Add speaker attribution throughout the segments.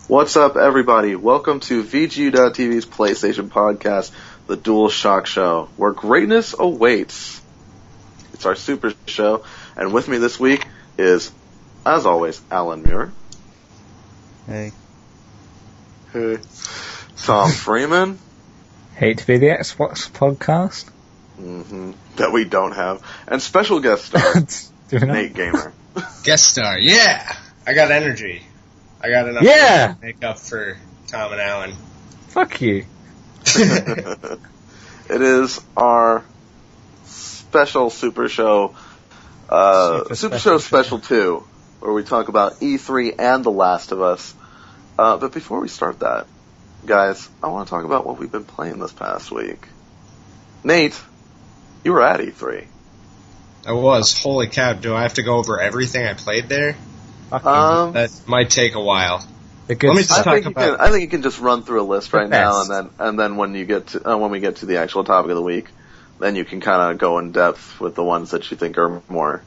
Speaker 1: What's up, everybody? Welcome to VGU.TV's PlayStation podcast, the Dual Shock Show, where greatness awaits. It's our Super Show, and with me this week is, as always, Allan Muir.
Speaker 2: Hey.
Speaker 1: Hey. Tom Freeman.
Speaker 3: Hate to be the Xbox podcast.
Speaker 1: That we don't have. And special guest star, Nate Gamer.
Speaker 4: Guest star, yeah! I got energy. I got enough to make up for Tom and Allan.
Speaker 3: Fuck you.
Speaker 1: It is our special Super Show, Super Show Special 2, where we talk about E3 and The Last of Us. But before we start that, guys, I want to talk about what we've been playing this past week. Nate, you were at E3.
Speaker 4: I was. Holy cow, do I have to go over everything I played there? That might take a while. Let me just talk about.
Speaker 1: I think you can just run through a list right now, and then when you get to when we get to the actual topic of the week, then you can kind of go in depth with the ones that you think are more.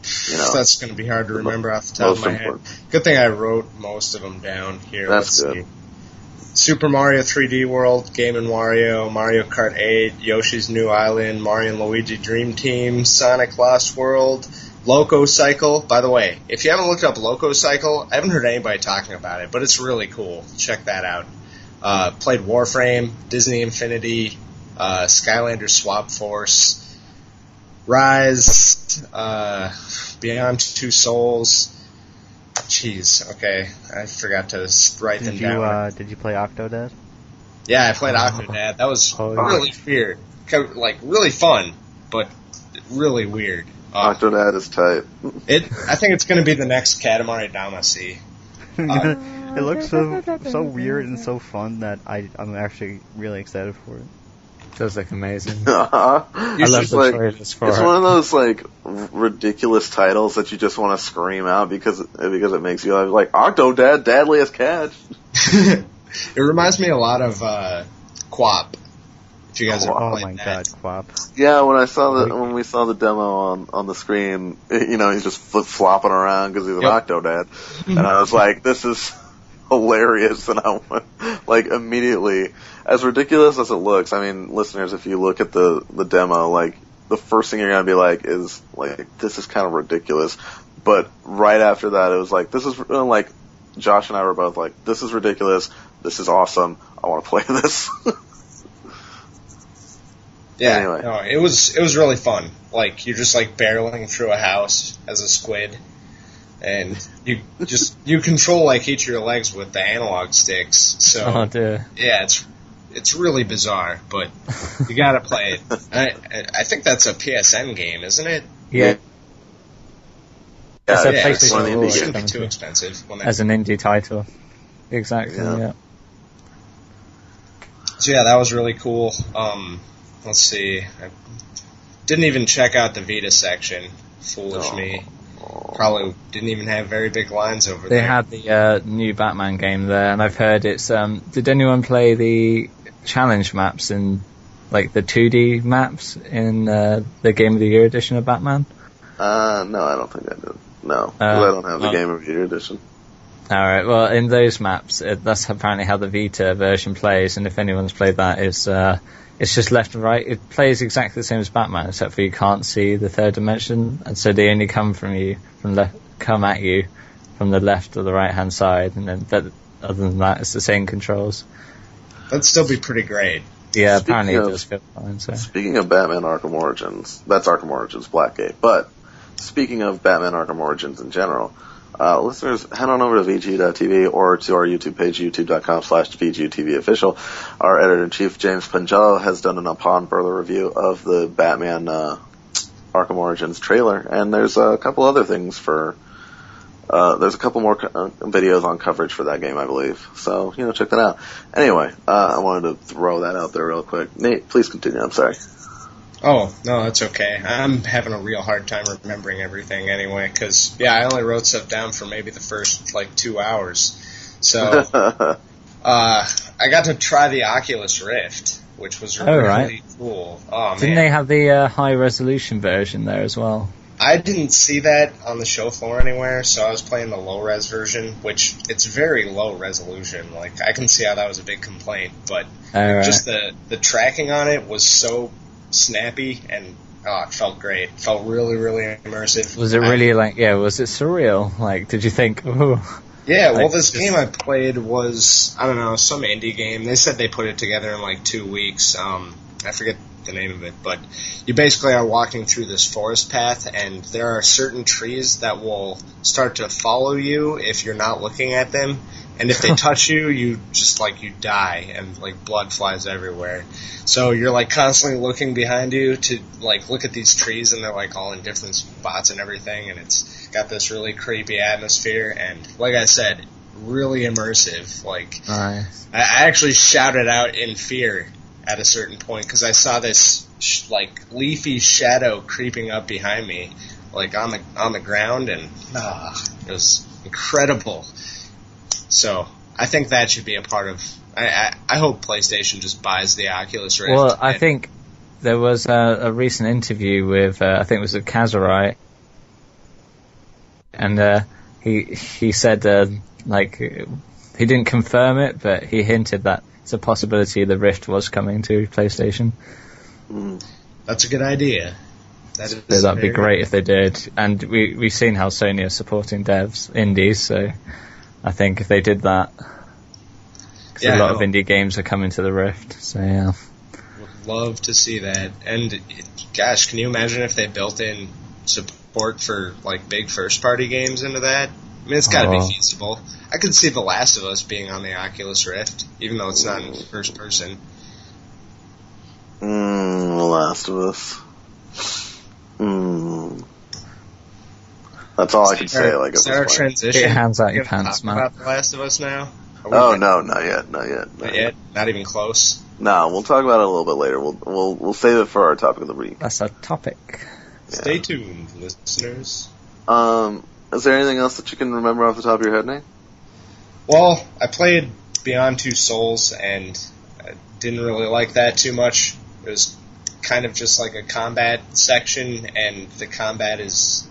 Speaker 4: That's going to be hard to remember off the top of my head. Good thing I wrote most of them down here.
Speaker 1: That's
Speaker 4: Let's
Speaker 1: good.
Speaker 4: see. Super Mario 3D World, Game & Wario, Mario Kart 8, Yoshi's New Island, Mario & Luigi Dream Team, Sonic Lost World, Loco Cycle. By the way, if you haven't looked up Loco Cycle, I haven't heard anybody talking about it, but it's really cool. Check that out. Played Warframe, Disney Infinity, Skylanders Swap Force, Rise, Beyond Two Souls. Jeez, okay. I forgot to write them down.
Speaker 2: Did you play Octodad?
Speaker 4: Yeah, I played Octodad. That was really weird. Like, really fun, but really weird.
Speaker 1: Octodad is tight.
Speaker 4: I think it's going to be the next Katamari Damacy.
Speaker 2: It looks so weird and so fun that I'm actually really excited for it.
Speaker 3: Does look amazing.
Speaker 1: I
Speaker 3: love the trailers for it.
Speaker 1: It's one of those ridiculous titles that you just want to scream out because it makes you like Octodad, Dadliest Catch.
Speaker 4: It reminds me a lot of Quap. If you guys
Speaker 2: Oh my god, Quap.
Speaker 1: Yeah, when we saw the demo on the screen, he's just flip-flopping around because he's an Octodad, and I was like, this is hilarious, and I went, immediately, as ridiculous as it looks, I mean, listeners, if you look at the demo, the first thing you're gonna be like is, this is kind of ridiculous, but right after that, it was this is, Josh and I were both like, this is ridiculous, this is awesome, I want to play this.
Speaker 4: Yeah,
Speaker 1: anyway.
Speaker 4: No, it was really fun. You're just barreling through a house as a squid, and you control each of your legs with the analog sticks. So
Speaker 3: oh dear.
Speaker 4: Yeah, it's really bizarre, but you gotta play it. I think that's a PSN game, isn't it?
Speaker 3: Yeah.
Speaker 1: Yeah,
Speaker 3: it's
Speaker 1: one of the indie
Speaker 4: It shouldn't be
Speaker 1: games.
Speaker 4: too expensive.
Speaker 3: As an indie title. Exactly. Yeah.
Speaker 4: So yeah, that was really cool. Let's see. I didn't even check out the Vita section. Foolish me. Probably didn't even have very big lines over there.
Speaker 3: They had the new Batman game there, and I've heard it's. Did anyone play the challenge maps in, the 2D maps in the Game of the Year edition of Batman?
Speaker 1: No, I don't think I did. No, because I don't have the Game of the Year edition.
Speaker 3: Alright, well, in those maps, that's apparently how the Vita version plays, and if anyone's played that, it's just left and right. It plays exactly the same as Batman, except for you can't see the third dimension, and so they only come at you from the left or the right hand side, and then other than that, it's the same controls.
Speaker 4: That'd still be pretty great.
Speaker 3: Yeah, apparently it does feel fine. So.
Speaker 1: Speaking of Batman Arkham Origins, that's Arkham Origins Blackgate, but speaking of Batman Arkham Origins in general, listeners, head on over to VGU.TV or to our YouTube page, youtube.com/VGU.TV official. Our editor-in-chief, James Pangello, has done an upon further review of the Batman Arkham Origins trailer, and there's a couple other things there's a couple more videos on coverage for that game, I believe. So, check that out. Anyway, I wanted to throw that out there real quick. Nate, please continue. I'm sorry.
Speaker 4: Oh, no, that's okay. I'm having a real hard time remembering everything anyway, because, I only wrote stuff down for maybe the first, 2 hours. So, I got to try the Oculus Rift, which was really cool. Oh,
Speaker 3: Didn't they have the high-resolution version there as well?
Speaker 4: I didn't see that on the show floor anywhere, so I was playing the low-res version, which it's very low resolution. Like, I can see how that was a big complaint, but just the tracking on it was so snappy, and it felt great. It felt really, really immersive.
Speaker 3: Was it really, was it surreal? Like, did you think, ooh...
Speaker 4: Yeah, well, this game I played was, I don't know, some indie game. They said they put it together in like 2 weeks. I forget the name of it, but you basically are walking through this forest path, and there are certain trees that will start to follow you if you're not looking at them, and if they touch you, you just, you die, and, blood flies everywhere. So you're, constantly looking behind you to, look at these trees, and they're, all in different spots and everything, and it's got this really creepy atmosphere, and, like I said, really immersive.
Speaker 3: Nice.
Speaker 4: I actually shouted out in fear at a certain point, because I saw this, leafy shadow creeping up behind me, on the ground, and, it was incredible. So, I think that should be a part of... I hope PlayStation just buys the Oculus Rift.
Speaker 3: Well, I think there was a recent interview with, I think it was a Kazurite, and he said, he didn't confirm it, but he hinted that it's a possibility the Rift was coming to PlayStation.
Speaker 4: That's a good idea.
Speaker 3: That'd be great if they did. And we've seen how Sony are supporting devs, indies, so I think if they did that, because a lot of indie games are coming to the Rift, so yeah.
Speaker 4: Would love to see that. And, gosh, can you imagine if they built in support for, big first-party games into that? I mean, it's got to be feasible. I could see The Last of Us being on the Oculus Rift, even though it's not in first person.
Speaker 1: The Last of Us. That's all I can say.
Speaker 4: Is that our transition?
Speaker 3: Get your hands out your pants, man.
Speaker 4: About The Last of Us now?
Speaker 1: Oh no, not yet.
Speaker 4: Not yet? Not even close?
Speaker 1: No, we'll talk about it a little bit later. We'll save it for our topic of the week.
Speaker 3: That's our topic.
Speaker 1: Yeah.
Speaker 4: Stay tuned, listeners.
Speaker 1: Is there anything else that you can remember off the top of your head, Nate?
Speaker 4: Well, I played Beyond Two Souls, and I didn't really like that too much. It was kind of just like a combat section, and the combat is...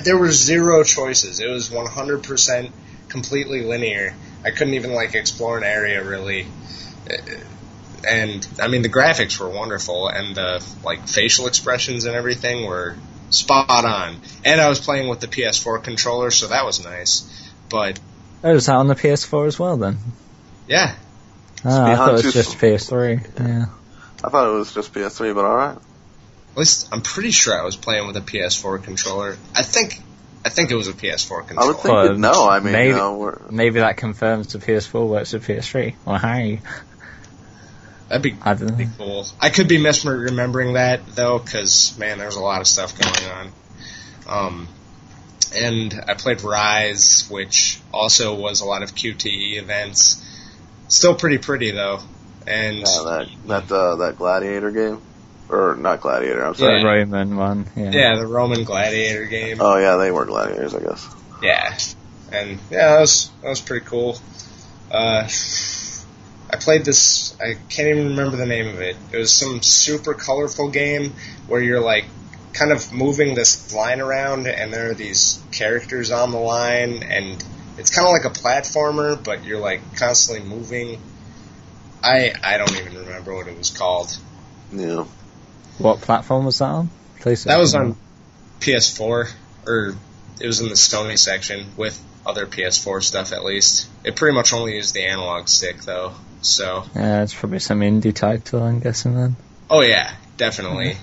Speaker 4: there were zero choices. It was 100% completely linear. I couldn't even, explore an area, really. And, I mean, the graphics were wonderful, and the, facial expressions and everything were spot on. And I was playing with the PS4 controller, so that was nice. But...
Speaker 3: Oh, is that on the PS4 as well, then?
Speaker 4: Yeah.
Speaker 3: I thought it was just PS3. Yeah.
Speaker 1: I thought it was just PS3, but alright.
Speaker 4: At least, I'm pretty sure I was playing with a PS4 controller. I think it was a PS4 controller.
Speaker 1: I would think no, I mean,
Speaker 3: maybe that confirms the PS4 works with PS3. Well, hi.
Speaker 4: That'd be cool. I could be misremembering that, though, because, man, there's a lot of stuff going on. And I played Rise, which also was a lot of QTE events. Still pretty pretty, though. And
Speaker 1: that Gladiator game? Or not Gladiator, I'm sorry.
Speaker 3: The Roman one,
Speaker 4: Yeah, the Roman Gladiator game.
Speaker 1: Oh, yeah, they were gladiators, I guess.
Speaker 4: Yeah. And, yeah, that was pretty cool. I played this, I can't even remember the name of it. It was some super colorful game where you're, kind of moving this line around, and there are these characters on the line, and it's kind of like a platformer, but you're, constantly moving. I don't even remember what it was called.
Speaker 1: Yeah.
Speaker 3: What platform was that on? PlayStation?
Speaker 4: That was on PS4, or it was in the Sony section with other PS4 stuff at least. It pretty much only used the analog stick though, so.
Speaker 3: Yeah, it's probably some indie title, I'm guessing then.
Speaker 4: Oh yeah, definitely.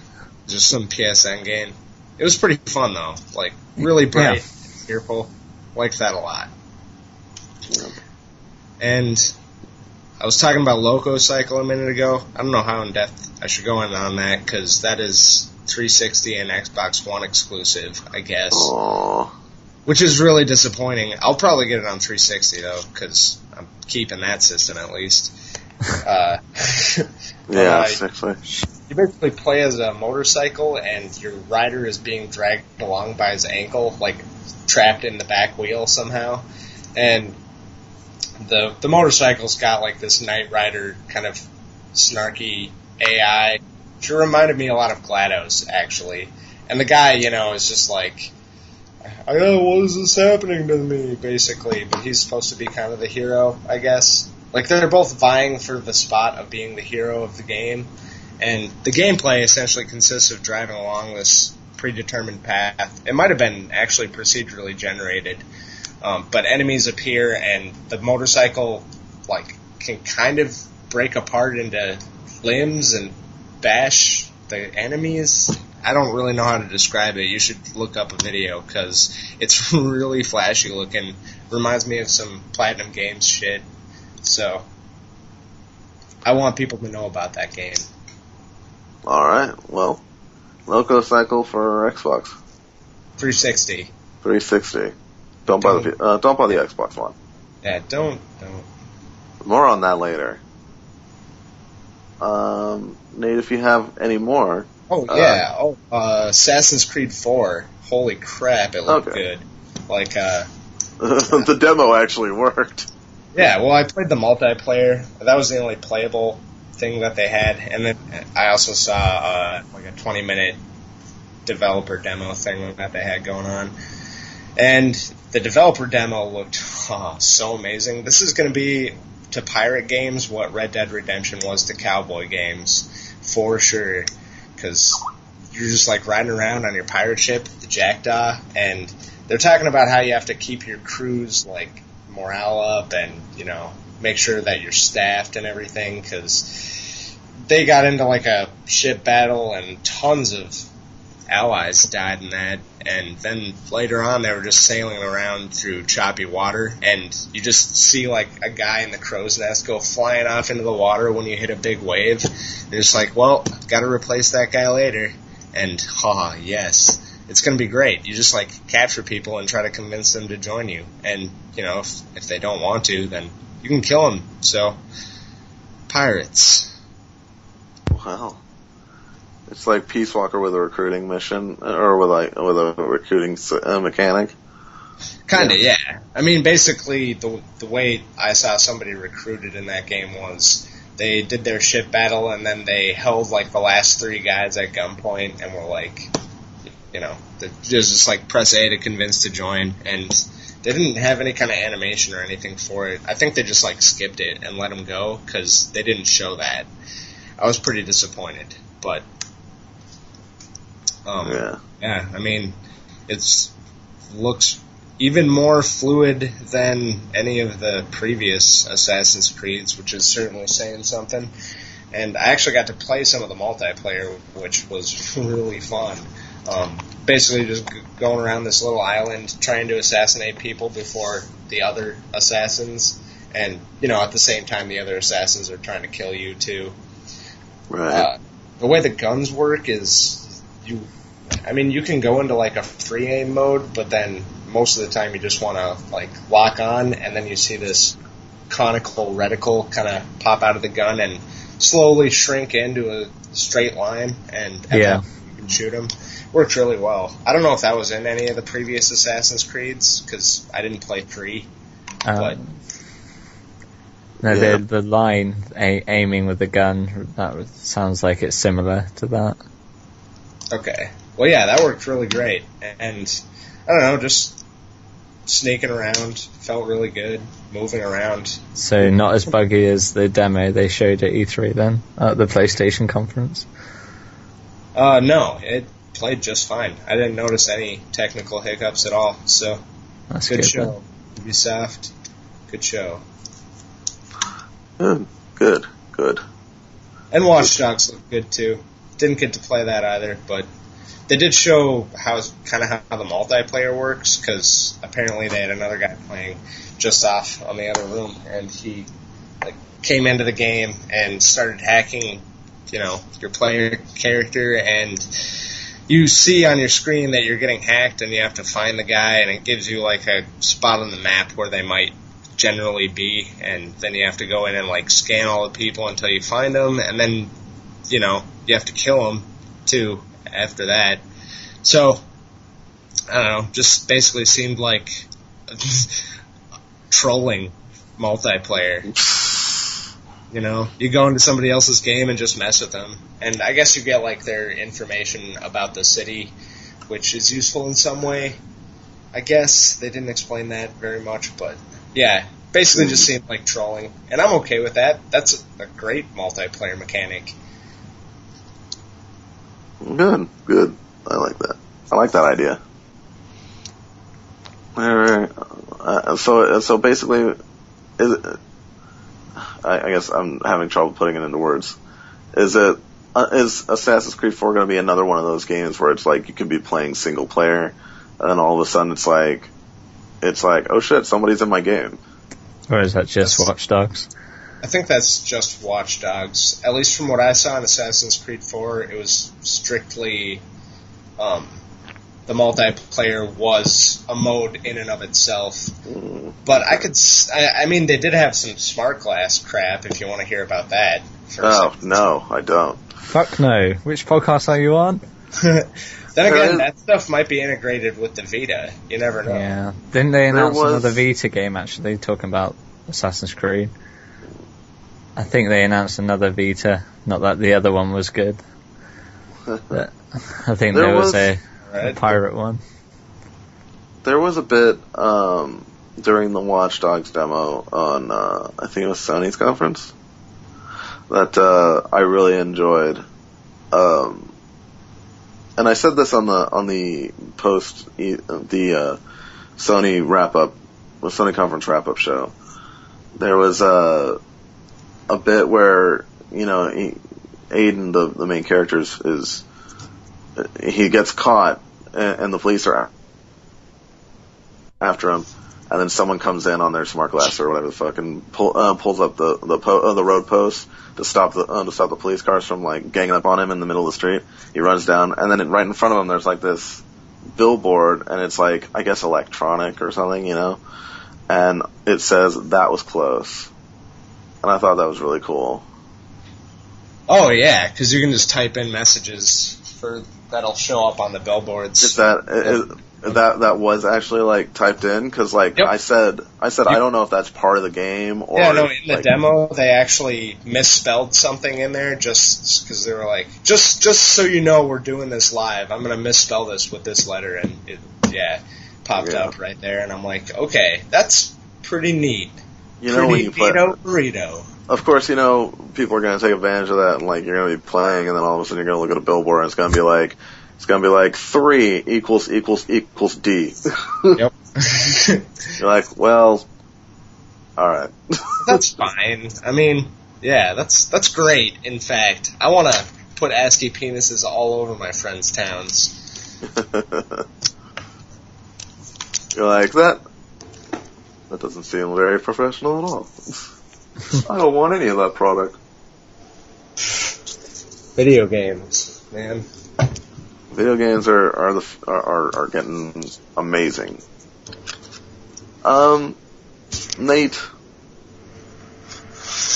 Speaker 4: Just some PSN game. It was pretty fun though, really bright, cheerful. Liked that a lot.
Speaker 1: Yeah.
Speaker 4: And I was talking about Loco Cycle a minute ago. I don't know how in depth I should go in on that, because that is 360 and Xbox One exclusive, I guess.
Speaker 1: Aww.
Speaker 4: Which is really disappointing. I'll probably get it on 360, though, because I'm keeping that system at least.
Speaker 1: Seriously.
Speaker 4: You basically play as a motorcycle, and your rider is being dragged along by his ankle, trapped in the back wheel somehow. And the motorcycle's got, this Knight Rider kind of snarky AI. She reminded me a lot of GLaDOS, actually. And the guy, is just like, I know, what is this happening to me, basically. But he's supposed to be kind of the hero, I guess. Like, they're both vying for the spot of being the hero of the game. And the gameplay essentially consists of driving along this predetermined path. It might have been actually procedurally generated. But enemies appear, and the motorcycle, can kind of break apart into limbs and bash the enemies. I don't really know how to describe it. You should look up a video, because it's really flashy looking. Reminds me of some Platinum Games shit. So, I want people to know about that game.
Speaker 1: Alright, well, Loco Cycle for Xbox.
Speaker 4: 360.
Speaker 1: 360. Don't buy the Xbox One.
Speaker 4: Yeah, don't.
Speaker 1: More on that later. Nate, if you have any more.
Speaker 4: Oh, yeah. Assassin's Creed 4. Holy crap, it looked good.
Speaker 1: The demo actually worked.
Speaker 4: Yeah, well, I played the multiplayer. That was the only playable thing that they had. And then I also saw a 20-minute developer demo thing that they had going on. And the developer demo looked so amazing. This is going to be to pirate games what Red Dead Redemption was to cowboy games, for sure. Because you're just riding around on your pirate ship, the Jackdaw, and they're talking about how you have to keep your crew's morale up and make sure that you're staffed and everything, because they got into a ship battle and tons of allies died in that, and then later on they were just sailing around through choppy water, and you just see a guy in the crow's nest go flying off into the water when you hit a big wave. And you're just well, gotta replace that guy later. And yes, it's gonna be great. You just capture people and try to convince them to join you, and if they don't want to, then you can kill them. So pirates.
Speaker 1: Wow. It's like Peace Walker with a recruiting mission, or with a recruiting mechanic.
Speaker 4: Kinda, yeah. I mean, basically, the way I saw somebody recruited in that game was they did their ship battle, and then they held the last 3 guys at gunpoint, and were just press A to convince to join, and they didn't have any kind of animation or anything for it. I think they just skipped it and let them go, because they didn't show that. I was pretty disappointed, but. Yeah, I mean, it looks even more fluid than any of the previous Assassin's Creeds, which is certainly saying something. And I actually got to play some of the multiplayer, which was really fun. Basically just going around this little island trying to assassinate people before the other assassins, and, at the same time the other assassins are trying to kill you, too.
Speaker 1: Right.
Speaker 4: The way the guns work is you can go into a free aim mode, but then most of the time you just want to lock on, and then you see this conical reticle kind of pop out of the gun and slowly shrink into a straight line, and you can shoot them. Works really well. I don't know if that was in any of the previous Assassin's Creeds, because I didn't play 3. But
Speaker 3: no, the line aiming with the gun, that sounds like it's similar to that.
Speaker 4: Okay. Well, yeah, that worked really great. And, I don't know, just sneaking around felt really good, moving around.
Speaker 3: So not as buggy as the demo they showed at E3 then, at the PlayStation conference?
Speaker 4: No, it played just fine. I didn't notice any technical hiccups at all, so
Speaker 3: that's
Speaker 4: good show. Ubisoft, good show.
Speaker 1: Good.
Speaker 4: And Watch Dogs looked good, too. Didn't get to play that either, but they did show how the multiplayer works, because apparently they had another guy playing just off on the other room, and he came into the game and started hacking, your player character, and you see on your screen that you're getting hacked, and you have to find the guy, and it gives you a spot on the map where they might generally be, and then you have to go in and scan all the people until you find them, and then you have to kill them too after that. So I don't know, just basically seemed like trolling multiplayer. You go into somebody else's game and just mess with them, and I guess you get their information about the city which is useful in some way. I guess they didn't explain that very much, but yeah, basically just seemed like trolling, and I'm okay with that. That's a great multiplayer mechanic.
Speaker 1: Good. I like that. I like that idea. Alright. So basically, I guess I'm having trouble putting it into words. Is Assassin's Creed 4 going to be another one of those games where it's like you could be playing single player, and then all of a sudden it's like, oh shit, somebody's in my game?
Speaker 3: Or is that just Watch Dogs?
Speaker 4: I think that's just Watch Dogs. At least from what I saw in Assassin's Creed 4, it was strictly the multiplayer was a mode in and of itself. But I mean, they did have some smart glass crap, if you want to hear about that.
Speaker 1: Oh, no, I don't.
Speaker 3: Fuck no. Which podcast are you on?
Speaker 4: Then again, that stuff might be integrated with the Vita. You never know.
Speaker 3: Yeah. Didn't they announce another Vita game, actually, talking about Assassin's Creed? I think they announced another Vita. Not that the other one was good. But I think there was a pirate one.
Speaker 1: There was a bit during the Watch Dogs demo on, I think it was Sony's conference, that I really enjoyed. And I said this on the post the Sony Sony conference wrap up show. There was a bit where, you know, Aiden, the main character, he gets caught and the police are after him, and then someone comes in on their smart glass or whatever the fuck and pulls up the road post to stop the police cars from like ganging up on him in the middle of the street. He runs down, and then right in front of him there's like this billboard, and it's like, I guess electronic or something, you know, and it says "That was close," and I thought that was really cool.
Speaker 4: Oh yeah, because you can just type in messages that'll show up on the billboards.
Speaker 1: That was actually like typed in, because like I said I don't know if that's part of the game or
Speaker 4: in the demo they actually misspelled something in there just because they were like, just so you know, we're doing this live, I'm gonna misspell this with this letter, and it popped up right there, and I'm like, okay, that's pretty neat.
Speaker 1: You know, when you play
Speaker 4: burrito.
Speaker 1: Of course, you know, people are gonna take advantage of that, and like you're gonna be playing, and then all of a sudden you're gonna look at a billboard and it's gonna be like 3 equals D.
Speaker 4: Yep.
Speaker 1: You're like, well, alright.
Speaker 4: That's fine. I mean, yeah, that's great, in fact. I want to put ASCII penises all over my friends' towns.
Speaker 1: You're like, that doesn't seem very professional at all. I don't want any of that product.
Speaker 4: Video games, man.
Speaker 1: Video games are getting amazing. Nate,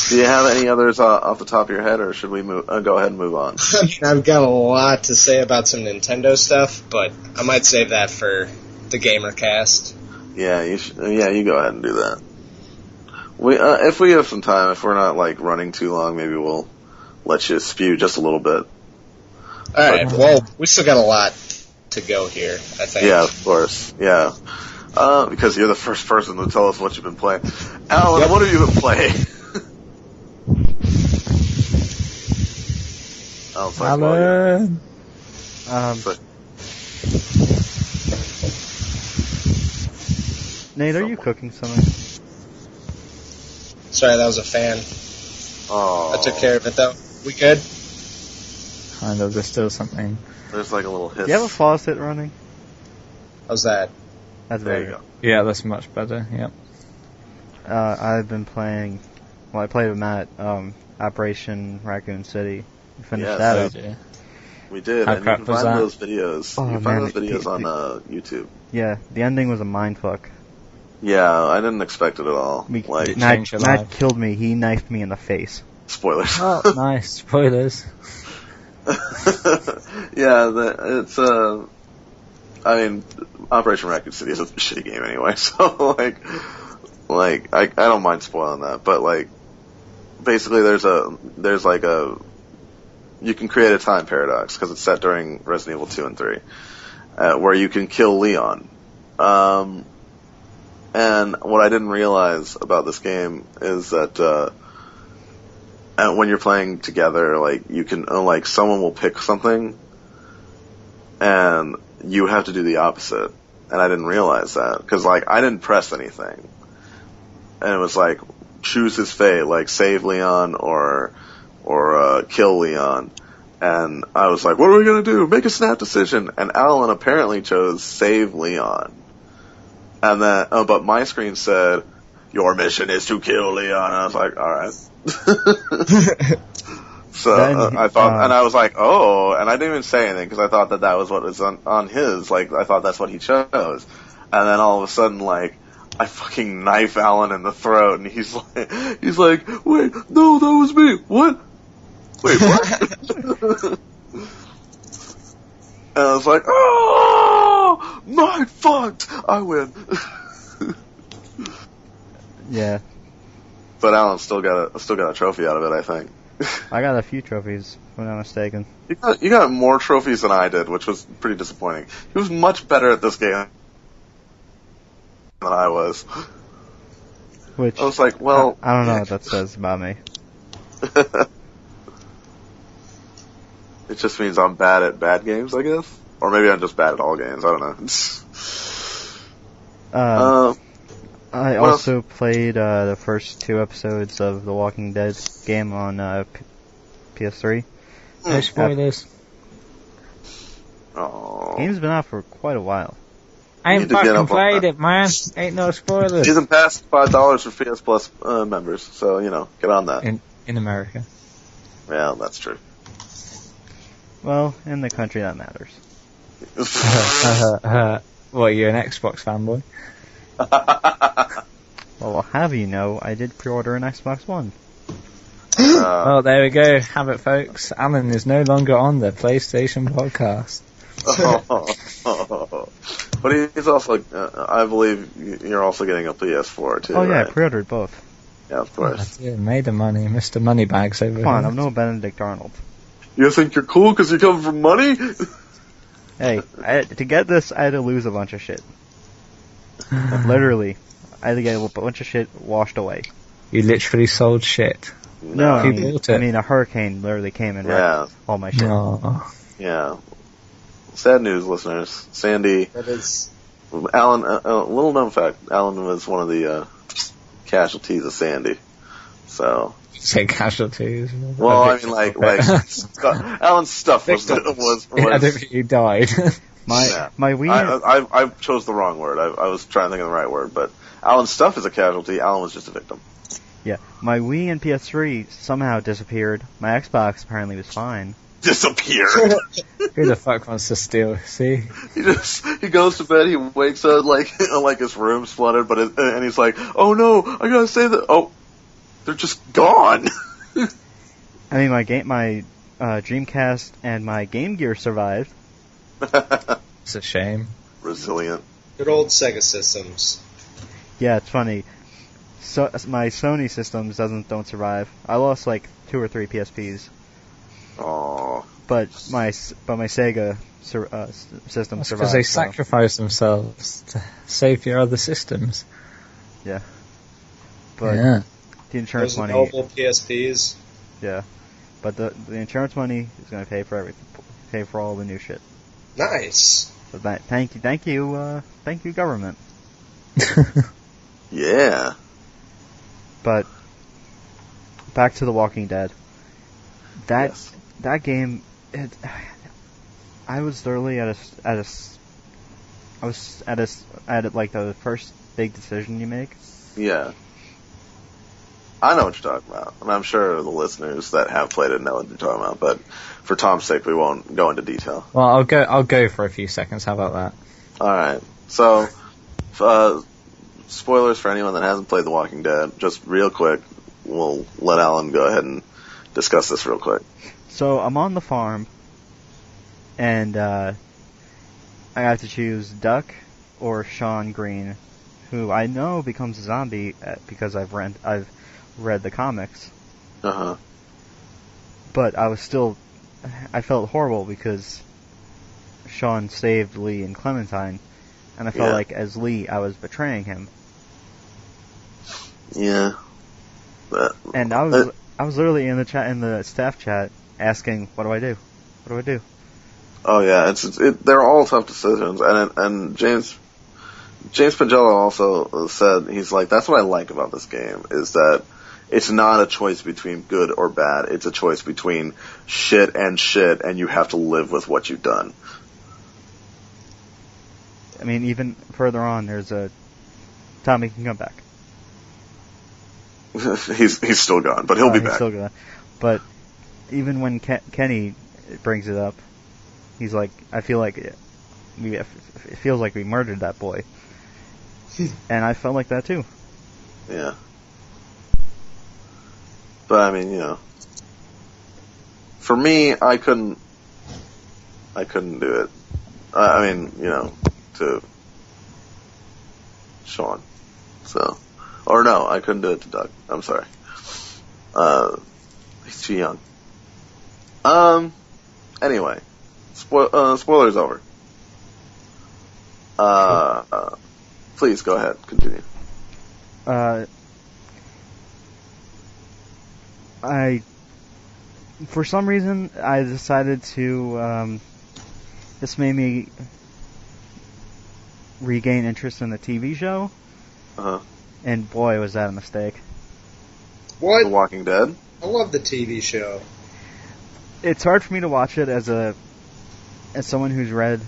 Speaker 1: do you have any others off the top of your head, or should we go ahead and move on?
Speaker 4: I've got a lot to say about some Nintendo stuff, but I might save that for the GamerCast.
Speaker 1: Yeah, you go ahead and do that. If we have some time, if we're not like running too long, maybe we'll let you spew just a little bit.
Speaker 4: Alright, well, we still got a lot to go here, I think.
Speaker 1: Yeah, of course. Yeah. Because you're the first person to tell us what you've been playing. Allan, what have you been playing?
Speaker 3: Allan!
Speaker 2: Nate, are you cooking something?
Speaker 4: Sorry, that was a fan.
Speaker 1: Oh.
Speaker 4: I took care of it, though. We good?
Speaker 3: Kind of, there's still something.
Speaker 1: There's like a little hiss.
Speaker 2: Do you have a faucet running?
Speaker 4: How's that?
Speaker 2: That's
Speaker 1: There
Speaker 2: better.
Speaker 1: you go.
Speaker 3: Yeah, that's much better, yep.
Speaker 2: I've been playing, I played with Matt, Operation Raccoon City. We finished
Speaker 1: Yes,
Speaker 2: that
Speaker 3: Oh,
Speaker 2: up.
Speaker 3: dear.
Speaker 1: We did,
Speaker 3: How
Speaker 1: and you
Speaker 3: crap
Speaker 1: can
Speaker 3: was
Speaker 1: find
Speaker 3: that?
Speaker 1: those videos.
Speaker 2: Oh,
Speaker 1: you can find
Speaker 2: man,
Speaker 1: those videos on YouTube.
Speaker 2: Yeah, the ending was a mindfuck.
Speaker 1: Yeah, I didn't expect it at all.
Speaker 3: Did
Speaker 1: Like,
Speaker 3: it change your
Speaker 2: Matt
Speaker 3: life?
Speaker 2: killed me. He knifed me in the face.
Speaker 1: spoilers.
Speaker 3: Oh, nice. Spoilers.
Speaker 1: Yeah, it's I mean, Operation Raccoon City is a shitty game anyway, so like I don't mind spoiling that, but like basically there's like a, you can create a time paradox because it's set during Resident Evil 2 and 3, where you can kill Leon. And what I didn't realize about this game is that when you're playing together, like you can like someone will pick something, and you have to do the opposite. And I didn't realize that because like I didn't press anything, and it was like choose his fate, like save Leon or kill Leon. And I was like, what are we gonna do? Make a snap decision. And Allan apparently chose save Leon. And then, but my screen said, your mission is to kill Leon. And I was like, alright. So I thought, and I was like, oh, and I didn't even say anything because I thought that was what was on his, like, I thought that's what he chose. And then all of a sudden, like, I fucking knife Allan in the throat, and he's like, wait, no, that was me. What? Wait, what? And I was like, oh, mind fucked. I win.
Speaker 2: Yeah.
Speaker 1: But Allan still got a trophy out of it, I think.
Speaker 2: I got a few trophies, if I'm not mistaken.
Speaker 1: You got more trophies than I did, which was pretty disappointing. He was much better at this game than I was.
Speaker 2: Which
Speaker 1: I was like, well,
Speaker 2: I don't know what that says about me.
Speaker 1: It just means I'm bad at bad games, I guess. Or maybe I'm just bad at all games. I don't know.
Speaker 2: I also played the first 2 episodes of the Walking Dead game on PS3.
Speaker 3: No spoilers.
Speaker 1: Oh.
Speaker 2: Game's been out for quite a while.
Speaker 3: I ain't fucking played it, man. Ain't no spoilers.
Speaker 1: Season pass $5 for PS Plus members, so get on that.
Speaker 3: In America.
Speaker 1: Yeah, that's true.
Speaker 2: Well, in the country that matters.
Speaker 3: What, you're an Xbox fanboy?
Speaker 2: Well, I'll have you know, I did pre-order an Xbox One.
Speaker 3: Well, there we go. Have it, folks. Allan is no longer on the PlayStation podcast.
Speaker 1: But he's also, I believe you're also getting a PS4 too.
Speaker 2: Oh yeah,
Speaker 1: right?
Speaker 2: I pre-ordered both.
Speaker 1: Yeah, of course.
Speaker 3: Yeah, made the money, Mr. Moneybags over here.
Speaker 2: Come on, I'm no Benedict Arnold.
Speaker 1: You think you're cool because you're coming from money?
Speaker 2: Hey, to get this, I had to lose a bunch of shit. Literally, I had to get a bunch of shit washed away.
Speaker 3: You literally sold shit.
Speaker 2: No,
Speaker 3: Who bought it?
Speaker 2: I mean, a hurricane literally came and wrecked all my shit.
Speaker 3: No.
Speaker 1: Yeah. Sad news, listeners. Sandy.
Speaker 4: That is.
Speaker 1: Allan, little known fact, Allan was one of the casualties of Sandy. So.
Speaker 3: Say casualties.
Speaker 1: Well, I mean, like Allan's stuff was.
Speaker 3: I don't think he died.
Speaker 2: My Wii.
Speaker 1: I chose the wrong word. I was trying to think of the right word, but Allan's stuff is a casualty. Allan was just a victim.
Speaker 2: Yeah, my Wii and PS3 somehow disappeared. My Xbox apparently was fine.
Speaker 1: Disappeared.
Speaker 3: Who the fuck wants to steal? See?
Speaker 1: He goes to bed. He wakes up like his room's flooded, and he's like, "Oh no, I gotta say that." Oh, they're just gone.
Speaker 2: I mean, my Dreamcast and my Game Gear survived.
Speaker 3: It's a shame.
Speaker 1: Resilient.
Speaker 4: Good old Sega systems.
Speaker 2: Yeah, it's funny. So my Sony systems don't survive. I lost like 2 or 3 PSPs.
Speaker 1: Oh.
Speaker 2: But my Sega system survived.
Speaker 3: Because they sacrificed themselves to save your other systems.
Speaker 2: Yeah. But the insurance
Speaker 4: Those
Speaker 2: money.
Speaker 4: noble PSPs.
Speaker 2: Yeah. But the insurance money is going to pay for everything. Pay for all the new shit.
Speaker 4: Nice.
Speaker 2: So thank you, government.
Speaker 1: Yeah.
Speaker 2: But back to The Walking Dead. That game, I was literally at like the first big decision you make.
Speaker 1: Yeah. I know what you're talking about, and I'm sure the listeners that have played it know what you're talking about. But for Tom's sake, we won't go into detail.
Speaker 3: Well, I'll go for a few seconds. How about that?
Speaker 1: All right. So, spoilers for anyone that hasn't played The Walking Dead. Just real quick, we'll let Allan go ahead and discuss this real quick.
Speaker 2: So I'm on the farm, and I have to choose Duck or Sean Green, who I know becomes a zombie because I've read the comics. But I felt horrible because Sean saved Lee and Clementine, and I felt
Speaker 1: Yeah.
Speaker 2: like as Lee, I was betraying him.
Speaker 1: Yeah.
Speaker 2: And I was literally in the staff chat, asking, "What do I do? What do I do?"
Speaker 1: Oh yeah, they're all tough decisions, and James Pangelo also said, he's like, that's what I like about this game, is that it's not a choice between good or bad, it's a choice between shit, and you have to live with what you've done.
Speaker 2: I mean, even further on, there's a Tommy can come back.
Speaker 1: He's still gone, but he'll be back.
Speaker 2: Still gone. But even when Kenny brings it up, he's like, I feel like it feels like we murdered that boy. And I felt like that too.
Speaker 1: Yeah. But I mean, for me, I couldn't do it. I mean, to Sean. So, or no, I couldn't do it to Doug. I'm sorry. He's too young. Anyway, spoilers over. Please go ahead, continue.
Speaker 2: For some reason, I decided to, this made me regain interest in the TV show.
Speaker 1: Uh-huh.
Speaker 2: And boy, was that a mistake.
Speaker 4: What?
Speaker 1: The Walking Dead?
Speaker 4: I love the TV show.
Speaker 2: It's hard for me to watch it as someone who's read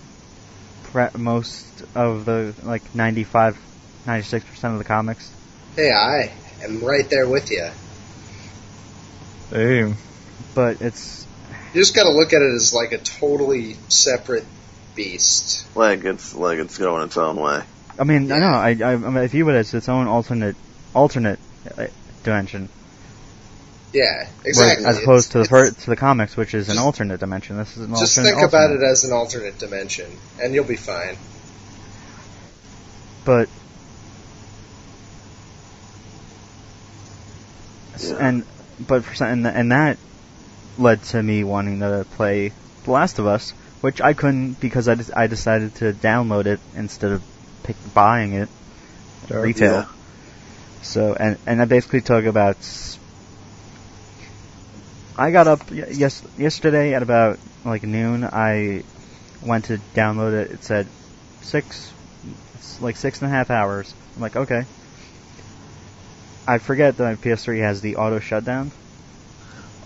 Speaker 2: most of the, 96% of the comics.
Speaker 4: Hey, I am right there with you.
Speaker 3: Boom.
Speaker 2: But it's...
Speaker 4: You just gotta look at it as like a totally separate beast.
Speaker 1: Like it's going its own way.
Speaker 2: I mean, I know, I view it as its own alternate dimension.
Speaker 4: Yeah, exactly.
Speaker 2: As opposed to the comics, which is an alternate dimension. This is an alternate.
Speaker 4: Just think about it as an alternate dimension, and you'll be fine.
Speaker 2: But
Speaker 1: yeah.
Speaker 2: and that led to me wanting to play The Last of Us, which I couldn't because I decided to download it instead of buying it retail.
Speaker 1: Yeah.
Speaker 2: So and I basically took about. I got up yesterday at about noon. I went to download it. It said 6.5 hours. I'm like, okay. I forget that my PS3 has the auto shutdown.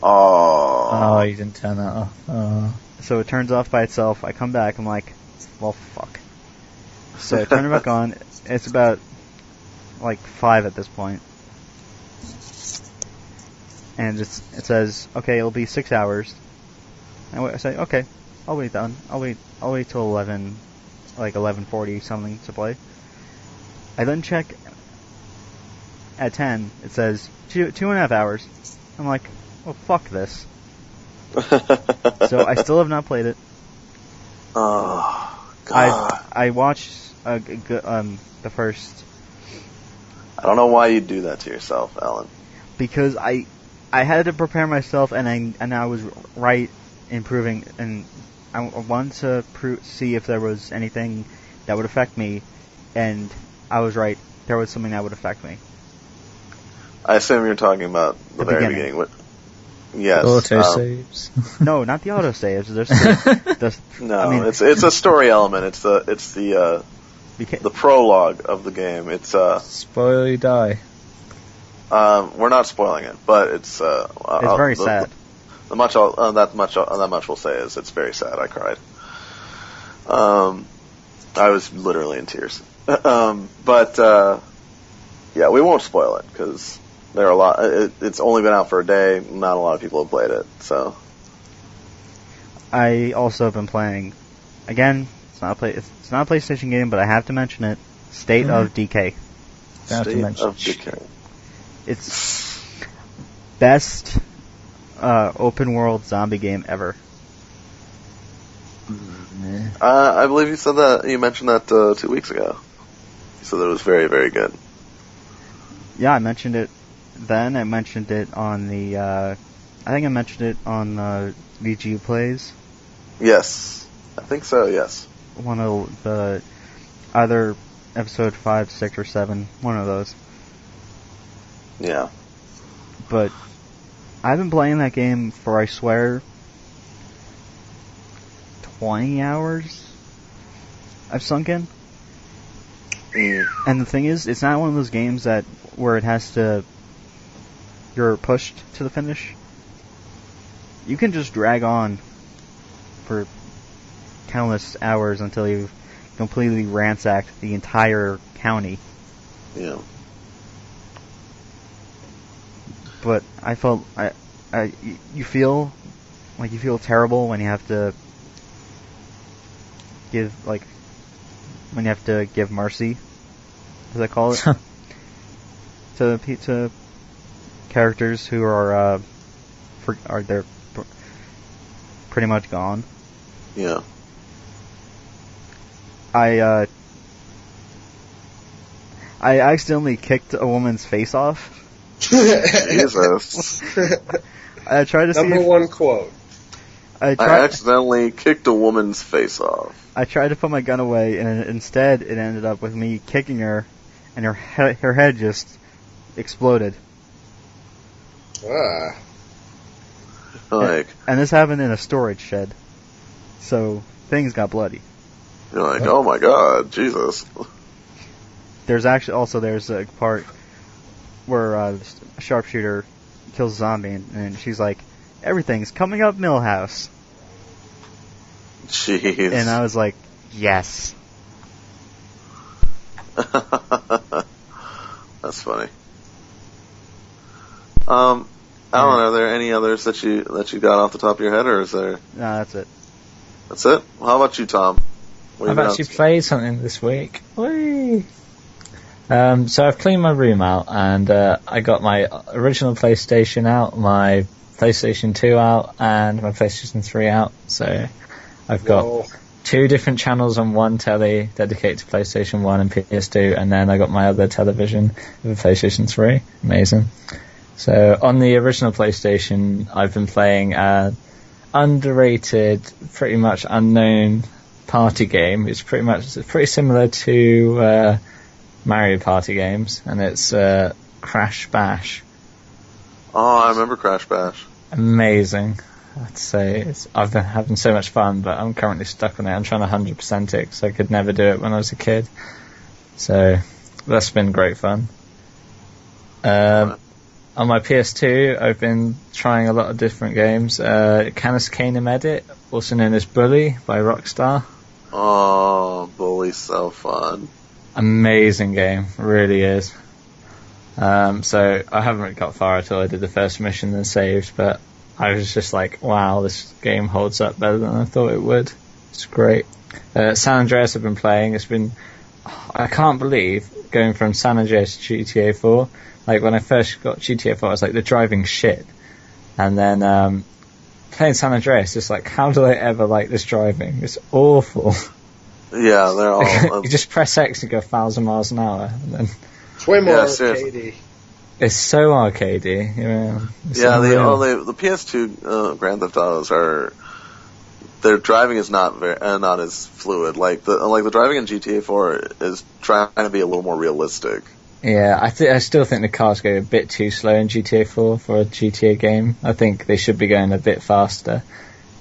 Speaker 3: Oh, you didn't turn that off. Oh.
Speaker 2: So it turns off by itself. I come back. I'm like, well, fuck. So I turn it back on. It's about 5 at this point. And it says, okay, it'll be 6 hours. And I say, okay, I'll wait done. I'll wait till 11, 11:40 something to play. I then check at 10. It says 2.5 hours. I'm like, well, fuck this. So I still have not played it.
Speaker 1: Oh God!
Speaker 2: I watched the first.
Speaker 1: I don't know why you do that to yourself, Allan.
Speaker 2: Because I had to prepare myself, and I was right in proving, and I wanted to see if there was anything that would affect me, and I was right. There was something that would affect me.
Speaker 1: I assume you're talking about the very beginning. Yes.
Speaker 3: Autosaves.
Speaker 2: No, not the autosaves.
Speaker 1: No, it's a story element. It's the prologue of the game. It's
Speaker 3: spoil you die.
Speaker 1: We're not spoiling it, but it's
Speaker 2: very sad.
Speaker 1: That much we'll say is it's very sad. I cried. I was literally in tears. But yeah, we won't spoil it because there are a lot. It's only been out for a day. Not a lot of people have played it. So
Speaker 2: I also have been playing. Again, it's not a PlayStation game, but I have to mention it. State of Decay.
Speaker 1: State of Decay.
Speaker 2: It's best open world zombie game ever.
Speaker 1: I believe you said that. You mentioned that 2 weeks ago. You said that it was very, very good.
Speaker 2: Yeah, I mentioned it then. I mentioned it on the. I think I mentioned it on VGU Plays.
Speaker 1: Yes, I think so, yes.
Speaker 2: One of the either episode 5, 6, or 7, one of those.
Speaker 1: Yeah.
Speaker 2: But I've been playing that game for, I swear, 20 hours I've sunk in. And the thing is, it's not one of those games that where it has to, you're pushed to the finish. You can just drag on for countless hours until you've completely ransacked the entire county.
Speaker 1: Yeah.
Speaker 2: But I felt, you feel terrible when you have to give mercy, as I call it, to characters who are they're pretty much gone.
Speaker 1: Yeah.
Speaker 2: I accidentally kicked a woman's face off.
Speaker 1: Jesus.
Speaker 2: I tried to see
Speaker 4: Number one quote.
Speaker 1: I accidentally kicked a woman's face off.
Speaker 2: I tried to put my gun away, and instead it ended up with me kicking her, and her head just exploded.
Speaker 4: Ah.
Speaker 1: Like,
Speaker 2: and this happened in a storage shed, so things got bloody.
Speaker 1: You're like, oh my god, Jesus.
Speaker 2: There's a part where a sharpshooter kills a zombie, and she's like, everything's coming up Millhouse.
Speaker 1: Jeez.
Speaker 2: And I was like, yes.
Speaker 1: That's funny. Allan, are there any others that you got off the top of your head, or is there?
Speaker 2: No, that's it.
Speaker 1: That's it? How about you, Tom?
Speaker 3: I've actually played something this week. Whee! So I've cleaned my room out, and I got my original PlayStation out, my PlayStation 2 out, and my PlayStation 3 out. So I've got 2 different channels on one telly dedicated to PlayStation 1 and PS2, and then I got my other television with a PlayStation 3. Amazing. So on the original PlayStation, I've been playing an underrated, pretty much unknown party game. It's pretty similar to Mario Party games, and it's Crash Bash.
Speaker 1: Oh, I remember Crash Bash.
Speaker 3: Amazing. I'd say I've been having so much fun, but I'm currently stuck on it. I'm trying to 100% it because I could never do it when I was a kid. So that's been great fun. On my PS2, I've been trying a lot of different games. Canis Canem Edit, also known as Bully by Rockstar.
Speaker 1: Oh, Bully's so fun.
Speaker 3: Amazing game, really is. So I haven't really got far at all. I did the first mission and saved, but I was just like, wow, this game holds up better than I thought it would. It's great. San Andreas I've been playing. I can't believe going from San Andreas to GTA 4. Like, when I first got GTA 4, I was like, the driving shit. And then playing San Andreas, it's like, how do I ever like this driving? It's awful.
Speaker 1: Yeah, they're all...
Speaker 3: you just press X and go 1,000 miles an hour. And then
Speaker 4: it's way more arcadey.
Speaker 3: It's so arcadey. Yeah,
Speaker 1: the PS2 Grand Theft Autos their driving is not as fluid. Like the driving in GTA 4 is trying to be a little more realistic.
Speaker 3: Yeah, I still think the cars go a bit too slow in GTA 4 for a GTA game. I think they should be going a bit faster.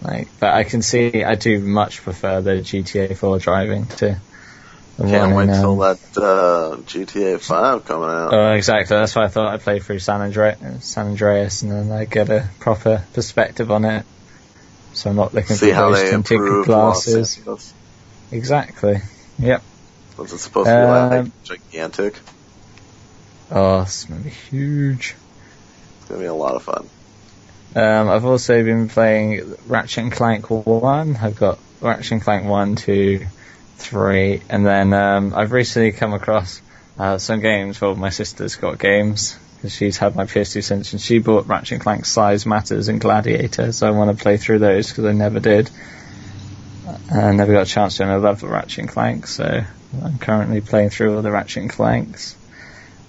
Speaker 3: But I can see I do much prefer the GTA 4 driving to the one.
Speaker 1: Can't wait till that GTA 5 coming out.
Speaker 3: Oh, exactly. That's why I thought I'd play through San Andreas, and then I get a proper perspective on it. So I'm not looking for those tinted glasses. Exactly. Yep.
Speaker 1: Was it supposed to be gigantic?
Speaker 3: Oh, it's going to be huge.
Speaker 1: It's going to be a lot of fun.
Speaker 3: I've also been playing Ratchet & Clank 1. I've got Ratchet & Clank 1, 2, 3, and then I've recently come across some games. Well, my sister's got games, because she's had my PS2 since, and she bought Ratchet & Clank Size Matters and Gladiator, so I want to play through those, because I never did. I never got a chance to, and I love Ratchet & Clank, so I'm currently playing through all the Ratchet & Clanks.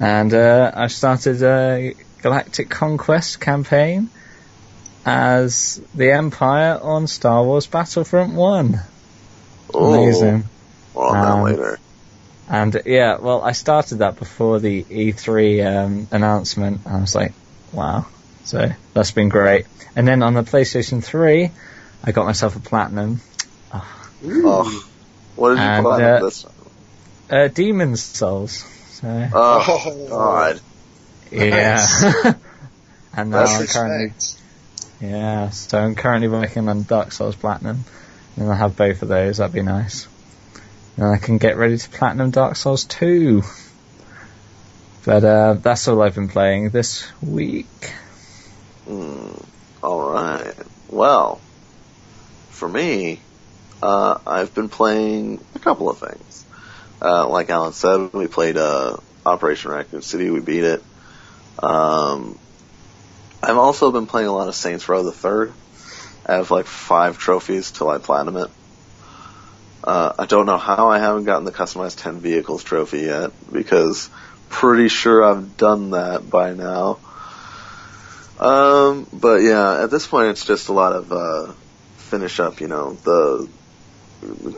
Speaker 3: And I've started a Galactic Conquest campaign as the Empire on Star Wars Battlefront 1. Amazing.
Speaker 1: More on that later.
Speaker 3: And yeah, well, I started that before the E3 announcement. I was like, wow. So that's been great. And then on the PlayStation 3, I got myself a platinum.
Speaker 1: Oh. What did you platinum this time?
Speaker 3: Demon's Souls. So,
Speaker 1: oh, God.
Speaker 3: Yeah.
Speaker 4: Nice.
Speaker 3: And now
Speaker 4: That's
Speaker 3: so I'm currently working on Dark Souls Platinum. And I have both of those, that'd be nice. And I can get ready to Platinum Dark Souls 2. But that's all I've been playing this week.
Speaker 1: Alright. Well, for me, I've been playing a couple of things. Like Allan said, we played Operation Raccoon City, we beat it. I've also been playing a lot of Saints Row the Third. I have like 5 trophies till I platinum it. I don't know how I haven't gotten the customized 10 vehicles trophy yet, because pretty sure I've done that by now. But yeah, at this point it's just a lot of finish up, the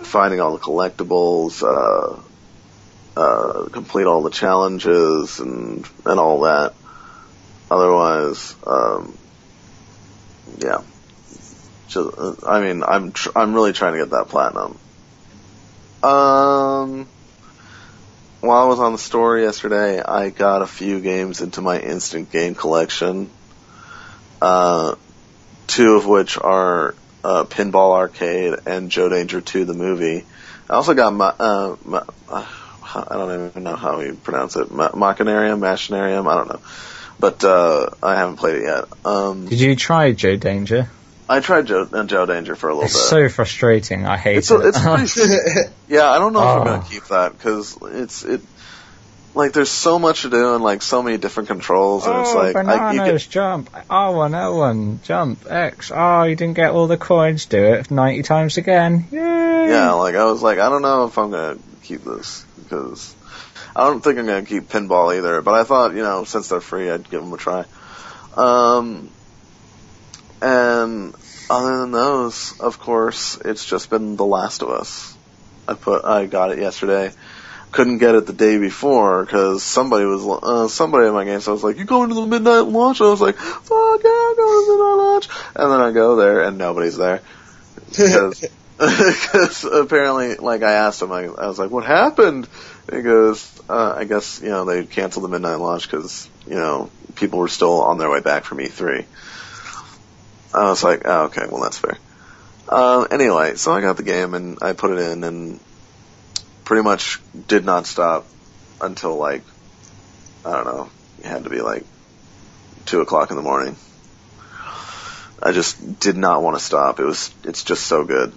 Speaker 1: finding all the collectibles, complete all the challenges and all that. Otherwise, yeah. I'm really trying to get that platinum. While I was on the store yesterday, I got a few games into my instant game collection. 2 of which are Pinball Arcade and Joe Danger 2 the movie. I also got I don't even know how you pronounce it. Machinarium, I don't know. But I haven't played it yet.
Speaker 3: Did you try Joe Danger?
Speaker 1: I tried Joe Danger for a little bit.
Speaker 3: It's so frustrating. I hate it.
Speaker 1: It's pretty. Yeah, I don't know if I'm gonna keep that because like there's so much to do and like so many different controls and it's like
Speaker 3: bananas, jump R1 L1 jump X. Oh, you didn't get all the coins. Do it 90 times again. Yay!
Speaker 1: Yeah, like I was like I don't know if I'm gonna keep this because I don't think I'm gonna keep Pinball either. But I thought since they're free, I'd give them a try. And other than those, of course, it's just been The Last of Us. I got it yesterday. Couldn't get it the day before because somebody in my game. So I was like, "You going to the midnight launch?" I was like, "Fuck yeah, I'm going to the midnight launch!" And then I go there and nobody's there because apparently, like I asked him, I was like, "What happened?" And he goes, "I guess they canceled the midnight launch because people were still on their way back from E3." I was like, "Oh, okay, well that's fair." Anyway, so I got the game and I put it in and pretty much did not stop until like, I don't know, it had to be like 2 o'clock in the morning. I just did not want to stop. It's just so good.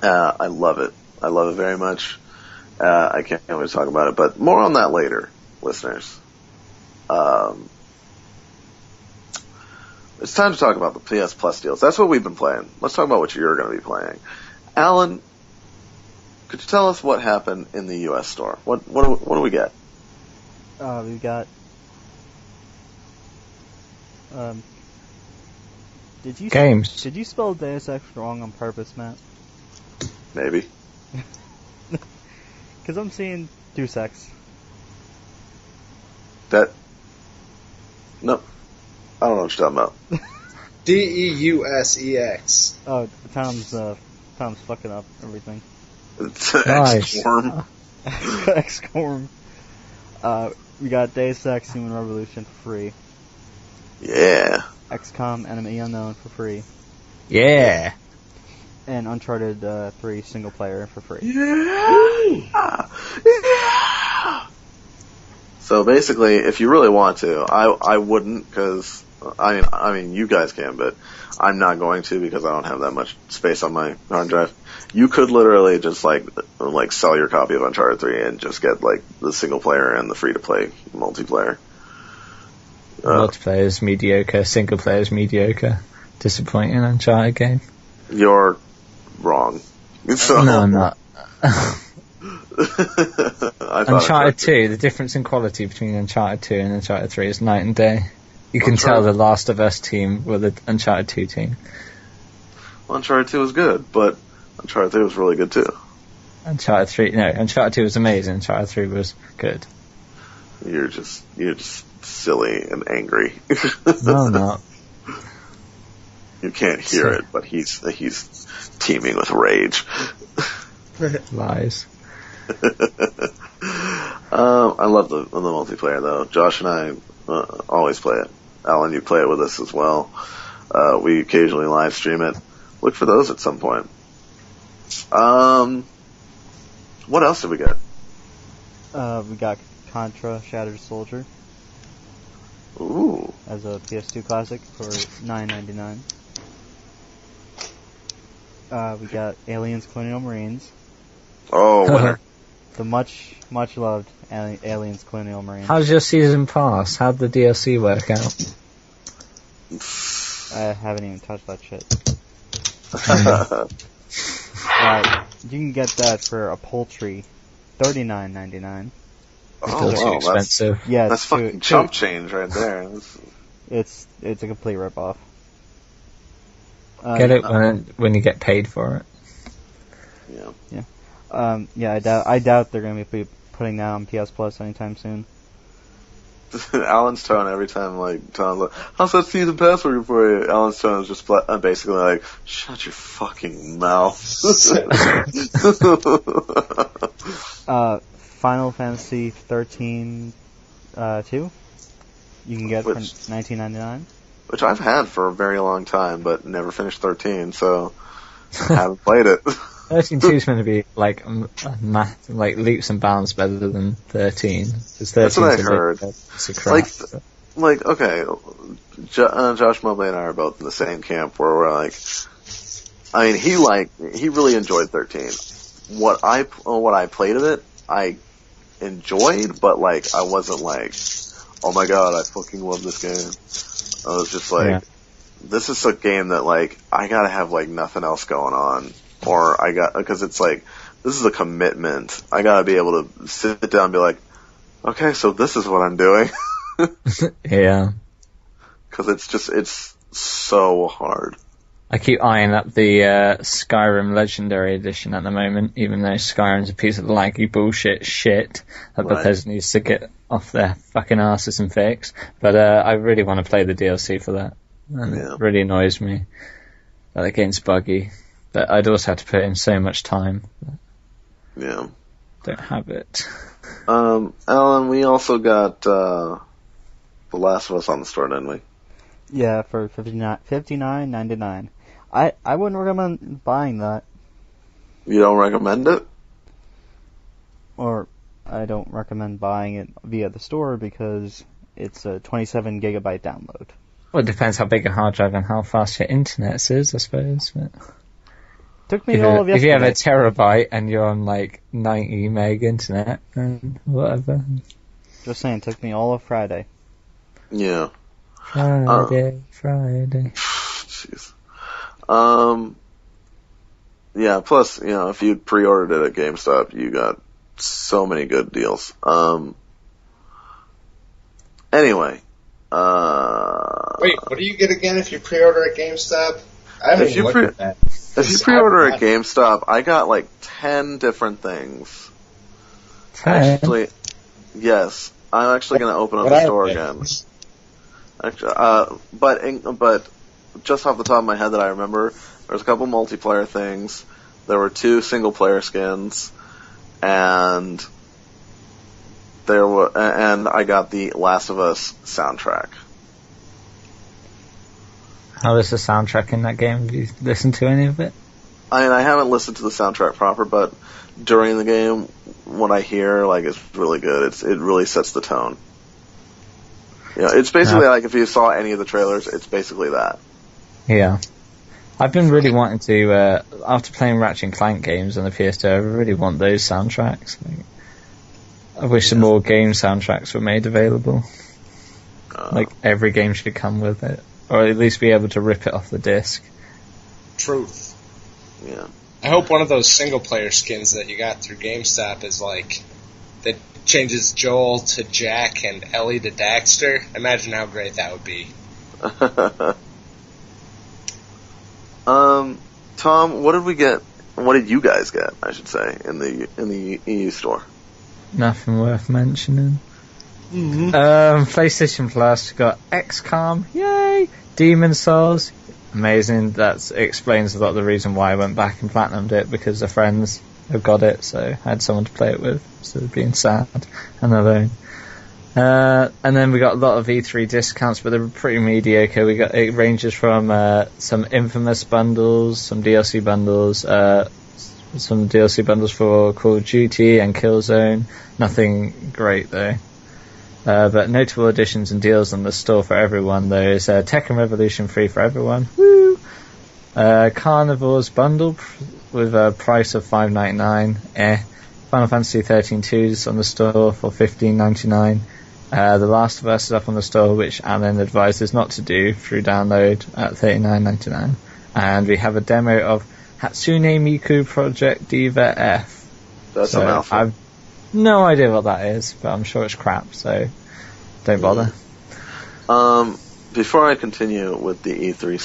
Speaker 1: I love it. I love it very much. I can't wait to talk about it, but more on that later, listeners. It's time to talk about the PS Plus deals. That's what we've been playing. Let's talk about what you're going to be playing. Allan, could you tell us what happened in the U.S. store? What do we get?
Speaker 2: We got.
Speaker 3: Games.
Speaker 2: Did you spell Deus Ex wrong on purpose, Matt?
Speaker 1: Maybe.
Speaker 2: Because I'm seeing Deus Ex.
Speaker 1: Nope. I don't know what you're talking about.
Speaker 4: Deusex.
Speaker 2: Oh, Tom's fucking up everything.
Speaker 1: It's
Speaker 3: Nice.
Speaker 1: XCOM.
Speaker 2: XCOM. We got Deus Ex Human Revolution for free.
Speaker 1: Yeah.
Speaker 2: XCOM Enemy Unknown for free.
Speaker 3: Yeah.
Speaker 2: And Uncharted 3 single player for free.
Speaker 1: Yeah. So basically, if you really want to, I wouldn't because I mean you guys can, but I'm not going to because I don't have that much space on my hard drive. You could literally just like sell your copy of Uncharted 3 and just get like the single player and the free to play multiplayer.
Speaker 3: Multiplayer is mediocre, single player is mediocre. Disappointing Uncharted game.
Speaker 1: You're wrong. So,
Speaker 3: No, I'm not.
Speaker 1: Uncharted
Speaker 3: 2, the difference in quality between Uncharted 2 and Uncharted 3 is night and day. You can tell the Last of Us team with the Uncharted 2 team.
Speaker 1: Uncharted 2 is good, but Uncharted 3 was really good too.
Speaker 3: Uncharted 2 was amazing. Uncharted 3 was good.
Speaker 1: You're just silly and angry.
Speaker 3: No, I'm not.
Speaker 1: You can't hear it, but he's teeming with rage.
Speaker 3: Lies.
Speaker 1: I love the multiplayer though. Josh and I always play it. Allan, you play it with us as well. We occasionally live stream it. Look for those at some point. What else did we get?
Speaker 2: We got Contra Shattered Soldier.
Speaker 1: Ooh.
Speaker 2: As a PS2 classic for $9.99. We got Aliens Colonial Marines.
Speaker 1: Oh, winner.
Speaker 2: The much loved Aliens Colonial Marines.
Speaker 3: How's your season pass? How'd the DLC work out?
Speaker 2: I haven't even touched that shit. You can get that for a paltry $39.99.
Speaker 1: Oh,
Speaker 3: Still too expensive.
Speaker 1: That's fucking chump change right there.
Speaker 2: It's a complete ripoff.
Speaker 3: Get it when you get paid for it.
Speaker 2: Yeah. I doubt they're going to be putting that on PS Plus anytime soon.
Speaker 1: Allan's tone every time, Tom's like, how's that season pass working for you? Allan's tone is just basically like, shut your fucking mouth.
Speaker 2: Final Fantasy 13 2. You can get for $19.99.
Speaker 1: Which I've had for a very long time, but never finished 13, so I haven't played it.
Speaker 3: 13.2 is going to be leaps and bounds better than 13.
Speaker 1: That's what I heard. Okay, Josh Mobley and I are both in the same camp where we're like, I mean, he really enjoyed 13. What I played of it, I enjoyed, but I wasn't like, oh my god, I fucking love this game. I was just like, this is a game that I gotta have nothing else going on. Or because it's this is a commitment. I gotta be able to sit down and be like, okay, so this is what I'm doing.
Speaker 3: Yeah.
Speaker 1: Because it's so hard.
Speaker 3: I keep eyeing up the Skyrim Legendary Edition at the moment, even though Skyrim's a piece of laggy bullshit shit that Bethesda needs to get off their fucking asses and fix. But I really want to play the DLC for that. And it really annoys me that the game's buggy. But I'd also have to put in so much time.
Speaker 1: Yeah.
Speaker 3: Don't have it.
Speaker 1: Allan, we also got The Last of Us on the store, didn't we?
Speaker 2: Yeah, for $59.99. I wouldn't recommend buying that.
Speaker 1: You don't recommend it?
Speaker 2: Or I don't recommend buying it via the store because it's a 27 gigabyte download.
Speaker 3: Well, it depends how big a hard drive and how fast your internet is, I suppose. But
Speaker 2: took me all of yesterday.
Speaker 3: If you have a terabyte and you're on 90 meg internet, then whatever.
Speaker 2: Just saying, took me all of Friday.
Speaker 1: Yeah.
Speaker 3: Friday.
Speaker 1: Jeez. Yeah, plus, if you pre-ordered it at GameStop, you got so many good deals. Anyway.
Speaker 4: Wait, what do you get again if you pre-order at GameStop? I haven't even looked at that.
Speaker 1: If you pre-order at GameStop, I got 10 different things.
Speaker 3: 10?
Speaker 1: Actually, yes. I'm actually going to open up the store again. Actually, but just off the top of my head that I remember, there was a couple multiplayer things. There were 2 single-player skins, and I got the Last of Us soundtrack.
Speaker 3: How is the soundtrack in that game? Have you listened to any of it?
Speaker 1: I mean, I haven't listened to the soundtrack proper, but during the game, what I hear, is really good. It really sets the tone. It's basically if you saw any of the trailers, it's basically that.
Speaker 3: Yeah. I've been really wanting to, after playing Ratchet and Clank games on the PS2, I really want those soundtracks. I wish some more game soundtracks were made available. Every game should come with it. Or at least be able to rip it off the disc.
Speaker 4: Truth.
Speaker 1: Yeah.
Speaker 4: I hope one of those single-player skins that you got through GameStop is that changes Joel to Jack and Ellie to Daxter. Imagine how great that would be.
Speaker 1: Tom, what did we get what did you guys get? I should say in the EU store.
Speaker 3: Nothing worth mentioning.
Speaker 4: Mm-hmm.
Speaker 3: PlayStation Plus got XCOM, yay! Demon Souls, amazing. That explains a lot of the reason why I went back and platinumed it, because the friends have got it, so I had someone to play it with, instead of being sad and alone. And then we got a lot of E3 discounts, but they're pretty mediocre. It ranges from some Infamous bundles, some DLC bundles, for Call of Duty and Killzone. Nothing great though. But notable additions and deals on the store for everyone though is Tekken Revolution free for everyone. Woo! Carnivore's bundle with a price of $5.99. Final Fantasy 13-2's on the store for $15.99. The Last of Us is up on the store, which Allan advises not to do through download at $39.99. And we have a demo of Hatsune Miku Project Diva F.
Speaker 1: That's a mouthful.
Speaker 3: I've no idea what that is, but I'm sure it's crap, so don't bother.
Speaker 1: Before I continue with the E3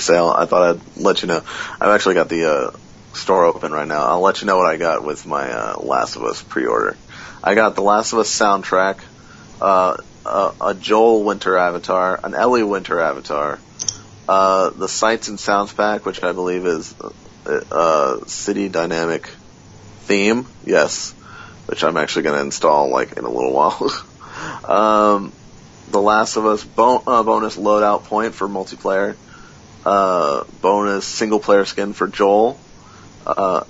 Speaker 1: sale, I thought I'd let you know. I've actually got the store open right now. I'll let you know what I got with my Last of Us pre-order. I got the Last of Us soundtrack, a Joel Winter avatar, an Ellie Winter avatar, the Sights and Sounds pack, which I believe is City Dynamic theme, yes, which I'm actually going to install in a little while. The Last of Us bonus loadout point for multiplayer, bonus single player skin for Joel, a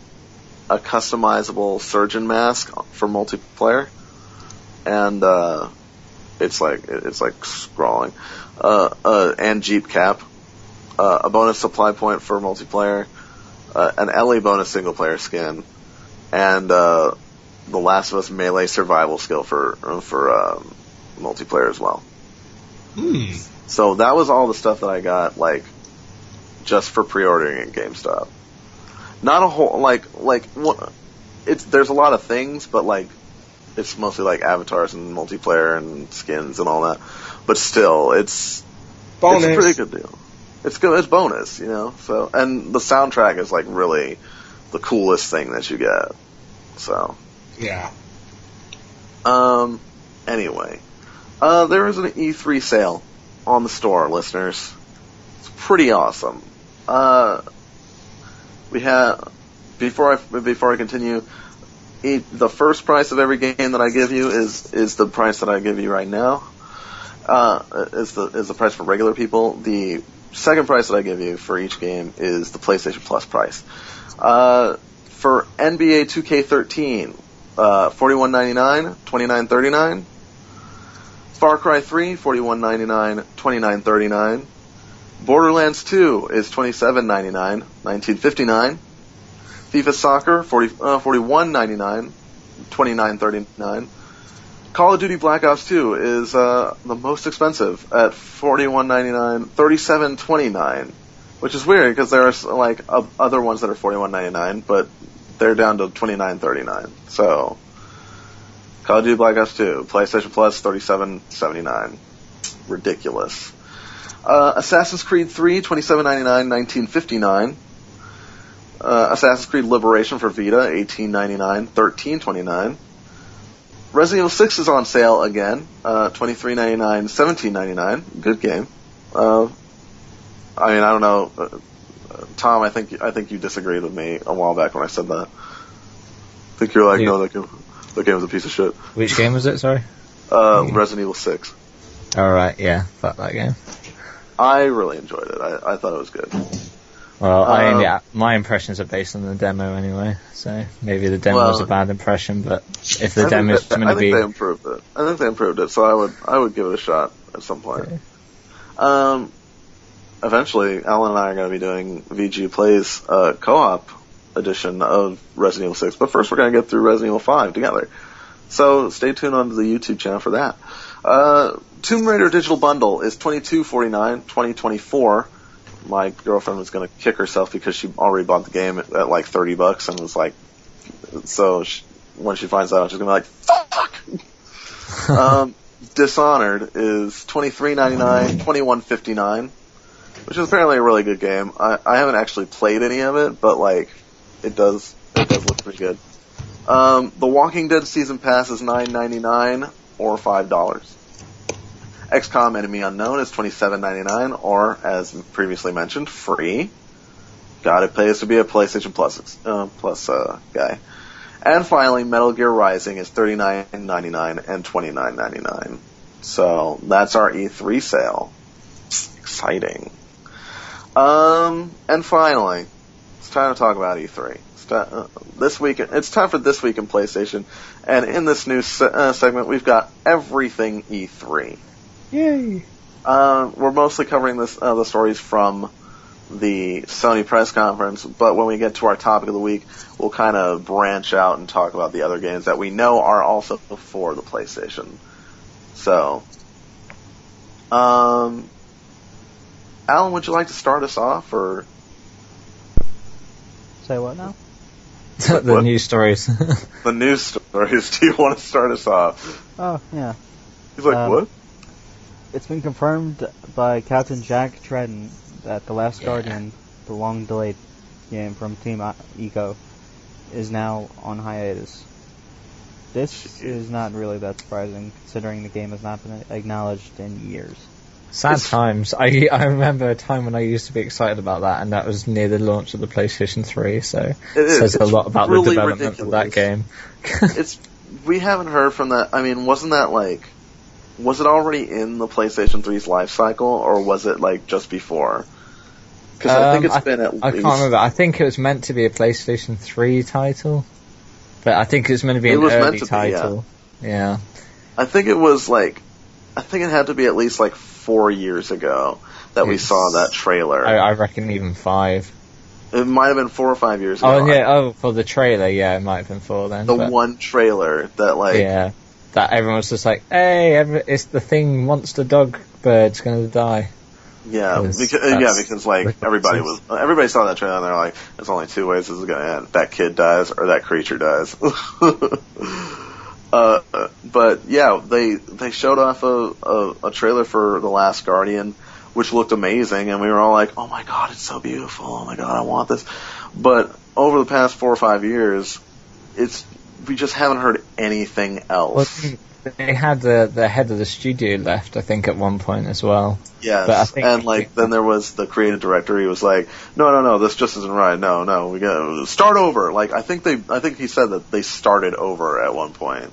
Speaker 1: customizable surgeon mask for multiplayer, and it's like scrawling, and Jeep cap, a bonus supply point for multiplayer, an Ellie bonus single player skin, and the Last of Us melee survival skill for multiplayer as well. So that was all the stuff that I got, just for pre-ordering at GameStop. Not a whole, there's a lot of things, but it's mostly avatars and multiplayer and skins and all that. But still, it's
Speaker 4: bonus.
Speaker 1: It's a pretty good deal. It's good. It's bonus, So, and the soundtrack is really the coolest thing that you get. So.
Speaker 4: Yeah.
Speaker 1: Anyway, there is an E3 sale on the store, listeners. It's pretty awesome. We have, before I continue, the first price of every game that I give you is the price that I give you right now. Is the price for regular people. The second price that I give you for each game is the PlayStation Plus price. For NBA 2K13, $41.99, $29.39. Far Cry 3, $41.99, $29.39. Borderlands 2 is $27.99, $19.59. FIFA Soccer, $41.99, $29.39. Call of Duty Black Ops 2 is the most expensive at $41.99, $37.29, which is weird because there are other ones that are $41.99, but they're down to $29.39. So, Call of Duty Black Ops 2, PlayStation Plus, $37.79. Ridiculous. Assassin's Creed 3, $27.99, $19.59. Assassin's Creed Liberation for Vita, $18.99, $13.29. Resident Evil 6 is on sale again, $23.99, $17.99. Good game. I don't know, Tom. I think you disagreed with me a while back when I said that. I think you're no, that game was a piece of shit.
Speaker 3: Which game was it? Sorry.
Speaker 1: Resident Evil 6.
Speaker 3: All right, yeah, fuck that game.
Speaker 1: I really enjoyed it. I thought it was good.
Speaker 3: Well, my impressions are based on the demo anyway, so maybe the demo was a bad impression, but if the demo is going to be...
Speaker 1: I think they improved it, so I would give it a shot at some point. Okay. Eventually, Allan and I are going to be doing VGU Plays co-op edition of Resident Evil 6, but first we're going to get through Resident Evil 5 together. So stay tuned on the YouTube channel for that. Tomb Raider Digital Bundle is $22.49, $20.24. My girlfriend was going to kick herself because she already bought the game at $30 and was when she finds out, she's going to be fuck! Dishonored is $23.99, $21.59, which is apparently a really good game. I haven't actually played any of it, but It does look pretty good. The Walking Dead Season Pass is $9.99 or $5. XCOM Enemy Unknown is $27.99 or, as previously mentioned, free. God, it pays to be a PlayStation Plus guy. And finally, Metal Gear Rising is $39.99 and $29.99. So that's our E3 sale. Exciting. And finally, it's time to talk about E3. It's time for This Week in PlayStation, and in this new segment, we've got everything E3.
Speaker 2: Yay!
Speaker 1: We're mostly covering the stories from the Sony press conference, but when we get to our topic of the week, we'll kind of branch out and talk about the other games that we know are also for the PlayStation. So, Allan, would you like to start us off, or?
Speaker 2: Say what now?
Speaker 3: The news stories.
Speaker 1: The news stories. Do you want to start us off?
Speaker 2: Oh, yeah.
Speaker 1: He's like, what?
Speaker 2: It's been confirmed by Captain Jack Tredden that The Last Guardian, the long-delayed game from Team Ico, is now on hiatus. This is not really that surprising, considering the game has not been acknowledged in years.
Speaker 3: Sad times. I remember a time when I used to be excited about that, and that was near the launch of the PlayStation 3, so it says a lot about
Speaker 1: really
Speaker 3: the development
Speaker 1: ridiculous.
Speaker 3: of that game.
Speaker 1: We haven't heard from that. I mean, was it already in the PlayStation 3's life cycle, or was it just before? Because I think it's been at least...
Speaker 3: I can't remember. I think it was meant to be a PlayStation 3 title, but I think it was meant to be an early title. Yeah.
Speaker 1: I think it was I think it had to be at least 4 years ago that we saw that trailer.
Speaker 3: I reckon even 5.
Speaker 1: It might have been 4 or 5 years ago.
Speaker 3: Oh yeah. For the trailer, yeah, it might have been 4 then.
Speaker 1: One trailer that
Speaker 3: yeah, that everyone was just like, hey, it's the thing, monster dog bird's gonna die.
Speaker 1: Yeah, because everybody saw that trailer and they're like, there's only 2 ways this is gonna end: that kid dies or that creature dies. But yeah, they showed off a trailer for The Last Guardian, which looked amazing, and we were all like, oh my god, it's so beautiful, oh my god, I want this. But over the past 4 or 5 years, we just haven't heard anything else.
Speaker 3: Well, they had the head of the studio left, I think, at one point as well.
Speaker 1: Yes,
Speaker 3: but I think,
Speaker 1: then there was the creative director. He was like, no, this just isn't right. No, we gotta start over. I think he said that they started over at one point.
Speaker 3: I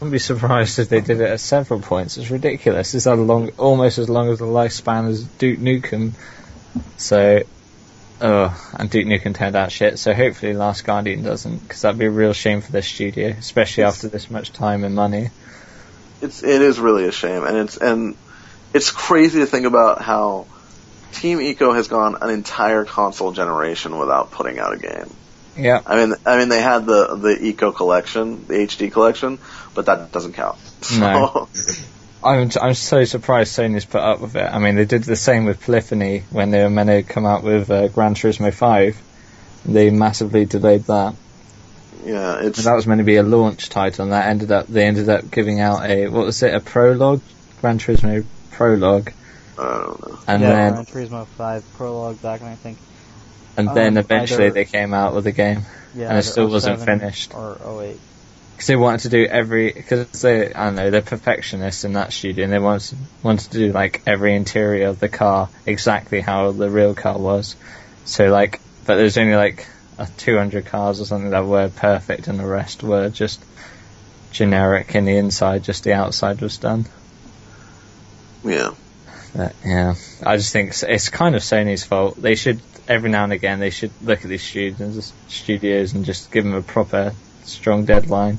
Speaker 3: wouldn't be surprised if they did it at several points. It's ridiculous. It's almost as long as the lifespan as Duke Nukem. So, and Duke Nukem turned out shit. So hopefully Last Guardian doesn't, because that'd be a real shame for their studio, especially after this much time and money.
Speaker 1: It is really a shame, and it's crazy to think about how Team Ico has gone an entire console generation without putting out a game.
Speaker 3: Yeah.
Speaker 1: I mean, they had the Eco collection, the HD collection, but that doesn't count. So.
Speaker 3: No. I'm so surprised Sony's put up with it. I mean, they did the same with Polyphony when they were meant to come out with Gran Turismo 5. They massively delayed that.
Speaker 1: Yeah,
Speaker 3: and that was meant to be a launch title, and they ended up giving out a prologue, Gran Turismo prologue.
Speaker 1: I don't know.
Speaker 2: And then Gran Turismo 5 prologue back, and I think.
Speaker 3: And then eventually they came out with the game, and it still wasn't finished.
Speaker 2: Or 08.
Speaker 3: Because they wanted to do because they're perfectionists in that studio, and they wanted to do every interior of the car exactly how the real car was. So but there's only 200 cars or something that were perfect, and the rest were just generic in the inside, just the outside was done.
Speaker 1: Yeah.
Speaker 3: Yeah, I just think it's kind of Sony's fault. They should, every now and again, look at these studios and just give them a proper, strong deadline.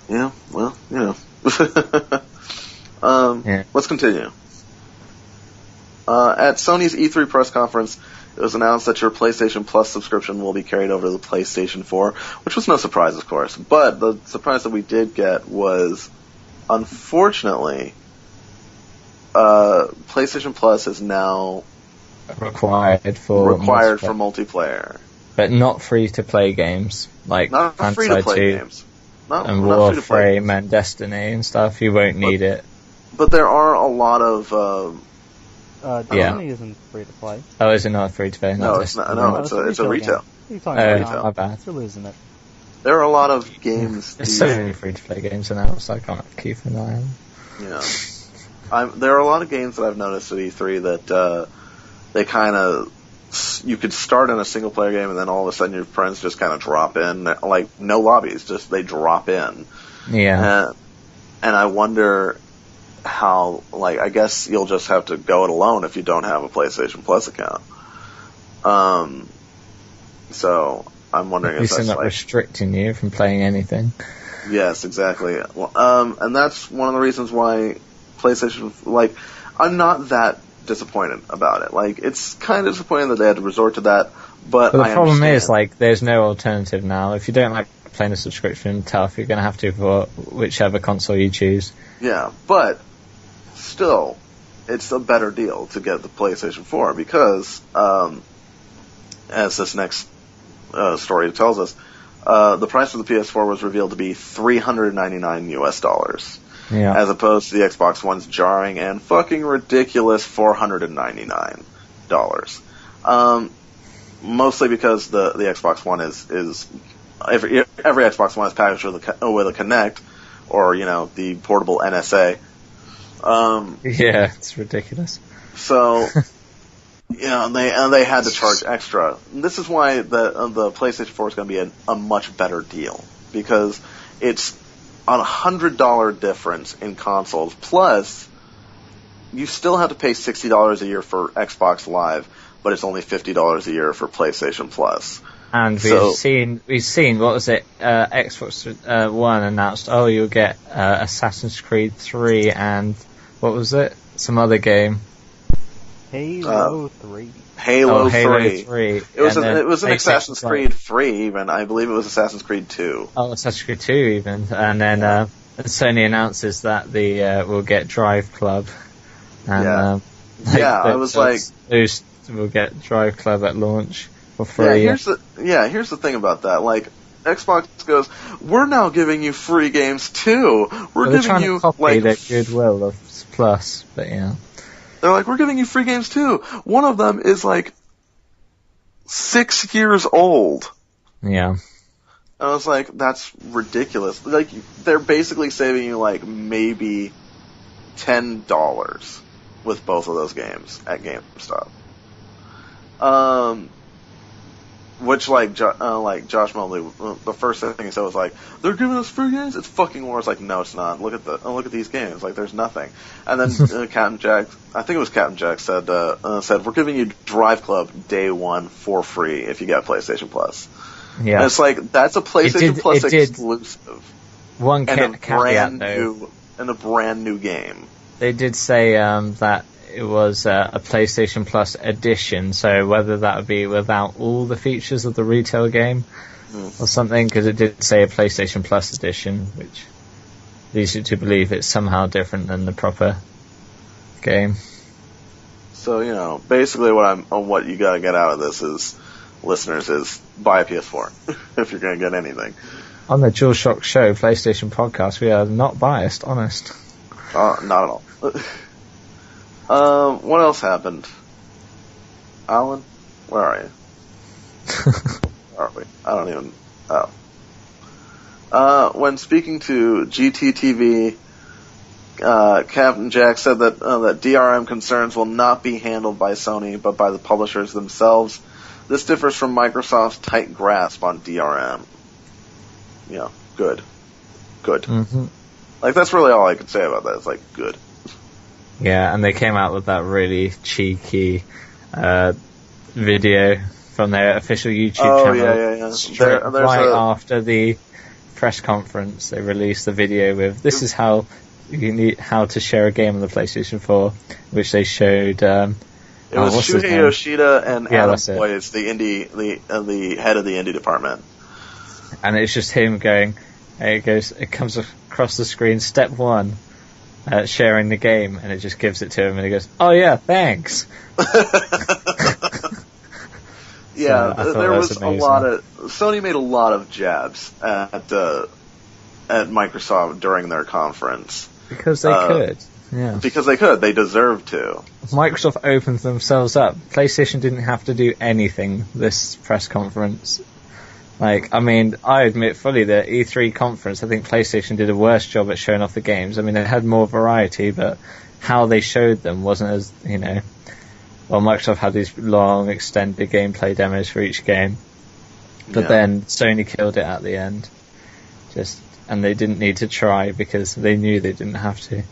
Speaker 1: Yeah, well, Let's continue. At Sony's E3 press conference, it was announced that your PlayStation Plus subscription will be carried over to the PlayStation 4, which was no surprise, of course. But the surprise that we did get was, unfortunately, PlayStation Plus is now
Speaker 3: required for
Speaker 1: multiplayer.
Speaker 3: But not free-to-play games,
Speaker 1: not free-to-play games.
Speaker 3: And Warframe and Destiny and stuff. You won't need it.
Speaker 1: But there are a lot of
Speaker 2: Destiny isn't free to play.
Speaker 3: Oh, is it not free to play?
Speaker 1: No, it's not. No, it's a retail.
Speaker 2: What are you talking about?
Speaker 3: My bad.
Speaker 2: You're losing it.
Speaker 1: There are a lot of games.
Speaker 3: There's so many free to play games now, so I can't keep an eye on.
Speaker 1: Yeah, there are a lot of games that I've noticed at E3 that they kind of. You could start in a single player game and then all of a sudden your friends just kind of drop in, like no lobbies, just they drop in.
Speaker 3: Yeah.
Speaker 1: And I wonder how, like, I guess you'll just have to go it alone if you don't have a PlayStation Plus account. So I'm wondering if that's
Speaker 3: not restricting you from playing anything.
Speaker 1: Yes, exactly. And that's one of the reasons why PlayStation, like, I'm not that disappointed about it. Like, it's kind of disappointing that they had to resort to that, but
Speaker 3: the
Speaker 1: I
Speaker 3: problem
Speaker 1: understand.
Speaker 3: is, like, there's no alternative now. If you don't like playing a subscription, tough, you're going to have to for whichever console you choose.
Speaker 1: Yeah, but still, it's a better deal to get the PlayStation 4 because, as this next story tells us, the price of the PS4 was revealed to be $399 US.
Speaker 3: Yeah.
Speaker 1: As opposed to the Xbox One's jarring and fucking ridiculous $499. Mostly because the Xbox One is every Xbox One is packaged with a Kinect, or the portable NSA.
Speaker 3: Yeah, it's ridiculous.
Speaker 1: So they had to charge extra. This is why the PlayStation 4 is going to be a much better deal, because it's a $100 difference in consoles, plus you still have to pay $60 a year for Xbox Live, but it's only $50 a year for PlayStation Plus.
Speaker 3: And we've seen what was it? Xbox One announced, you'll get Assassin's Creed 3 and what was it? Some other game.
Speaker 2: Halo 3.
Speaker 1: Halo 3.
Speaker 3: 3.
Speaker 1: It was an Assassin's Creed 3 even. I believe it was Assassin's Creed 2.
Speaker 3: Oh, Assassin's Creed 2 even. And then Sony announces that we'll get Drive Club. And,
Speaker 1: I was like...
Speaker 3: We'll get Drive Club at launch for free.
Speaker 1: Here's the thing about that. Like, Xbox goes, we're now giving you free games too. We're giving you,
Speaker 3: to copy their goodwill of Plus, but yeah.
Speaker 1: They're like, we're giving you free games too. One of them is like 6 years old.
Speaker 3: Yeah.
Speaker 1: I was like, that's ridiculous. Like, they're basically saving you like maybe $10 with both of those games at GameStop. Which Josh Mobley, the first thing he said was like, they're giving us free games? It's fucking war. It's like, no, it's not. Look at these games. Like, there's nothing. And then Captain Jack, I think it was Captain Jack, said we're giving you Drive Club day one for free if you get PlayStation Plus. Yeah. And it's like, that's a PlayStation Plus exclusive.
Speaker 3: One
Speaker 1: and
Speaker 3: caveat though.
Speaker 1: And a brand new game.
Speaker 3: They did say that it was a PlayStation Plus edition, so whether that would be without all the features of the retail game or something, because it did say a PlayStation Plus edition, which leads you to believe it's somehow different than the proper game.
Speaker 1: So, basically what you gotta get out of this is, listeners, is buy a PS4 if you're gonna get anything.
Speaker 3: On the DualShock Show PlayStation podcast, we are not biased, honest.
Speaker 1: Not at all. What else happened? Allan? Where are you? Where are we? I don't even... when speaking to VGU.TV, Captain Jack said that DRM concerns will not be handled by Sony, but by the publishers themselves. This differs from Microsoft's tight grasp on DRM. Good. Mm-hmm. Like, that's really all I could say about that. It's like, good.
Speaker 3: Yeah, and they came out with that really cheeky video from their official YouTube channel.
Speaker 1: Yeah.
Speaker 3: Straight after the press conference, they released the video with, this is how to share a game on the PlayStation 4, which they showed... it
Speaker 1: was Shuhei Yoshida and Adam Boyce, the head of the indie department.
Speaker 3: And it's just him going, it comes across the screen, step 1, sharing the game, and it just gives it to him, and he goes, "Oh yeah, thanks."
Speaker 1: Yeah, so there was amazing. Sony made a lot of jabs at Microsoft during their conference,
Speaker 3: Because they could. Yeah.
Speaker 1: Because they could. They deserve to.
Speaker 3: Microsoft opened themselves up. PlayStation didn't have to do anything this press conference. Like, I mean, I admit fully that E3 conference, I think PlayStation did a worse job at showing off the games. I mean, they had more variety, but how they showed them wasn't as, well, Microsoft had these long, extended gameplay demos for each game. But then Sony killed it at the end. And they didn't need to try because they knew they didn't have to.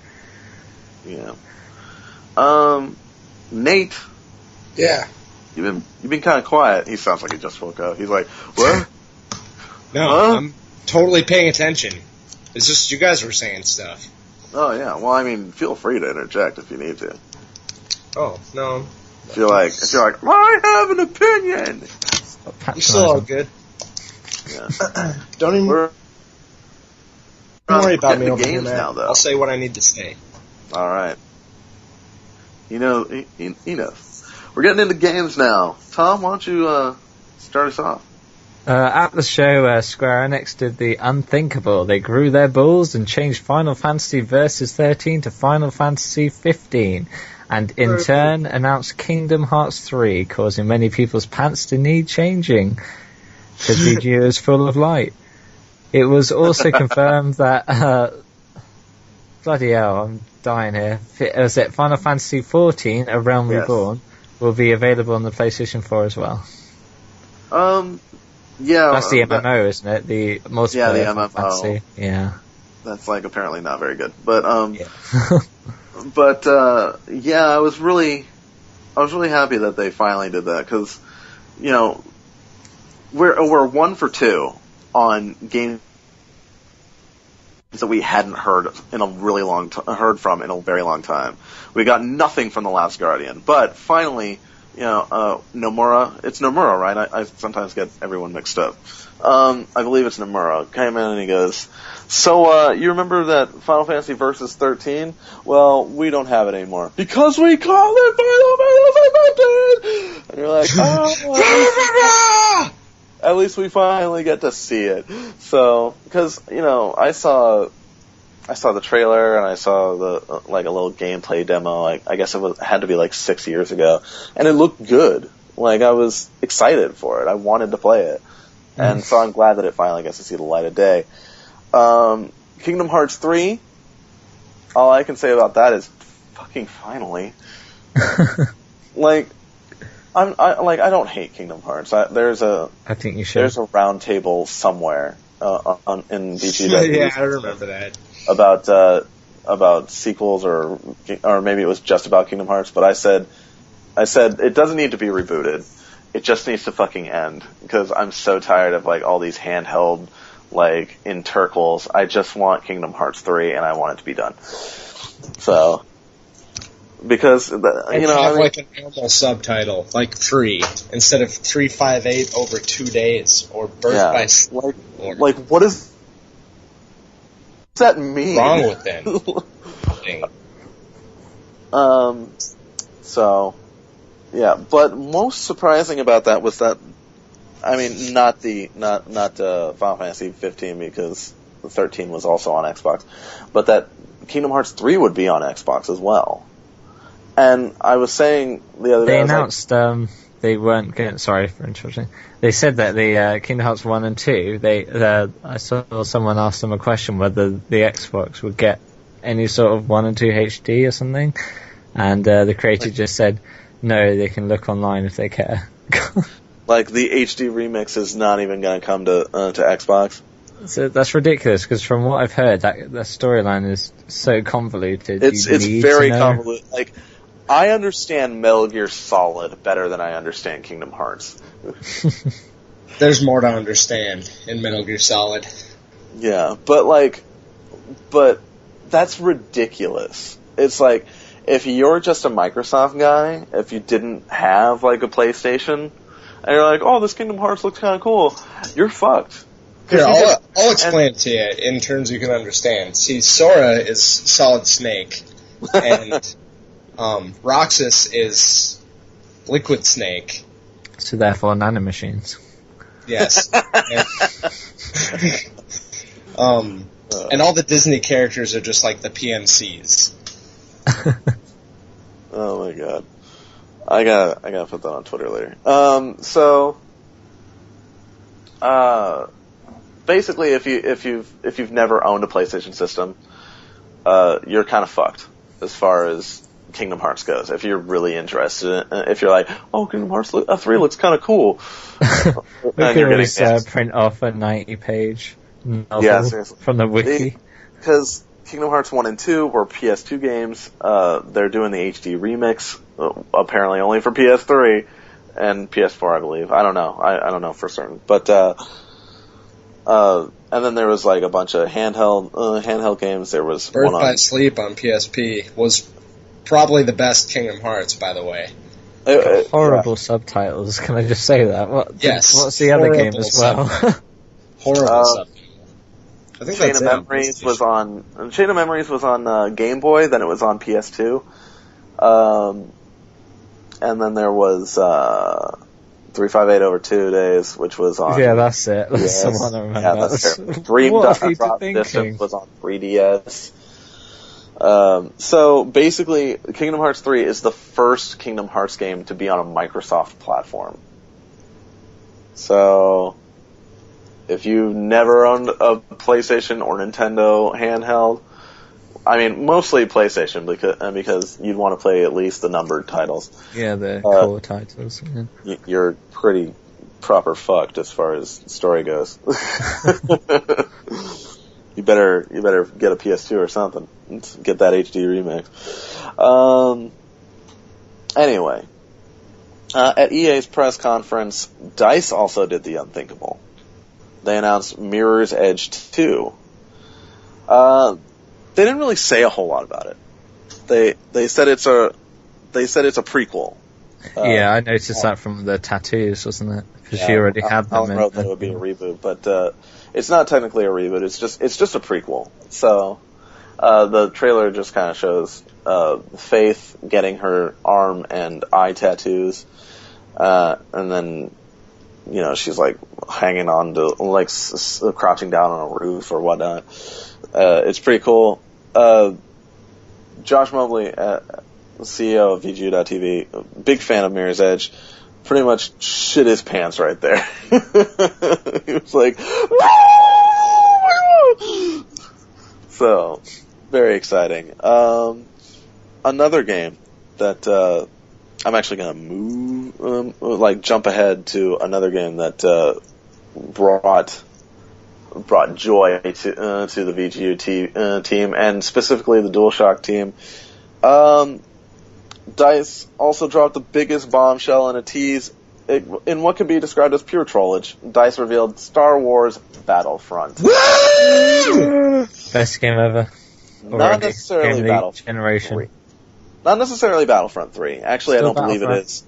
Speaker 1: Yeah. Nate.
Speaker 4: Yeah.
Speaker 1: You've been kind of quiet. He sounds like he just woke up. He's like, what?
Speaker 4: No,
Speaker 1: huh?
Speaker 4: I'm totally paying attention. It's just you guys were saying stuff.
Speaker 1: Oh, yeah. Well, I mean, feel free to interject if you need to.
Speaker 4: Oh, no.
Speaker 1: If you're like, I have an opinion.
Speaker 4: I'm still all good.
Speaker 1: Yeah.
Speaker 4: Don't worry about me over here, man.
Speaker 1: Now, though.
Speaker 4: I'll say what I need to say.
Speaker 1: All right. He knows. We're getting into games now. Tom, why don't you start us off?
Speaker 3: At the show, Square Enix did the unthinkable. They grew their balls and changed Final Fantasy Versus 13 to Final Fantasy 15, and in turn announced Kingdom Hearts 3, causing many people's pants to need changing, because VGU is full of light. It was also confirmed that, bloody hell, I'm dying here. Was it Final Fantasy 14, A Realm Reborn, will be available on the PlayStation 4 as well.
Speaker 1: Yeah.
Speaker 3: That's the MMO, isn't it? The multiplayer.
Speaker 1: Yeah, the MMO.
Speaker 3: Fantasy. Yeah.
Speaker 1: That's like apparently not very good, but
Speaker 3: Yeah.
Speaker 1: yeah, I was really happy that they finally did that because, we're 1 for 2 on games that we hadn't heard in a really heard from in a very long time. We got nothing from The Last Guardian, but finally, Nomura, it's Nomura, right? I sometimes get everyone mixed up. I believe it's Nomura, came in and he goes, so, you remember that Final Fantasy Versus 13? Well, we don't have it anymore. Because we call it Final Fantasy 13! And you're like, oh, at least we finally get to see it. So, because, I saw the trailer and I saw the, a little gameplay demo, I guess it had to be 6 years ago, and it looked good. I was excited for it. I wanted to play it. And so I'm glad that it finally gets to see the light of day. Kingdom Hearts 3, all I can say about that is fucking finally. I don't hate Kingdom Hearts. I
Speaker 3: think you should.
Speaker 1: There's a round table somewhere in VGU.TV.
Speaker 4: Yeah, I remember that.
Speaker 1: About sequels or maybe it was just about Kingdom Hearts. But I said it doesn't need to be rebooted. It just needs to fucking end because I'm so tired of all these handheld intercals. I just want Kingdom Hearts 3 and I want it to be done. So. Because,
Speaker 4: an normal subtitle, 3, instead of 358 over 2 days, or birth by sleep.
Speaker 1: What does that mean?
Speaker 4: Wrong with them?
Speaker 1: So, yeah, but most surprising about that was that, not Final Fantasy 15 because the 13 was also on Xbox, but that Kingdom Hearts 3 would be on Xbox as well. And I was saying the other day...
Speaker 3: They announced they weren't going... Sorry for interrupting. They said that the Kingdom Hearts 1 and 2, I saw someone ask them a question whether the Xbox would get any sort of 1 and 2 HD or something. And the creator just said, no, they can look online if they care.
Speaker 1: The HD remix is not even going to come to Xbox?
Speaker 3: So that's ridiculous, because from what I've heard, that storyline is so convoluted.
Speaker 1: It's very convoluted. I understand Metal Gear Solid better than I understand Kingdom Hearts.
Speaker 4: There's more to understand in Metal Gear Solid.
Speaker 1: Yeah, but that's ridiculous. It's if you're just a Microsoft guy, if you didn't have a PlayStation, and you're oh, this Kingdom Hearts looks kind of cool, you're fucked.
Speaker 4: Here, I'll explain it to you in terms you can understand. See, Sora is Solid Snake, and Roxas is Liquid Snake.
Speaker 3: So therefore, nanomachines.
Speaker 4: Yes. And all the Disney characters are just like the PNCs.
Speaker 1: Oh my god. I gotta put that on Twitter later. Basically, if you've never owned a PlayStation system, you're kind of fucked as far as Kingdom Hearts goes. If you're really interested, if you're like, oh, Kingdom Hearts 3 looks kind of cool,
Speaker 3: we could always print off a 90-page novel from the wiki.
Speaker 1: Because Kingdom Hearts 1 and 2 were PS2 games. They're doing the HD remix, apparently only for PS3 and PS4, I believe. I don't know. I don't know for certain. But and then there was like a bunch of handheld games. There was
Speaker 4: Birth by Sleep on PSP was probably the best Kingdom Hearts, by the way.
Speaker 3: Horrible subtitles. Can I just say that?
Speaker 4: Yes.
Speaker 3: What's the other game as well?
Speaker 4: Horrible subtitles. I think
Speaker 1: Chain of Memories was on Game Boy. Then it was on PS2. And then there was 358 over 2 days, which was on.
Speaker 3: Yeah, that's it. That's the one I remember.
Speaker 1: Yeah, that's terrible. Dream Drop Distance was on 3DS. So basically, Kingdom Hearts 3 is the first Kingdom Hearts game to be on a Microsoft platform. So, if you've never owned a PlayStation or Nintendo handheld, I mean, mostly PlayStation because you'd want to play at least the numbered titles.
Speaker 3: Yeah, the core titles. Yeah.
Speaker 1: You're pretty proper fucked as far as story goes. You better get a PS2 or something. Get that HD remix. Anyway, at EA's press conference, DICE also did the unthinkable. They announced Mirror's Edge 2. They didn't really say a whole lot about it. They said it's a prequel.
Speaker 3: Yeah, I noticed that from the tattoos, wasn't it? Because she already had them.
Speaker 1: Allan wrote that it would be a reboot, but it's not technically a reboot. It's just a prequel. So the trailer just kind of shows Faith getting her arm and eye tattoos, and then she's like hanging on to crouching down on a roof or whatnot. It's pretty cool. Josh Mobley, CEO of VGU.TV, big fan of Mirror's Edge, pretty much shit his pants right there. He was like, so, very exciting. Another game that I'm actually going to jump ahead to another game that brought joy to the VGU team, and specifically the DualShock team. DICE also dropped the biggest bombshell in a tease in what could be described as pure trollage. DICE revealed Star Wars Battlefront.
Speaker 3: Best game ever.
Speaker 1: Not necessarily Battlefront
Speaker 3: generation.
Speaker 1: 3. Not necessarily Battlefront 3. Actually,
Speaker 3: Still
Speaker 1: I don't believe it is.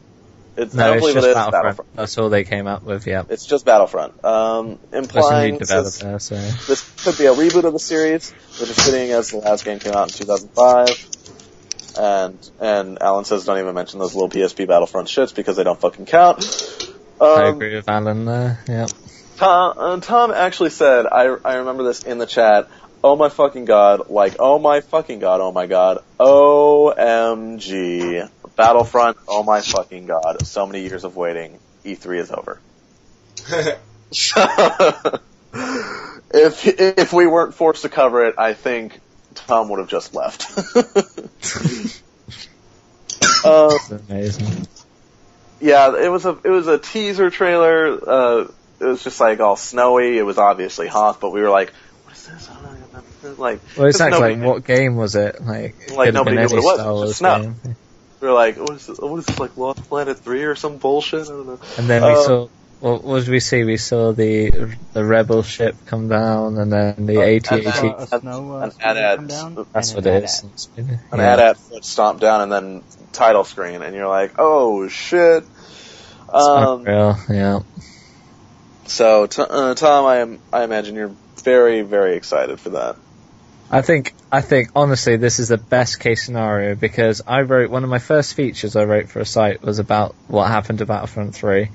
Speaker 1: I don't
Speaker 3: it's
Speaker 1: believe
Speaker 3: just
Speaker 1: it is
Speaker 3: Battlefront. That's all they came up with, yeah.
Speaker 1: It's just Battlefront. Implying
Speaker 3: this
Speaker 1: could be a reboot of the series, which is fitting as the last game came out in 2005. And Allan says don't even mention those little PSP Battlefront shits because they don't fucking count.
Speaker 3: I agree with Allan there, yeah.
Speaker 1: Tom actually said, I remember this in the chat, oh my fucking god, oh my fucking god, oh my god, OMG, Battlefront, oh my fucking god, so many years of waiting, E3 is over. If we weren't forced to cover it, I think Tom would have just left.
Speaker 3: That's amazing.
Speaker 1: Yeah, it was a teaser trailer. It was just all snowy. It was obviously hot, but we were like, "What is this?"
Speaker 3: Well, exactly. What game was it? Nobody
Speaker 1: knew what it was. It was just snow.
Speaker 3: Game.
Speaker 1: We were like, "What is this? Lost Planet 3 or some bullshit?" I don't know.
Speaker 3: And then we saw. What did we see? We saw the rebel ship come down, and then the AT-AT.
Speaker 1: An AT-AT.
Speaker 3: That's what it is.
Speaker 1: An AT-AT foot stomp down, and then title screen, and you're like, "Oh shit!"
Speaker 3: Unreal, yeah.
Speaker 1: So, Tom, I imagine you're very, very excited for that.
Speaker 3: I think honestly this is the best case scenario because I wrote one of my first features I wrote for a site was about what happened to Battlefront 3.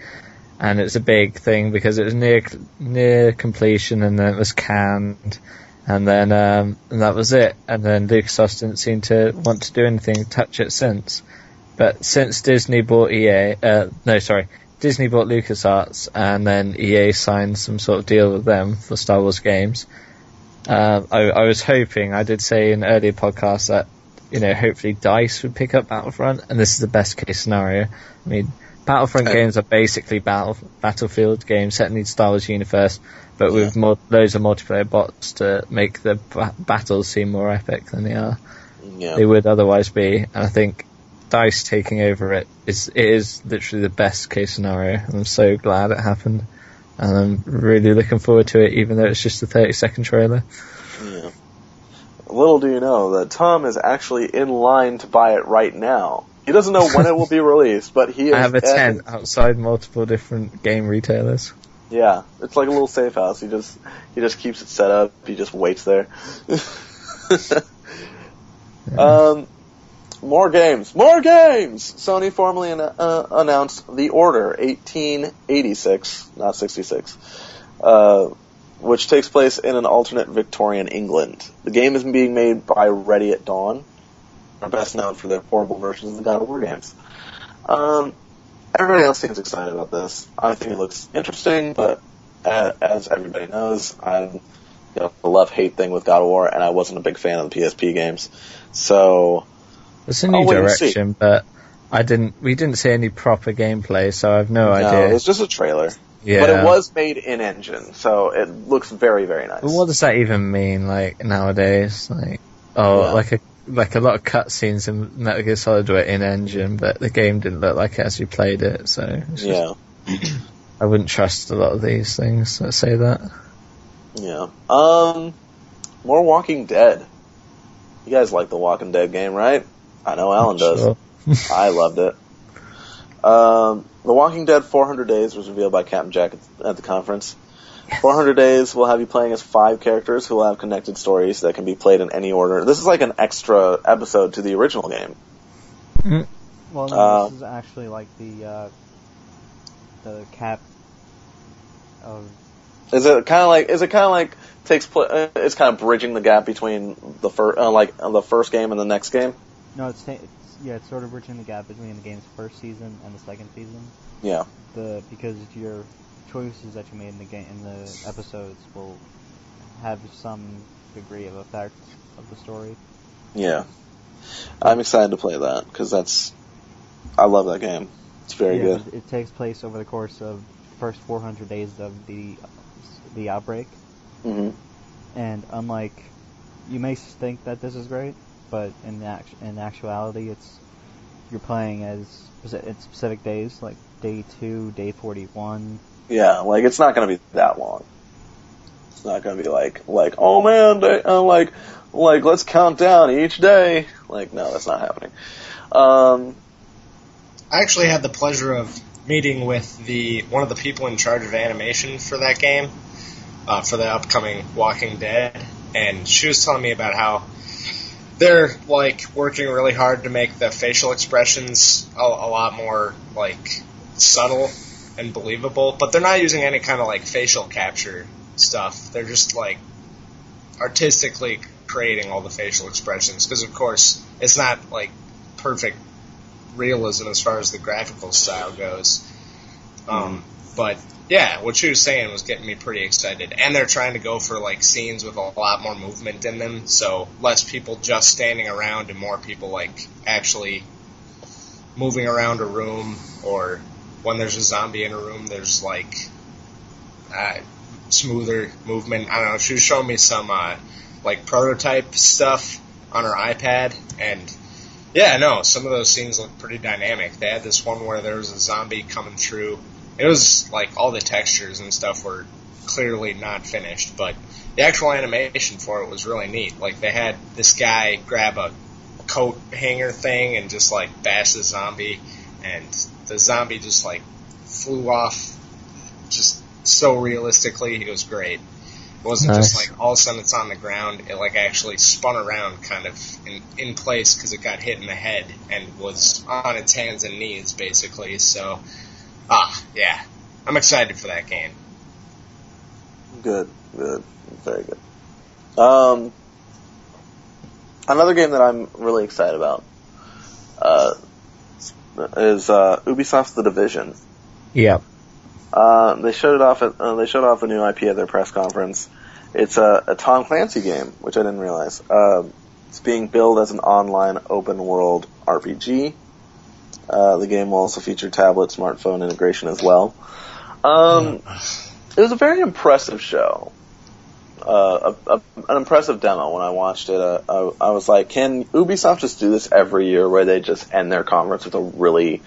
Speaker 3: And it's a big thing because it was near completion and then it was canned. And then and that was it. And then LucasArts didn't seem to want to do anything, touch it since. But since Disney bought Disney bought LucasArts, and then EA signed some sort of deal with them for Star Wars games. I was hoping, I did say in earlier podcasts that, hopefully DICE would pick up Battlefront, and this is the best case scenario. I mean, Battlefront games are basically Battlefield games set in the Star Wars universe, but with loads of multiplayer bots to make the battles seem more epic than they would otherwise be. And I think DICE taking over it is literally the best case scenario. I'm so glad it happened, and I'm really looking forward to it, even though it's just a 30-second trailer.
Speaker 1: Yeah. Little do you know that Tom is actually in line to buy it right now. He doesn't know when it will be released, but he is.
Speaker 3: I have a tent outside multiple different game retailers.
Speaker 1: Yeah, it's like a little safe house. He just keeps it set up. He just waits there. More games. Sony formally announced The Order 1886, not 66, which takes place in an alternate Victorian England. The game is being made by Ready at Dawn, are best known for their horrible versions of the God of War games. Everybody else seems excited about this. I think it looks interesting, but as everybody knows, I'm a love-hate thing with God of War, and I wasn't a big fan of the PSP games. So
Speaker 3: it's a new direction, but we didn't see any proper gameplay, so I have no idea.
Speaker 1: It was just a trailer.
Speaker 3: Yeah.
Speaker 1: But it was made in engine, so it looks very, very nice.
Speaker 3: But what does that even mean, nowadays? Like a lot of cutscenes in Metal Gear Solid were in engine, but the game didn't look like it as you played it, so I wouldn't trust a lot of these things that say that.
Speaker 1: Yeah. More Walking Dead. You guys like the Walking Dead game, right? I know Allan does.
Speaker 3: Sure.
Speaker 1: I loved it. The Walking Dead 400 Days was revealed by Captain Jack at the conference. 400 Days will have you playing as 5 characters who will have connected stories that can be played in any order. This is like an extra episode to the original game.
Speaker 2: Mm-hmm. Well, no, this is actually like the cap of.
Speaker 1: Is it kind of like takes place? It's kind of bridging the gap between the first game and the next game.
Speaker 2: No, it's sort of bridging the gap between the game's first season and the second season.
Speaker 1: Yeah.
Speaker 2: Because your choices that you made in the episodes will have some degree of effect of the story.
Speaker 1: Yeah, I'm excited to play that because I love that game. It's very good.
Speaker 2: It takes place over the course of the first 400 days of the outbreak.
Speaker 1: Mm-hmm.
Speaker 2: And unlike, you may think that this is great, but in actuality, you're playing as specific days, like day 2, day 41.
Speaker 1: Yeah, it's not going to be that long. It's not going to be like, oh man, let's count down each day. No, that's not happening.
Speaker 4: I actually had the pleasure of meeting with one of the people in charge of animation for that game, for the upcoming Walking Dead, and she was telling me about how they're working really hard to make the facial expressions a lot more subtle and believable, but they're not using any kind of facial capture stuff. They're just artistically creating all the facial expressions, because of course it's not perfect realism as far as the graphical style goes. But yeah, what she was saying was getting me pretty excited, and they're trying to go for scenes with a lot more movement in them, so less people just standing around and more people actually moving around a room, or when there's a zombie in a room, there's smoother movement. I don't know. She was showing me some prototype stuff on her iPad, and yeah, no, some of those scenes look pretty dynamic. They had this one where there was a zombie coming through. It was all the textures and stuff were clearly not finished, but the actual animation for it was really neat. They had this guy grab a coat hanger thing and just bash the zombie, and the zombie just flew off just so realistically. It was great. It wasn't just all of a sudden it's on the ground. It actually spun around kind of in place because it got hit in the head and was on its hands and knees basically. So, yeah, I'm excited for that game.
Speaker 1: Good, very good. Another game that I'm really excited about is Ubisoft's The Division.
Speaker 3: Yep.
Speaker 1: They showed off a new IP at their press conference. It's a Tom Clancy game, which I didn't realize. It's being billed as an online open world RPG. The game will also feature tablet, smartphone integration as well. It was a very impressive show. An impressive demo. When I watched it, I was like, can Ubisoft just do this every year where they just end their conference with a really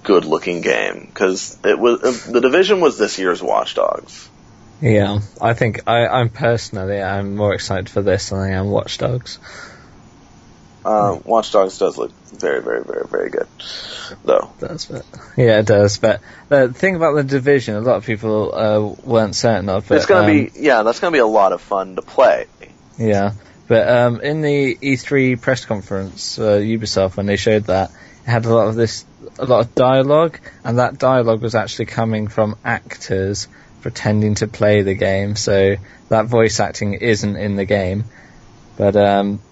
Speaker 1: good-looking game? Because The Division was this year's Watch Dogs.
Speaker 3: Yeah, I think I'm more excited for this than I am Watch Dogs.
Speaker 1: Watch Dogs does look very, very, very, very good, though.
Speaker 3: Yeah, it does. But the thing about The Division, a lot of people weren't certain of. But,
Speaker 1: that's gonna be a lot of fun to play.
Speaker 3: Yeah, but in the E3 press conference, Ubisoft, when they showed that, it had a lot of dialogue, and that dialogue was actually coming from actors pretending to play the game. So that voice acting isn't in the game. But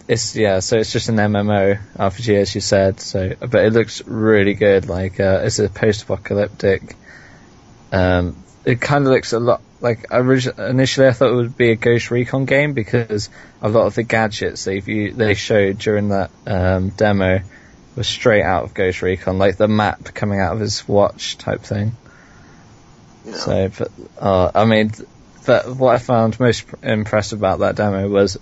Speaker 3: it's just an MMO RPG, as you said. But it looks really good. Like it's a post-apocalyptic. It kind of looks a lot like initially I thought it would be a Ghost Recon game, because a lot of the gadgets they showed during that demo was straight out of Ghost Recon, like the map coming out of his watch type thing. Yeah. But what I found most impressive about that demo was,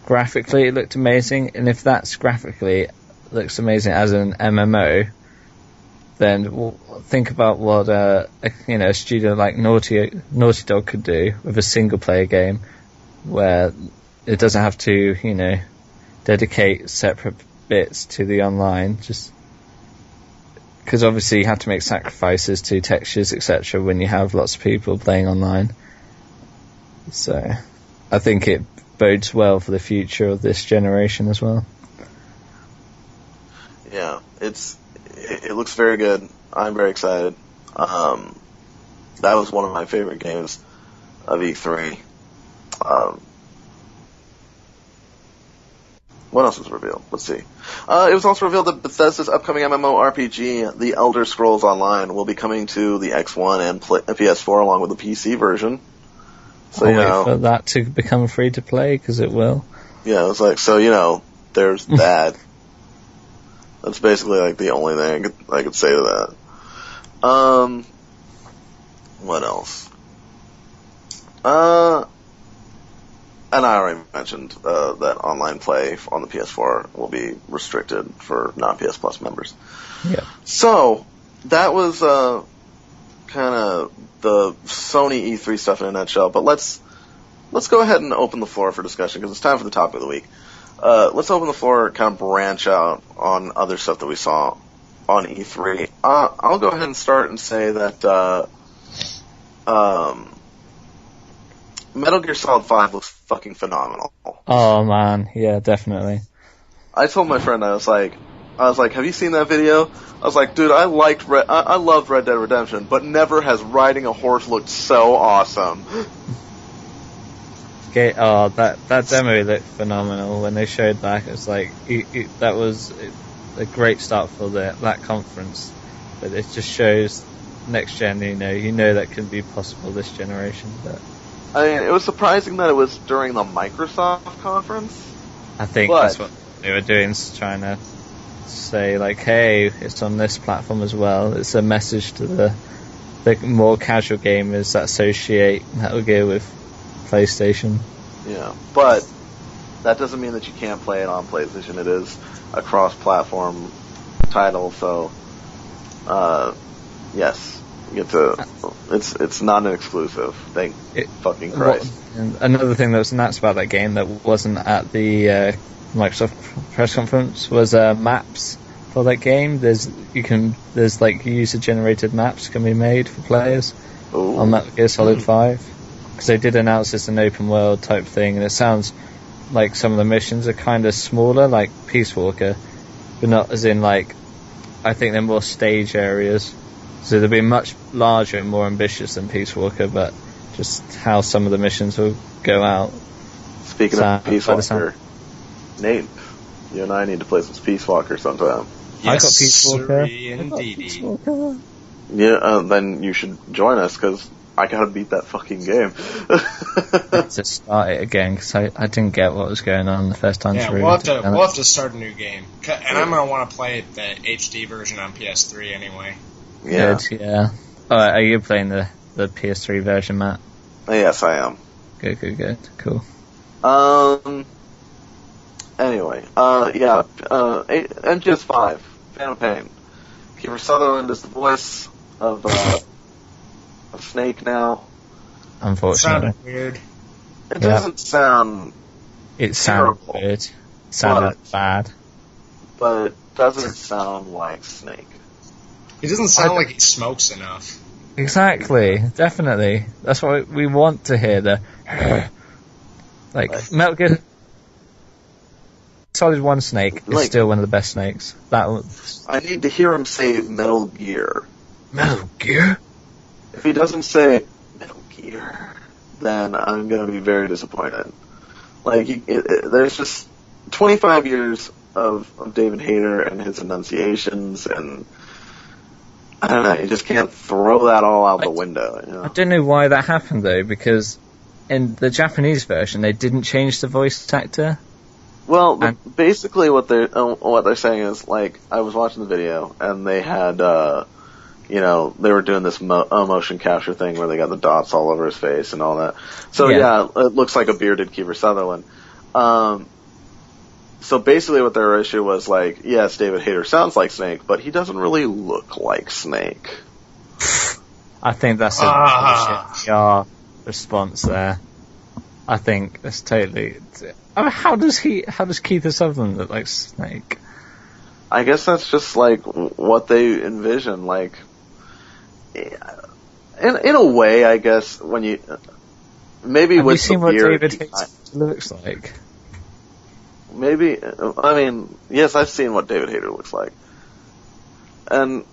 Speaker 3: graphically, it looked amazing, and if that's graphically looks amazing as an MMO, then think about what a studio like Naughty Dog could do with a single player game, where it doesn't have to dedicate separate bits to the online, just because obviously you have to make sacrifices to textures, etc., when you have lots of people playing online. So I think it bodes well for the future of this generation as well.
Speaker 1: Yeah, it looks very good. I'm very excited. That was one of my favorite games of E3. What else was revealed? Let's see. It was also revealed that Bethesda's upcoming MMORPG, The Elder Scrolls Online, will be coming to the X1 and PS4 along with the PC version. So,
Speaker 3: wait for that to become free to play, because it will.
Speaker 1: Yeah, it was like, there's that. That's basically like the only thing I could say to that. What else? And I already mentioned that online play on the PS4 will be restricted for non-PS Plus members.
Speaker 3: Yeah.
Speaker 1: So that was kind of the Sony E3 stuff in a nutshell. But let's go ahead and open the floor for discussion, because it's time for the topic of the week. Let's open the floor, kind of branch out on other stuff that we saw on E3. I'll go ahead and start and say that Metal Gear Solid 5 looks fucking phenomenal.
Speaker 3: Oh man, yeah, definitely.
Speaker 1: I told my friend, I was like, have you seen that video? I was like, dude, I loved Red Dead Redemption, but never has riding a horse looked so awesome.
Speaker 3: Okay, that demo looked phenomenal when they showed that. It was like that was a great start for that conference, but it just shows next gen. You know that can be possible this generation. But
Speaker 1: I mean, it was surprising that it was during the Microsoft conference.
Speaker 3: I think that's what they were doing, trying to say like, hey, it's on this platform as well. It's a message to the more casual gamers that associate Metal Gear with PlayStation.
Speaker 1: Yeah, but that doesn't mean that you can't play it on PlayStation. It is a cross-platform title, so yes, you get to. It's not an exclusive. Thank fucking Christ.
Speaker 3: Another thing that was announced about that game that wasn't at the Microsoft press conference was maps for that game. There's like user-generated maps can be made for players on Metal Gear Solid 5. Because they did announce this an open world type thing, and it sounds like some of the missions are kind of smaller, like Peace Walker, but not as in like, I think they're more stage areas. So they'll be much larger and more ambitious than Peace Walker, but just how some of the missions will go out.
Speaker 1: Speaking of Peace Walker, Nate, you and I need to play some Peace Walker sometime.
Speaker 3: I got Peace Walker.
Speaker 4: Indeedy.
Speaker 1: Yeah, then you should join us, because I gotta beat that fucking game.
Speaker 3: To start it again, because I didn't get what was going on the first time through.
Speaker 4: We'll have to start a new game. And I'm going to want to play the HD version on PS3 anyway.
Speaker 1: Yeah.
Speaker 3: Good, yeah. Are you playing the PS3 version, Matt?
Speaker 1: Yes, I am.
Speaker 3: Good. Cool.
Speaker 1: Anyway, MGS5, Phantom Pain. Kiefer Sutherland is the voice of Snake now.
Speaker 3: Unfortunately.
Speaker 4: Sounded weird.
Speaker 1: It doesn't sound...
Speaker 3: It sounded
Speaker 1: terrible,
Speaker 3: weird. It sounded bad.
Speaker 1: But it doesn't sound like Snake.
Speaker 4: He doesn't sound like he smokes enough.
Speaker 3: Exactly, definitely. That's what we want to hear, the... Metal Gear Solid 1 Snake is still one of the best Snakes.
Speaker 1: I need to hear him say Metal Gear.
Speaker 3: Metal Gear?
Speaker 1: If he doesn't say Metal Gear, then I'm going to be very disappointed. There's just 25 years of David Hayter and his enunciations, and I don't know, you just can't throw that all out the window. You know?
Speaker 3: I don't know why that happened, though, because in the Japanese version, they didn't change the voice actor.
Speaker 1: Well, basically what they're saying is, I was watching the video, and they had, they were doing this motion capture thing where they got the dots all over his face and all that. So yeah, it looks like a bearded Kiefer Sutherland. So basically what their issue was, yes, David Hayter sounds like Snake, but he doesn't really look like Snake.
Speaker 3: I think that's a bullshit PR response there. I think that's totally... how does Keith Sutherland look like Snake?
Speaker 1: I guess that's just, what they envision, in a way, I guess, when you... Maybe
Speaker 3: Have
Speaker 1: with
Speaker 3: you seen
Speaker 1: the
Speaker 3: what
Speaker 1: beard,
Speaker 3: David Hayter looks like?
Speaker 1: Maybe, yes, I've seen what David Hayter looks like. And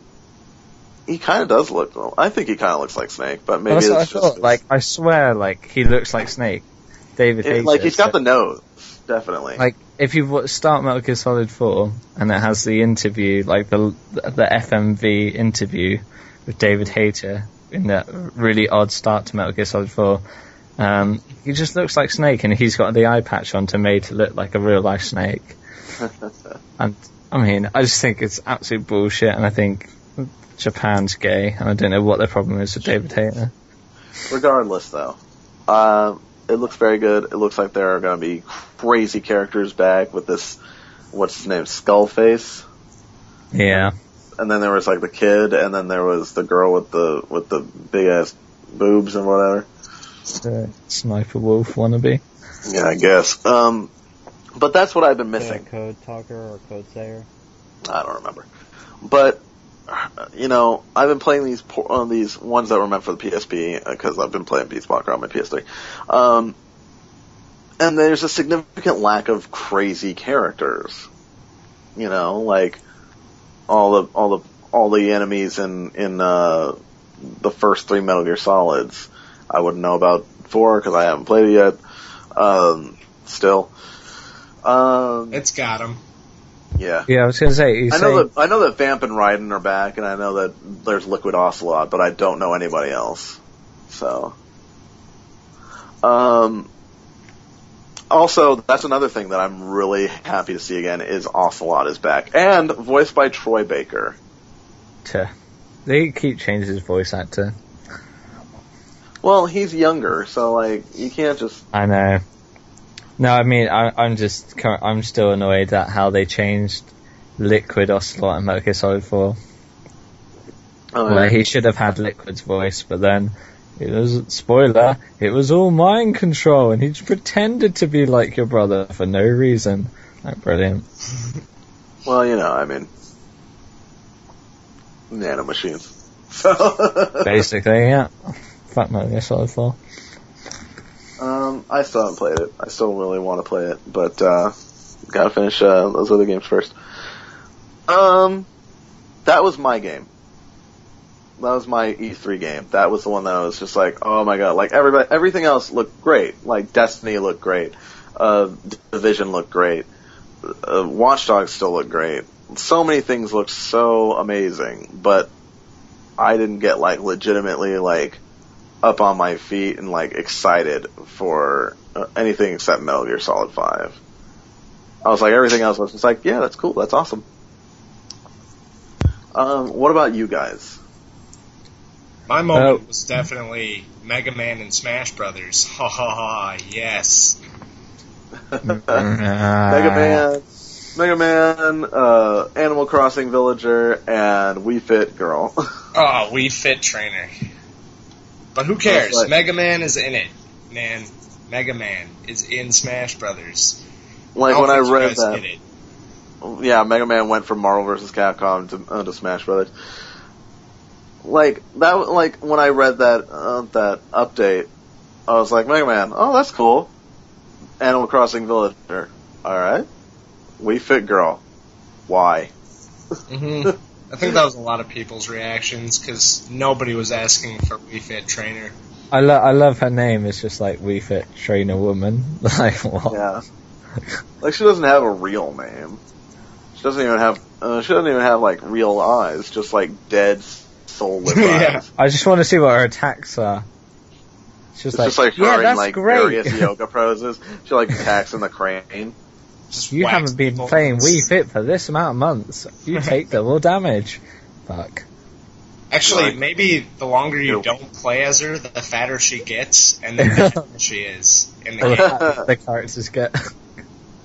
Speaker 1: he kind of does look, I think he kind of looks like Snake, but maybe
Speaker 3: that's what I thought. I swear, he looks like Snake. David Hayter.
Speaker 1: He's got the nose, definitely.
Speaker 3: If you start Metal Gear Solid 4, and it has the interview, the FMV interview with David Hayter, in that really odd start to Metal Gear Solid 4, he just looks like Snake, and he's got the eye patch on made to look like a real life Snake. And I just think it's absolute bullshit, and I think Japan's gay, and I don't know what their problem is with David Hayter.
Speaker 1: Regardless, though, it looks very good. It looks like there are going to be crazy characters back with this, what's his name, Skullface.
Speaker 3: Yeah.
Speaker 1: And then there was the kid, and then there was the girl with the big ass boobs and whatever.
Speaker 3: The Sniper Wolf wannabe.
Speaker 1: Yeah, I guess. But that's what I've been missing.
Speaker 2: Code talker or code sayer?
Speaker 1: I don't remember. But, I've been playing these ones that were meant for the PSP, because I've been playing Peace Walker on my PS3. And there's a significant lack of crazy characters. All the enemies in the first 3 Metal Gear Solids. I wouldn't know about 4 because I haven't played it yet. Still.
Speaker 4: It's got him.
Speaker 1: Yeah.
Speaker 3: Yeah, I was going to say...
Speaker 1: I know that Vamp and Raiden are back, and I know that there's Liquid Ocelot, but I don't know anybody else. So... Also, that's another thing that I'm really happy to see again, is Ocelot is back. And voiced by Troy Baker.
Speaker 3: They keep changing his voice actor.
Speaker 1: Well, he's younger, so, you can't just...
Speaker 3: I know. No, I'm still annoyed at how they changed Liquid Ocelot in Metal Gear Solid 4. He should have had Liquid's voice, but then... Spoiler, it was all mind control, and he just pretended to be like your brother for no reason. Brilliant.
Speaker 1: Well, nanomachines. So
Speaker 3: basically, yeah. Fuck Metal Gear Solid 4.
Speaker 1: I still haven't played it. I still really want to play it, but gotta finish those other games first. That was my game. That was my E3 game. That was the one that I was just oh my god, everything else looked great. Destiny looked great. Division looked great. Watch Dogs still look great. So many things looked so amazing, but I didn't get like legitimately like up on my feet and like excited for anything except Metal Gear Solid 5. I was like, everything else was just like, yeah, that's cool, that's awesome. What about you guys?
Speaker 4: My moment was definitely Mega Man and Smash Brothers. Ha ha ha, yes.
Speaker 1: Mega Man, Animal Crossing Villager, and Wii Fit Girl.
Speaker 4: Oh, Wii Fit Trainer. But who cares? Like, Mega Man is in it, man. Mega Man is in Smash Brothers.
Speaker 1: Like when I read that, yeah, Mega Man went from Marvel vs. Capcom to Smash Brothers. Like that, like when I read that that update, I was like, Mega Man, oh, that's cool. Animal Crossing Villager, all right. Wii Fit Girl, why?
Speaker 4: Mm-hmm. I think that was a lot of people's reactions because nobody was asking for Wii Fit Trainer.
Speaker 3: I love her name. It's just like Wii Fit Trainer Woman. Like what?
Speaker 1: Yeah. Like she doesn't have a real name. She doesn't even have. She doesn't even have like real eyes. Just like dead, soulless eyes.
Speaker 3: I just want to see what her attacks are. It's
Speaker 1: just like her in like
Speaker 3: great.
Speaker 1: various yoga poses. She like attacks in the crane.
Speaker 3: You haven't been playing Wii Fit for this amount of months. You take double damage. Fuck.
Speaker 4: Actually, maybe the longer you don't play as her, the fatter she gets, and the better she is in the game.
Speaker 3: The characters get.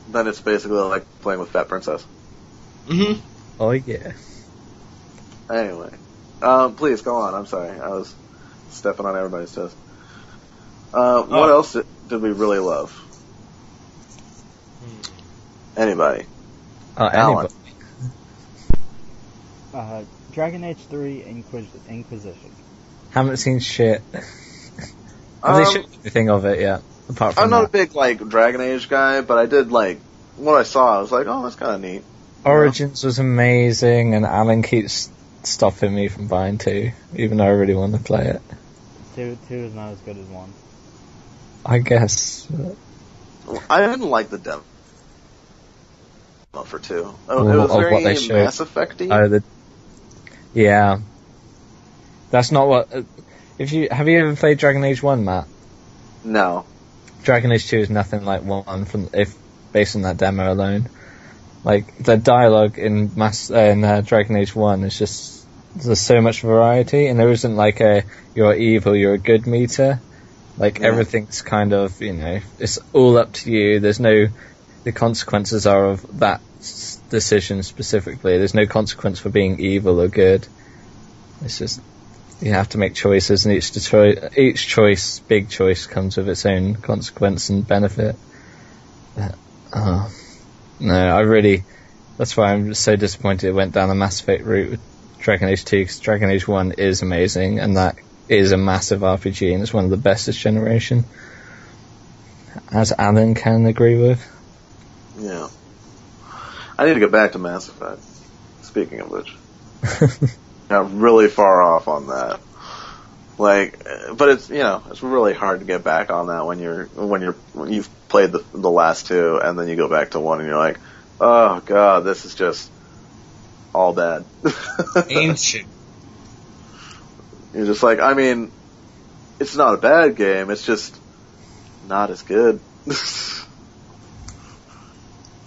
Speaker 1: Then it's basically like playing with Fat Princess.
Speaker 4: Mm-hmm.
Speaker 3: Oh yeah.
Speaker 1: Anyway, please go on. I'm sorry, I was stepping on everybody's toes. What else did we really love? Anybody?
Speaker 3: Anybody.
Speaker 2: Dragon Age 3 Inquisition.
Speaker 3: Haven't seen shit. Have they shown anything of it yet? Apart from
Speaker 1: I'm not a big like Dragon Age guy, but I did like what I saw. I was like, oh, that's kind of neat.
Speaker 3: Origins was amazing, and Allan keeps stopping me from buying 2, even though I really want to play it.
Speaker 2: 2 is not as good as 1.
Speaker 3: I guess.
Speaker 1: I didn't like the demo for 2. It was very Mass Effect-y.
Speaker 3: Yeah. That's not what... have you ever played Dragon Age 1, Matt?
Speaker 1: No.
Speaker 3: Dragon Age 2 is nothing like 1 based on that demo alone. Like, the dialogue in Dragon Age 1 is just... There's so much variety, and there isn't like you're evil, you're a good meter. Like, everything's kind of, it's all up to you. There's no... The consequences are of that decision specifically. There's no consequence for being evil or good. It's just... You have to make choices, and each choice, big choice, comes with its own consequence and benefit. That's why I'm so disappointed it went down the Mass Effect route with Dragon Age 2, because Dragon Age 1 is amazing, and that is a massive RPG, and it's one of the best this generation. As Allan can agree with.
Speaker 1: Yeah. I need to get back to Mass Effect, speaking of which. I'm really far off on that. Like, but it's it's really hard to get back on that when you've played the last 2 and then you go back to 1 and you're like, oh god, this is just all bad.
Speaker 4: Ancient.
Speaker 1: You're just like, I mean, it's not a bad game. It's just not as good.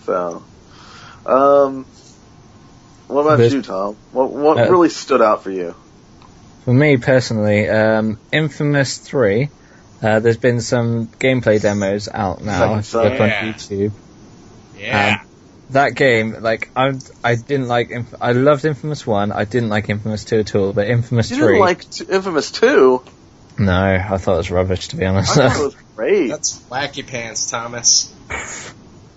Speaker 1: So, what about you, Tom? What really stood out for you?
Speaker 3: For me personally, Infamous 3. There's been some gameplay demos out now on YouTube.
Speaker 4: Yeah.
Speaker 3: That game, like, I didn't like. I loved Infamous 1. I didn't like Infamous 2 at all. But Infamous 3.
Speaker 1: You didn't like Infamous 2?
Speaker 3: No, I thought it was rubbish, to be honest.
Speaker 1: I thought it was great.
Speaker 4: That's wacky pants, Thomas.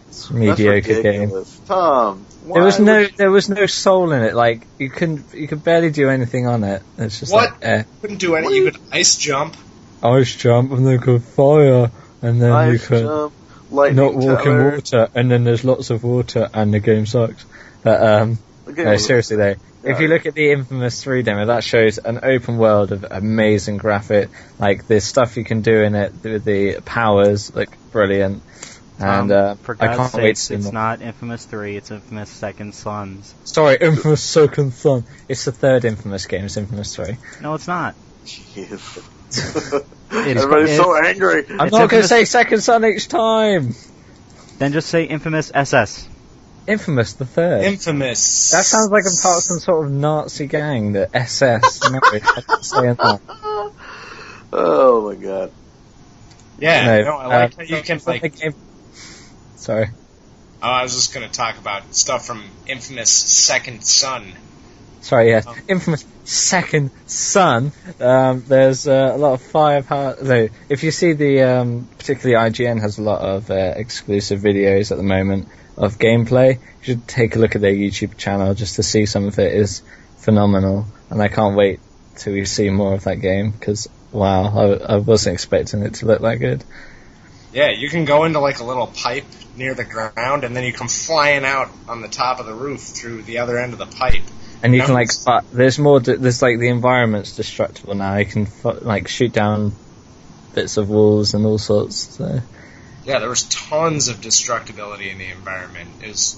Speaker 3: It's a mediocre game.
Speaker 1: Tom,
Speaker 3: there was no soul in it. Like, you could barely do anything on it. It's just
Speaker 4: couldn't do anything. You could ice jump,
Speaker 3: and then could fire, and then you could not walk in water, and then there's lots of water, and the game sucks. But no, seriously though, if you look at the Infamous 3 demo, that shows an open world of amazing graphic. Like, there's stuff you can do in it with the powers, like, brilliant. And
Speaker 2: For
Speaker 3: I
Speaker 2: God's
Speaker 3: can't wait
Speaker 2: sakes,
Speaker 3: to see
Speaker 2: it's
Speaker 3: more.
Speaker 2: not Infamous 3, it's Infamous Second Sons.
Speaker 3: Sorry, Infamous Second Son. It's the third Infamous game, it's Infamous 3.
Speaker 2: No, it's not.
Speaker 1: Jeez.
Speaker 2: It's-
Speaker 1: Everybody's so angry.
Speaker 3: I'm
Speaker 2: It's
Speaker 3: not going to
Speaker 2: Infamous-
Speaker 3: say Second Son each time!
Speaker 2: Then just say Infamous SS.
Speaker 3: Infamous, the third.
Speaker 4: Infamous.
Speaker 3: That sounds like I'm part of some sort of Nazi gang, the SS. No, I'm not saying that.
Speaker 1: Oh my god.
Speaker 4: Yeah, no, I like how you can, like...
Speaker 3: Sorry.
Speaker 4: Oh, I was just going to talk about stuff from Infamous Second Son.
Speaker 3: Sorry, yeah. Infamous Second Son. There's a lot of firepower. So, if you see the, particularly IGN has a lot of exclusive videos at the moment of gameplay. You should take a look at their YouTube channel just to see some of it is phenomenal. And I can't wait till we see more of that game because, wow, I wasn't expecting it to look that good.
Speaker 4: Yeah, you can go into like a little pipe near the ground, and then you come flying out on the top of the roof through the other end of the pipe.
Speaker 3: And you can there's more. There's like the environment's destructible now. You can like shoot down bits of walls and all sorts. So.
Speaker 4: Yeah, there was tons of destructibility in the environment. It was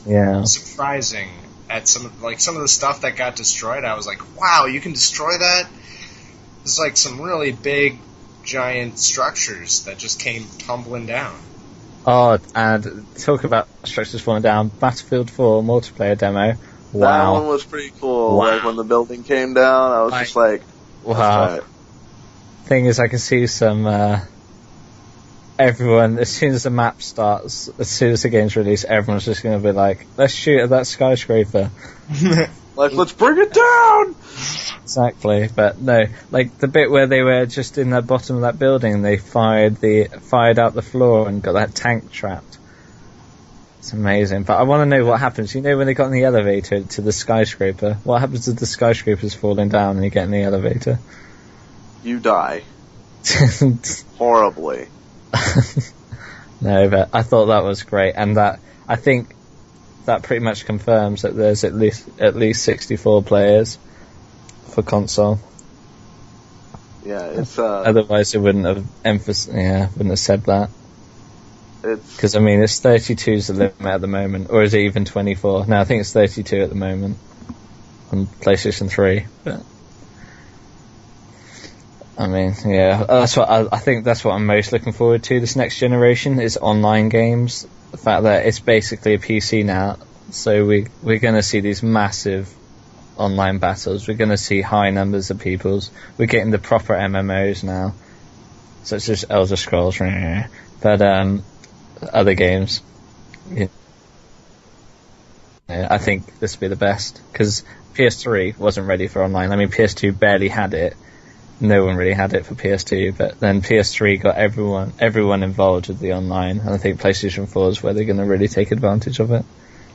Speaker 4: surprising at some of the stuff that got destroyed. I was like, wow, you can destroy that? It's like some really big, giant structures that just came tumbling down.
Speaker 3: Oh, and talk about structures falling down. Battlefield 4 multiplayer demo. Wow.
Speaker 1: That one was pretty cool.
Speaker 3: Wow.
Speaker 1: Like when the building came down, I was just like,
Speaker 3: wow. Thing is, I can see some, everyone, as soon as the map starts, as soon as the game's released, everyone's just going to be like, let's shoot at that skyscraper.
Speaker 1: Like, let's bring it down!
Speaker 3: Exactly, but no, like the bit where they were just in the bottom of that building and they fired out the floor and got that tank trapped. It's amazing, but I want to know what happens. You know when they got in the elevator to the skyscraper, what happens if the skyscraper's falling down and you get in the elevator?
Speaker 1: You die. Horribly.
Speaker 3: No, but I thought that was great, and that I think that pretty much confirms that there's at least 64 players for console.
Speaker 1: Yeah, it's
Speaker 3: otherwise it wouldn't have said that. Because I mean, it's 32 is the limit at the moment, or is it even 24? No, I think it's 32 at the moment on PlayStation 3. But I mean, yeah, that's what I think. That's what I'm most looking forward to. This next generation is online games. The fact that it's basically a PC now, so we're going to see these massive online battles. We're going to see high numbers of peoples. We're getting the proper MMOs now, such as Elder Scrolls, but other games. Yeah. I think this will be the best because PS3 wasn't ready for online. I mean, PS2 barely had it. No one really had it for PS2, but then PS3 got everyone involved with the online, and I think PlayStation 4 is where they're going to really take advantage of it.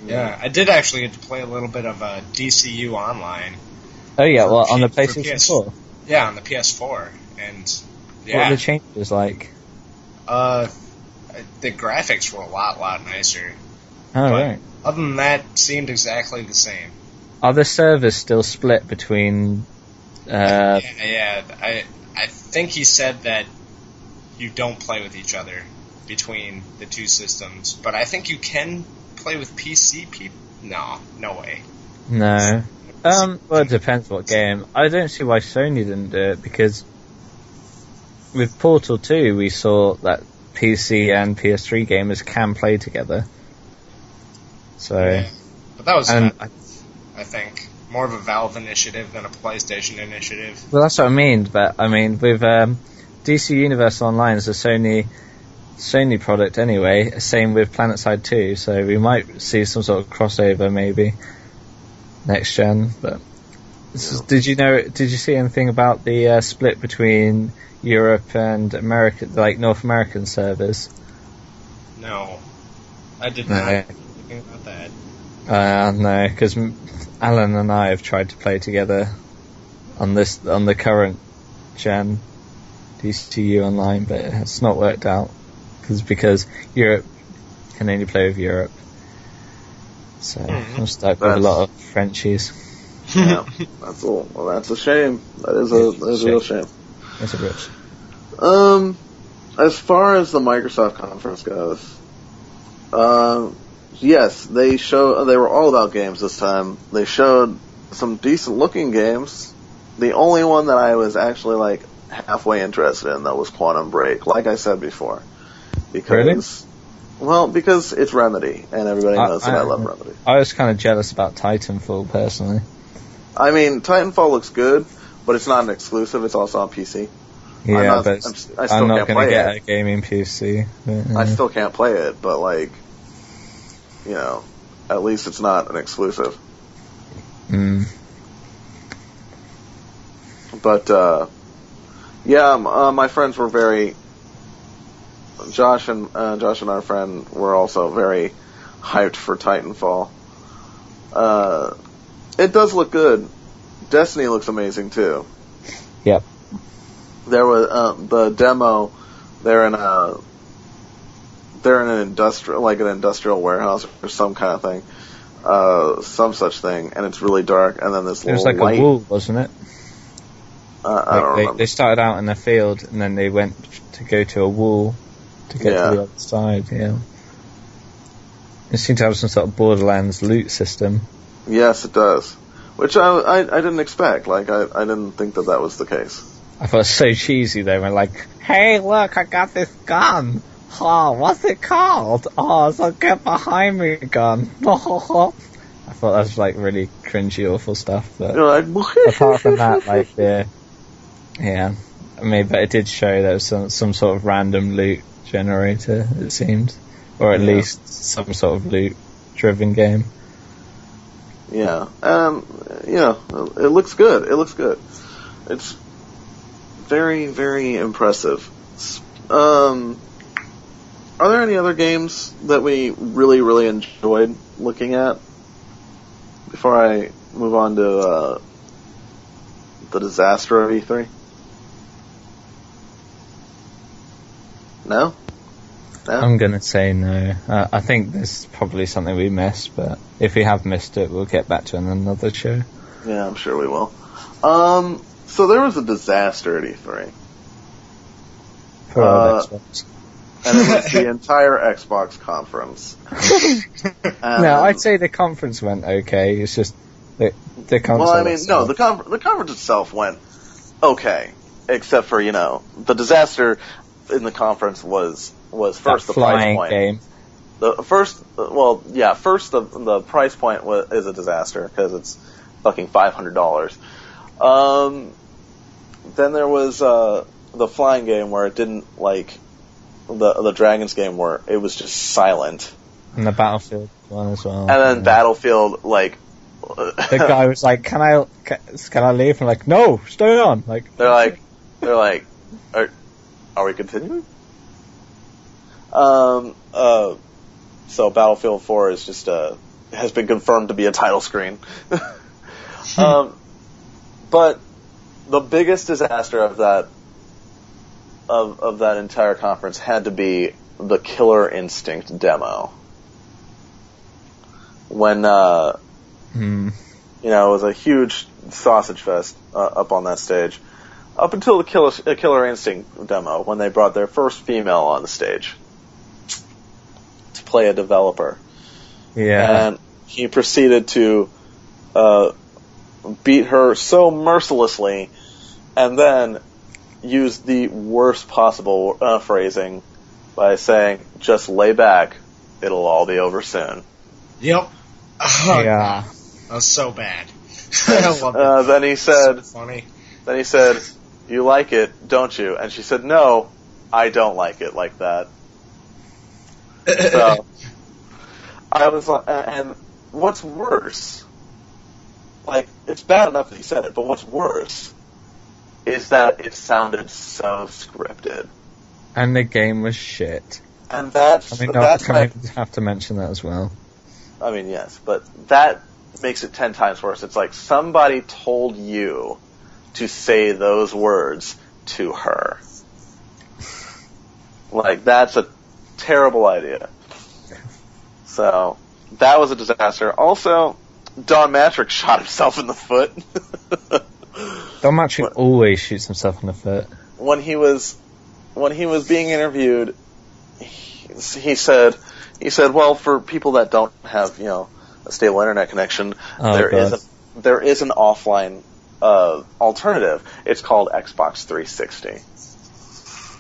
Speaker 4: Yeah, I did actually get to play a little bit of DCU online.
Speaker 3: Oh yeah, well on the PlayStation 4.
Speaker 4: Yeah, on the PS4, and yeah.
Speaker 3: What are the changes like?
Speaker 4: The graphics were a lot nicer.
Speaker 3: Oh right.
Speaker 4: Other than that, it seemed exactly the same.
Speaker 3: Are the servers still split between?
Speaker 4: Yeah. I think he said that you don't play with each other between the two systems, but I think you can play with PC people. No way.
Speaker 3: No. Well, it depends what game. I don't see why Sony didn't do it, because with Portal 2 we saw that PC and PS3 gamers can play together. So,
Speaker 4: yeah. But that was, I think, more of a Valve initiative than a PlayStation initiative.
Speaker 3: Well, that's what I mean. But I mean, with DC Universe Online is a Sony product anyway. Same with PlanetSide 2, so we might see some sort of crossover maybe next gen. But did you see anything about the split between Europe and America, like North American servers?
Speaker 4: No, I did not know anything about that.
Speaker 3: No, because Allan and I have tried to play together on the current gen DCU Online, but it's not worked out because Europe can only play with Europe. So I'm stuck with a lot of Frenchies.
Speaker 1: Yeah, that's all. Well, that's a shame. That is a real shame.
Speaker 3: That's a real shame.
Speaker 1: As far as the Microsoft conference goes, Yes, they were all about games this time. They showed some decent looking games. The only one that I was actually like halfway interested in though was Quantum Break, like I said before. Because because it's Remedy, and everybody knows that I love Remedy.
Speaker 3: I was kind of jealous about Titanfall, personally.
Speaker 1: I mean, Titanfall looks good, but it's not an exclusive, it's also on PC.
Speaker 3: Yeah, I'm not going to get a gaming PC.
Speaker 1: I still can't play it, but like, at least it's not an exclusive. But, my friends were very... Josh and our friend were also very hyped for Titanfall. It does look good. Destiny looks amazing too.
Speaker 3: Yep.
Speaker 1: There was the demo. They're in an industrial warehouse or some kind of thing, some such thing, and it's really dark. And then this
Speaker 3: it was
Speaker 1: little
Speaker 3: like a wool, wasn't it?
Speaker 1: I don't remember.
Speaker 3: They started out in the field, and then they went to go to a wall to get to the other side. Yeah. It seemed to have some sort of Borderlands loot system.
Speaker 1: Yes, it does. Which I didn't expect. Like I didn't think that was the case.
Speaker 3: I thought it was so cheesy. They were like, "Hey, look, I got this gun. Oh, what's it called? Oh, it's a get behind me gun." I thought that was like really cringy, awful stuff. But apart from that, like but it did show there was some sort of random loot generator. It seemed, or at least some sort of loot-driven game.
Speaker 1: Yeah, it looks good. It looks good. It's very, very impressive. Are there any other games that we really, really enjoyed looking at before I move on to the disaster of E3? No?
Speaker 3: I'm going to say no. I think there's probably something we missed, but if we have missed it, we'll get back to it in another show.
Speaker 1: Yeah, I'm sure we will. So there was a disaster at E3.
Speaker 3: For Xbox.
Speaker 1: And it was the entire Xbox conference.
Speaker 3: No, I'd say the conference went okay. It's just the console.
Speaker 1: Well, I mean, no, the conference itself went okay, except for the disaster in the conference was first the price point.
Speaker 3: Game.
Speaker 1: The price point is a disaster because it's fucking $500. Then there was the flying game where it didn't like the Dragons game where it was just silent.
Speaker 3: And the Battlefield one as well.
Speaker 1: And then Battlefield, like
Speaker 3: the guy was like, "Can I leave?" I'm like, "No, stay on." Like
Speaker 1: they're like, are we continuing? So Battlefield 4 is just has been confirmed to be a title screen. But the biggest disaster of that entire conference had to be the Killer Instinct demo. When it was a huge sausage fest up on that stage, up until the Killer Instinct demo, when they brought their first female on the stage to play a developer.
Speaker 3: Yeah.
Speaker 1: And he proceeded to beat her so mercilessly, and then used the worst possible phrasing by saying, "Just lay back, it'll all be over soon."
Speaker 4: Yep. Oh,
Speaker 3: yeah.
Speaker 4: that was so bad. I love it.
Speaker 1: Then he said,
Speaker 4: so funny.
Speaker 1: Then he said, "You like it, don't you?" And she said, "No, I don't like it like that." So I was like, and what's worse? Like, it's bad enough that he said it, but what's worse is that it sounded so scripted.
Speaker 3: And the game was shit.
Speaker 1: And that's
Speaker 3: I have to mention that as well.
Speaker 1: I mean, yes, but that makes it 10 times worse. It's like somebody told you to say those words to her. Like, that's a terrible idea. So, that was a disaster. Also, Don Matrick shot himself in the foot.
Speaker 3: Don Matrick always shoots himself in the foot.
Speaker 1: When he was being interviewed, he said, He said, well, for people that don't have, a stable internet connection, there is an offline alternative. It's called Xbox 360.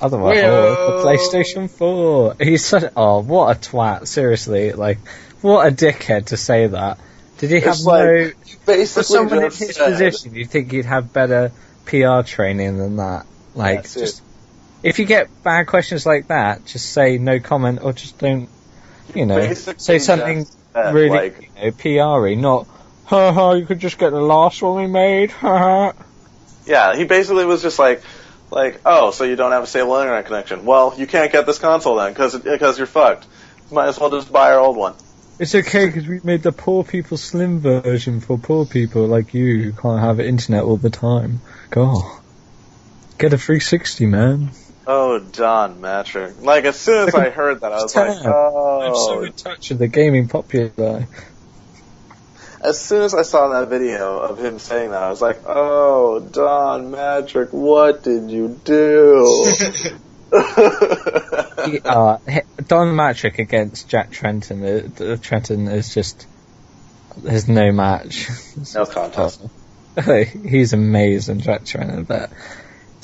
Speaker 3: Otherwise, the PlayStation 4. He's such, what a twat, seriously, like, what a dickhead to say that. Did he have for someone in his position, you'd think he'd have better PR training than that. Like, just, if you get bad questions like that, just say no comment, or just don't, say something really, PR-y, not, you could just get the last one we made,
Speaker 1: Yeah, he basically was just like, oh, so you don't have a stable internet connection. Well, you can't get this console then, because you're fucked. Might as well just buy our old one.
Speaker 3: It's okay, because we made the poor people slim version for poor people like you who can't have internet all the time. God. Get a 360, man.
Speaker 1: Oh, Don Matrick. Like, as soon as I heard that, I was like, oh.
Speaker 3: I'm so in touch with the gaming popular.
Speaker 1: As soon as I saw that video of him saying that, I was like, oh, Don Matrick, what did you do?
Speaker 3: Don Matrick against Jack Trenton. Trenton is just, there's no match.
Speaker 1: No contest.
Speaker 3: He's amazing, Jack Trenton, but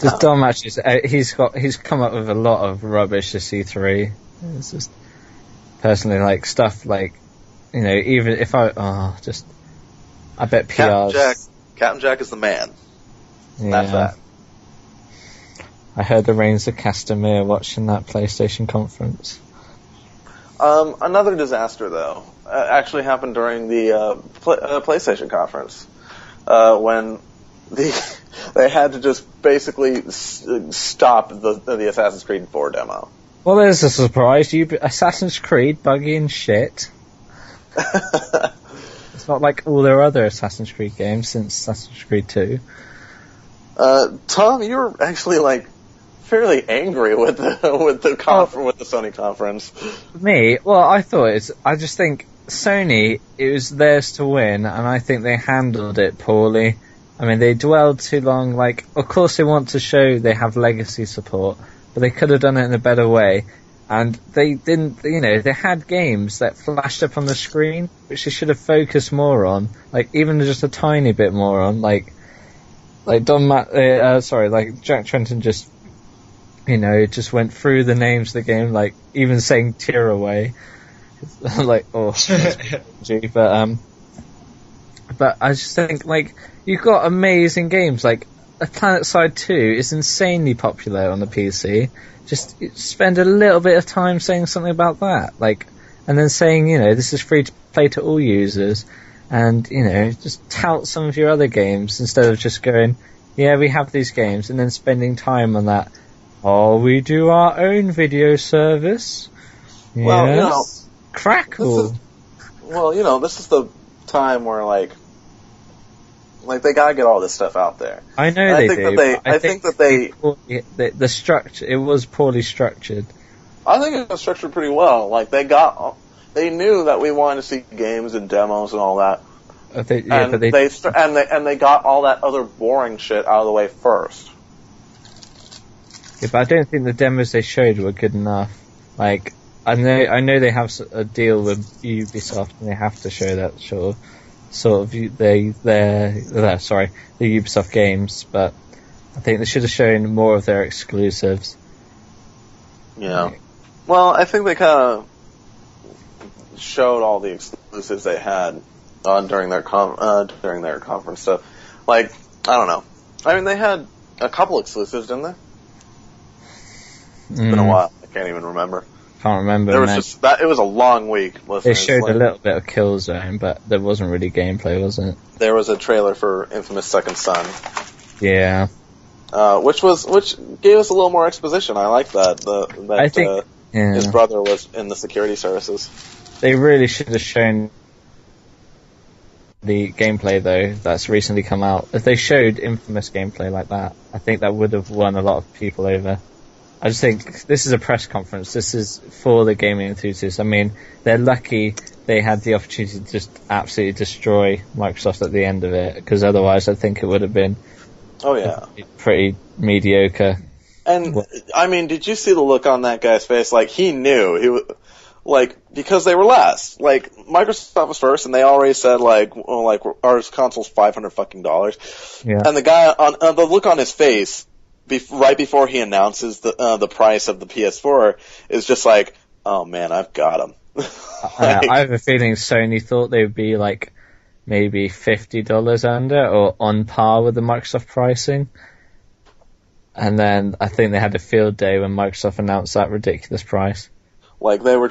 Speaker 3: just Don Matrick, he's come up with a lot of rubbish to C3. It's just, personally, like, stuff like, even if I bet PRs.
Speaker 1: Captain Jack is the man.
Speaker 3: Yeah.
Speaker 1: That's that.
Speaker 3: I heard the Reigns of Castamere watching that PlayStation conference.
Speaker 1: Another disaster, though, actually happened during the PlayStation conference, when they had to just basically stop the Assassin's Creed 4 demo.
Speaker 3: Well, there's a surprise. Assassin's Creed, buggy and shit. It's not like all their other Assassin's Creed games since Assassin's Creed 2.
Speaker 1: Tom, you were actually fairly angry with the Sony conference.
Speaker 3: Me? Well, I just think Sony, it was theirs to win, and I think they handled it poorly. I mean, they dwelled too long. Of course they want to show they have legacy support, but they could have done it in a better way. And they didn't, they had games that flashed up on the screen, which they should have focused more on, even just a tiny bit more on, Jack Trenton just, just went through the names of the game, even saying tear away, but I just think, you've got amazing games, A PlanetSide 2 is insanely popular on the PC. Just spend a little bit of time saying something about that, and then saying, this is free to play to all users, and, just tout some of your other games instead of just going, yeah, we have these games, and then spending time on that. Oh, we do our own video service. Yes.
Speaker 1: Well,
Speaker 3: Crackle.
Speaker 1: This is the time where, they gotta get all this stuff out there.
Speaker 3: I know they do. I think that the structure, it was poorly structured.
Speaker 1: I think it was structured pretty well. They knew that we wanted to see games and demos and all that. They got all that other boring shit out of the way first.
Speaker 3: Yeah, but I don't think the demos they showed were good enough. I know they have a deal with Ubisoft and they have to show that the Ubisoft games, but I think they should have shown more of their exclusives.
Speaker 1: Yeah. Well, I think they kind of showed all the exclusives they had during their conference. So, I don't know. I mean, they had a couple exclusives, didn't they? It's been a while. I can't even remember.
Speaker 3: Can't remember.
Speaker 1: It was a long week.
Speaker 3: They showed a little bit of Killzone, but there wasn't really gameplay, was it? There
Speaker 1: was a trailer for Infamous Second Son.
Speaker 3: Yeah.
Speaker 1: Which gave us a little more exposition. I like that. I think his brother was in the security services.
Speaker 3: They really should have shown the gameplay, though, that's recently come out. If they showed Infamous gameplay like that, I think that would have won a lot of people over. I just think this is a press conference. This is for the gaming enthusiasts. I mean, they're lucky they had the opportunity to just absolutely destroy Microsoft at the end of it, because otherwise I think it would have been pretty mediocre.
Speaker 1: And, I mean, did you see the look on that guy's face? He knew. like, because they were last. Like, Microsoft was first, and they already said, like, well, like, our console's $500.
Speaker 3: Yeah.
Speaker 1: And the guy, on the look on his face, right before he announces the price of the PS4, is just like, oh man, I've got him. Like,
Speaker 3: I have a feeling Sony thought they would be, like, maybe $50 under, or on par with the Microsoft pricing. And then I think they had a field day when Microsoft announced that ridiculous price.
Speaker 1: like, they were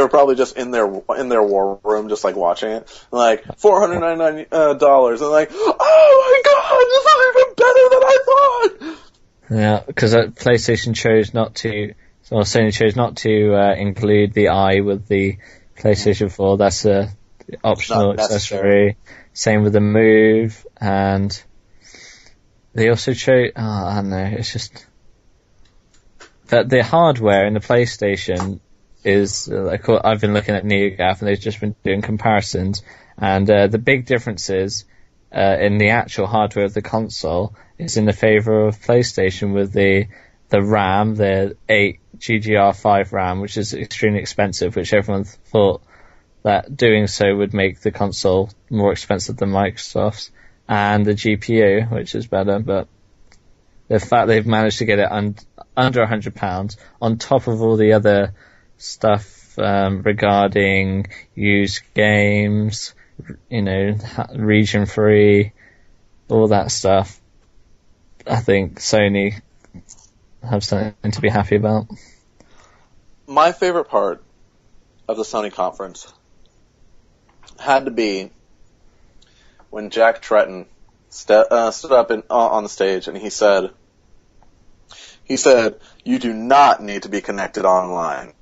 Speaker 1: probably just in their war room, just like watching it, like $499, and like, oh my god, this is even better than I thought.
Speaker 3: Yeah, because PlayStation chose not to, or Sony chose not to include the Eye with the PlayStation 4. That's a optional accessory. Same with the Move, and they also chose. Oh, I don't know. It's just that the hardware in the PlayStation is. Like, I've been looking at NeoGAF, and they've just been doing comparisons, and the big differences in the actual hardware of the console is in the favour of PlayStation, with the RAM, the 8 GDDR5 RAM, which is extremely expensive, which everyone thought that doing so would make the console more expensive than Microsoft's, and the GPU, which is better, but the fact they've managed to get it under £100 on top of all the other stuff regarding used games, region free, all that stuff, I think Sony have something to be happy about.
Speaker 1: My favorite part of the Sony conference had to be when Jack Tretton stood up on the stage, and he said, "You do not need to be connected online.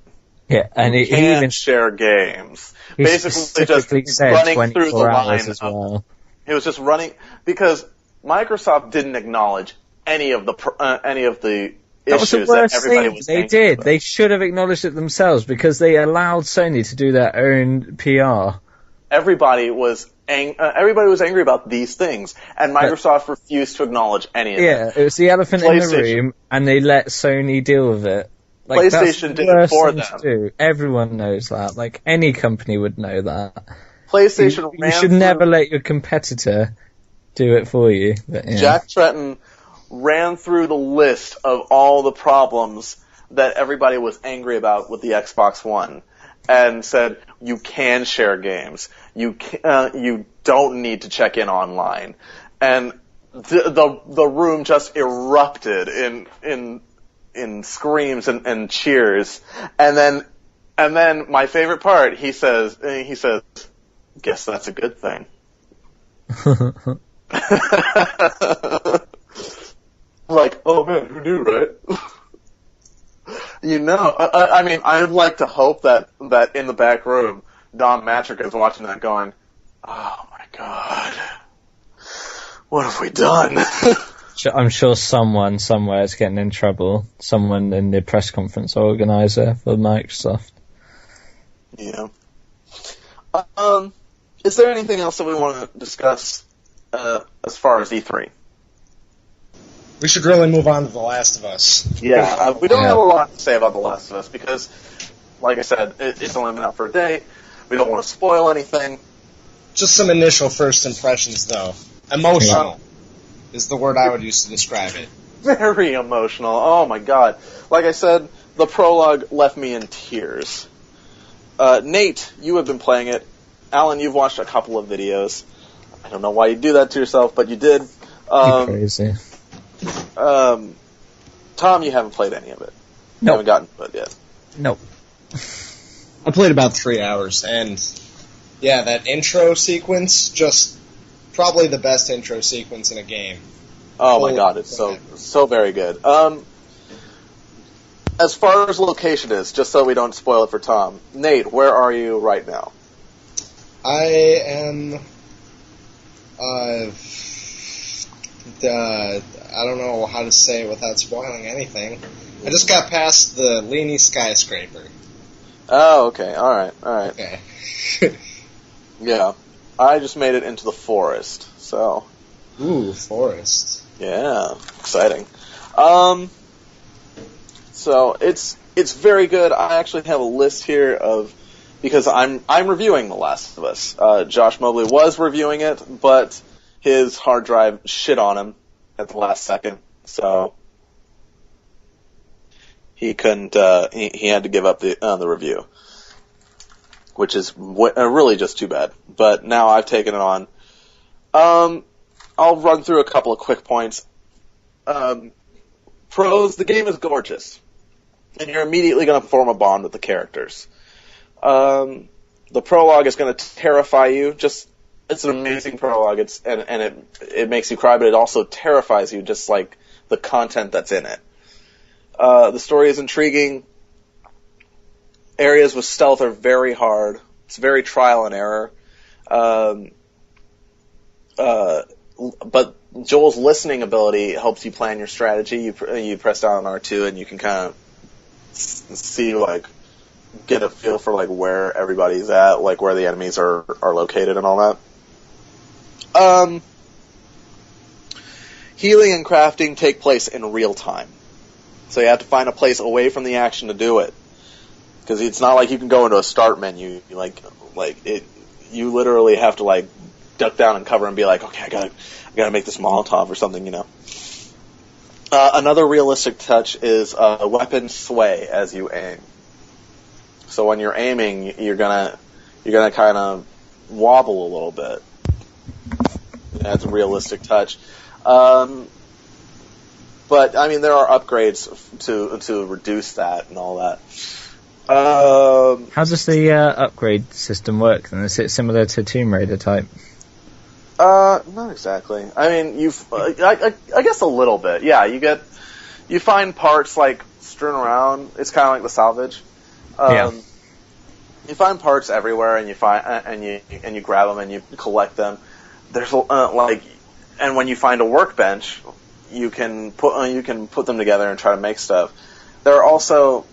Speaker 3: Yeah, and
Speaker 1: you
Speaker 3: he even
Speaker 1: share games."
Speaker 3: He
Speaker 1: Basically, just
Speaker 3: said
Speaker 1: running through the
Speaker 3: 24
Speaker 1: line.
Speaker 3: hours as well.
Speaker 1: It was just running because Microsoft didn't acknowledge any of the
Speaker 3: That was the
Speaker 1: issues that
Speaker 3: worst
Speaker 1: everybody
Speaker 3: thing
Speaker 1: was
Speaker 3: they
Speaker 1: thinking
Speaker 3: did.
Speaker 1: about.
Speaker 3: They should have acknowledged it themselves, because they allowed Sony to do their own PR.
Speaker 1: Everybody was angry about these things, and Microsoft refused to acknowledge any of it.
Speaker 3: Yeah, it was the elephant in the room, and they let Sony deal with it. Like,
Speaker 1: PlayStation
Speaker 3: that's the
Speaker 1: did it
Speaker 3: worst
Speaker 1: for
Speaker 3: thing
Speaker 1: them.
Speaker 3: to do. Everyone knows that. Like, any company would know that.
Speaker 1: PlayStation
Speaker 3: You should never let your competitor do it for you. But, yeah.
Speaker 1: Jack Tretton ran through the list of all the problems that everybody was angry about with the Xbox One, and said, you can share games. You don't need to check in online. And the room just erupted in screams and cheers. And then my favorite part, he says, guess that's a good thing. Like, oh man, who knew, right? I mean, I'd like to hope that in the back room, Don Matrick is watching that going, oh my god, what have we done?
Speaker 3: I'm sure someone somewhere is getting in trouble. Someone in the press conference organizer for Microsoft.
Speaker 1: Yeah. Is there anything else that we want to discuss as far as E3?
Speaker 4: We should really move on to The Last of Us.
Speaker 1: Yeah, we don't have a lot to say about The Last of Us because, like I said, it's only been out for a day. We don't want to spoil anything.
Speaker 4: Just some initial first impressions, though. Emotional is the word I would use to describe it.
Speaker 1: Very emotional. Oh my god. Like I said, the prologue left me in tears. Nate, you have been playing it. Allan, you've watched a couple of videos. I don't know why you do that to yourself, but you did.
Speaker 3: You're crazy.
Speaker 1: Tom, you haven't played any of it.
Speaker 3: Nope.
Speaker 1: You haven't gotten to it yet.
Speaker 3: Nope.
Speaker 4: I played about 3 hours, and yeah, that intro sequence, just probably the best intro sequence in a game.
Speaker 1: Oh my god, it's so very good. As far as location is, just so we don't spoil it for Tom, Nate, where are you right now?
Speaker 4: I am, I don't know how to say it without spoiling anything. I just got past the Leany skyscraper.
Speaker 1: Oh, okay, alright.
Speaker 4: Okay.
Speaker 1: Yeah, I just made it into the forest, so.
Speaker 4: Ooh, forest.
Speaker 1: Yeah, exciting. So it's It's very good. I actually have a list here because I'm reviewing The Last of Us. Josh Mobley was reviewing it, but his hard drive shit on him at the last second, so he couldn't. He had to give up the review, which is really just too bad. But now I've taken it on. I'll run through a couple of quick points. Pros: the game is gorgeous, and you're immediately going to form a bond with the characters. The prologue is going to terrify you. It's an amazing prologue. It makes you cry, but it also terrifies you, just like the content that's in it. The story is intriguing. Areas with stealth are very hard. It's very trial and error. But Joel's listening ability helps you plan your strategy. You press down on R2 and you can kind of see, like, get a feel for, like, where everybody's at, like, where the enemies are located and all that. Healing and crafting take place in real time. So you have to find a place away from the action to do it. Because it's not like you can go into a start menu, you literally have to, like, duck down and cover and be like, okay, I gotta make this Molotov or something, you know. Another realistic touch is weapon sway as you aim. So when you're aiming, you're gonna kind of wobble a little bit. That's a realistic touch. But I mean, there are upgrades to reduce that and all that.
Speaker 3: How does the upgrade system work then? Is it similar to Tomb Raider type?
Speaker 1: Not exactly. I mean, I guess a little bit. Yeah, you find parts like strewn around. It's kind of like the salvage.
Speaker 3: Yeah.
Speaker 1: You find parts everywhere, and you grab them and you collect them. There's and when you find a workbench, you can put them together and try to make stuff. There are also,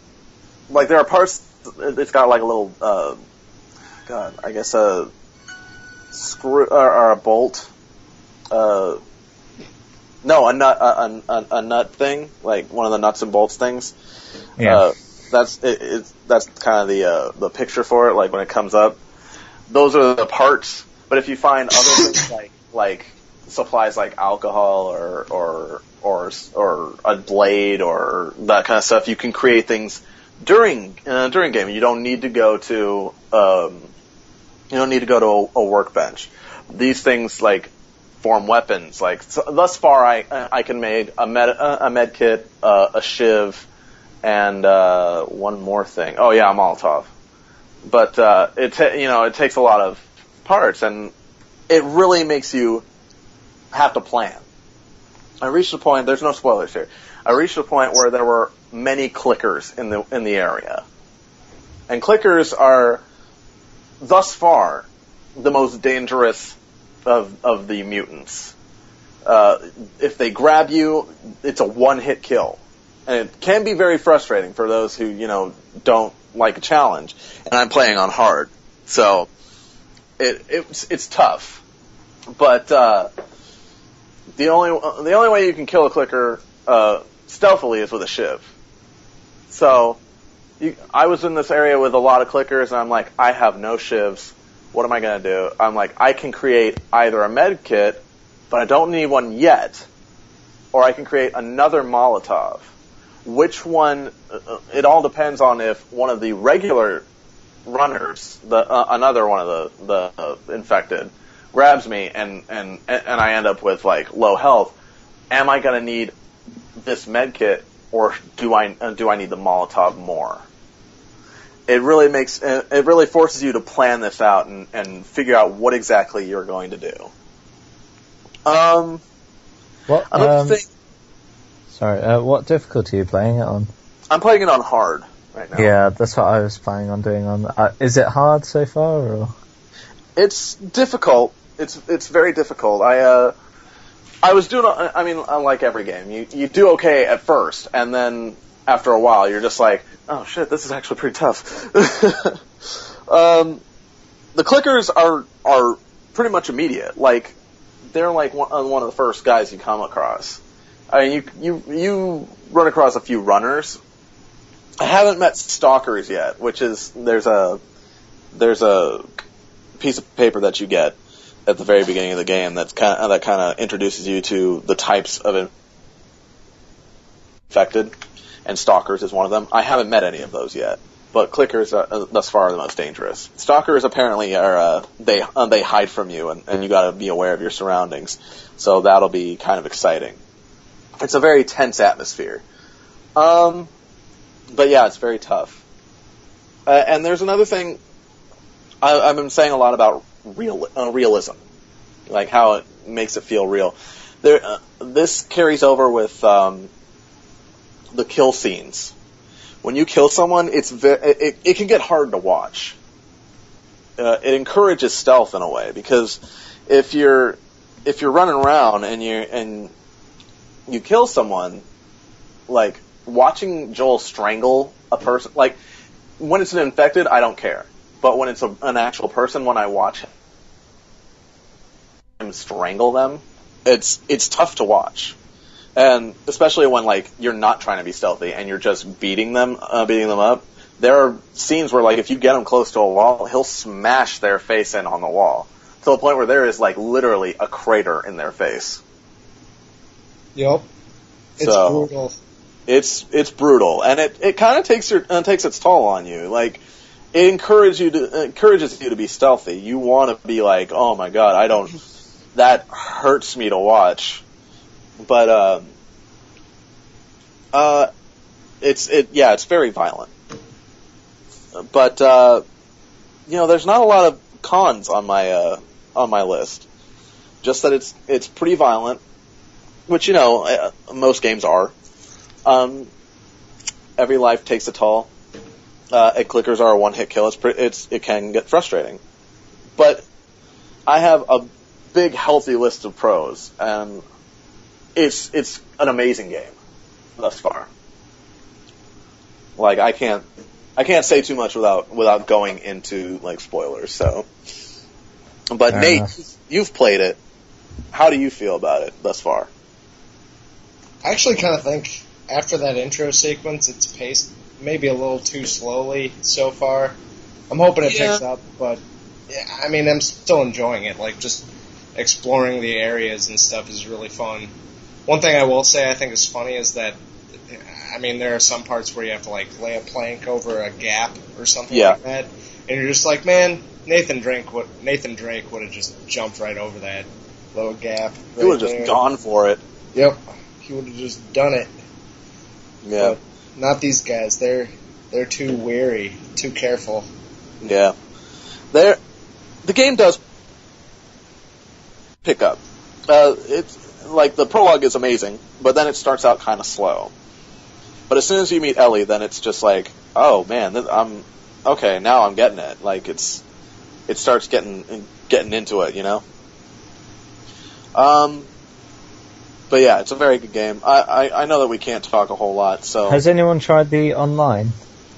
Speaker 1: like, there are parts. It's got like a little, I guess a screw or a bolt. No, a nut thing, like one of the nuts and bolts things.
Speaker 3: Yeah.
Speaker 1: That's kind of the picture for it. Like when it comes up, those are the parts. But if you find other things like supplies like alcohol or a blade or that kind of stuff, you can create things during game. You don't need to go to a workbench. These things like form weapons. Like thus far, I can make a med kit, a shiv, and one more thing. Oh yeah, a Molotov. But it takes a lot of parts, and it really makes you have to plan. I reached a point. There's no spoilers here. I reached a point where there were many clickers in the area, and clickers are thus far the most dangerous of the mutants. If they grab you, it's a one-hit kill. And it can be very frustrating for those who, don't like a challenge. And I'm playing on hard. So, it's tough. But, the only way you can kill a clicker, stealthily is with a shiv. So, I was in this area with a lot of clickers, and I'm like, I have no shivs. What am I going to do? I'm like, I can create either a med kit, but I don't need one yet, or I can create another Molotov. Which one? It all depends on if one of the regular runners, another one of the infected, grabs me and I end up with like low health. Am I going to need this med kit, or do I need the Molotov more? It really forces you to plan this out and figure out what exactly you're going to do. Another thing.
Speaker 3: Sorry, what difficulty are you playing it on?
Speaker 1: I'm playing it on hard right now.
Speaker 3: Yeah, that's what I was planning on doing on. Is it hard so far, or?
Speaker 1: It's difficult. It's very difficult. I was doing. I mean, unlike every game, you do okay at first, and then after a while, you're just like, oh shit, this is actually pretty tough. The clickers are pretty much immediate. Like, they're like one of the first guys you come across. I mean, you run across a few runners, I haven't met stalkers yet, which is there's a piece of paper that you get at the very beginning of the game that kind of introduces you to the types of infected, and stalkers is one of them. I haven't met any of those yet, but clickers are thus far the most dangerous. Stalkers apparently are they hide from you, and you got to be aware of your surroundings. So that'll be kind of exciting. It's a very tense atmosphere. But yeah, it's very tough. And there's another thing I've been saying a lot about realism, like how it makes it feel real. This carries over with the kill scenes. When you kill someone, it can get hard to watch. It encourages stealth in a way, because if you're running around and you kill someone, like watching Joel strangle a person, like when it's an infected, I don't care. But when it's an actual person, when I watch him strangle them, it's tough to watch. And especially when like you're not trying to be stealthy and you're just beating them up. There are scenes where like if you get them close to a wall, he'll smash their face in on the wall to the point where there is like literally a crater in their face.
Speaker 4: Yep. It's brutal.
Speaker 1: It's brutal, and it kind of takes its toll on you. Like it encourages you to be stealthy. You want to be like, oh my god, that hurts me to watch. But it's very violent. But there's not a lot of cons on my list. Just that it's pretty violent, which most games are. Every life takes a toll. Clickers are a one-hit kill. It can get frustrating, but I have a big, healthy list of pros, and it's an amazing game thus far. Like I can't say too much without going into like spoilers. So, but
Speaker 3: Fair
Speaker 1: Nate,
Speaker 3: enough.
Speaker 1: you've played it. How do you feel about it thus far?
Speaker 4: I actually kind of think after that intro sequence, it's paced maybe a little too slowly so far. I'm hoping it picks up, but I mean, I'm still enjoying it. Like, just exploring the areas and stuff is really fun. One thing I will say I think is funny is that, I mean, there are some parts where you have to, like, lay a plank over a gap or something like that, and you're just like, man, Nathan Drake would have just jumped right over that little gap.
Speaker 1: He would have just gone for it.
Speaker 4: Yep, he would have just done it.
Speaker 1: Yeah.
Speaker 4: But not these guys. They're too wary, too careful.
Speaker 1: Yeah. The game does pick up. It's like the prologue is amazing, but then it starts out kind of slow. But as soon as you meet Ellie, then it's just like, oh man, now I'm getting it. Like it starts getting into it, But yeah, it's a very good game. I know that we can't talk a whole lot, so...
Speaker 3: Has anyone tried the online?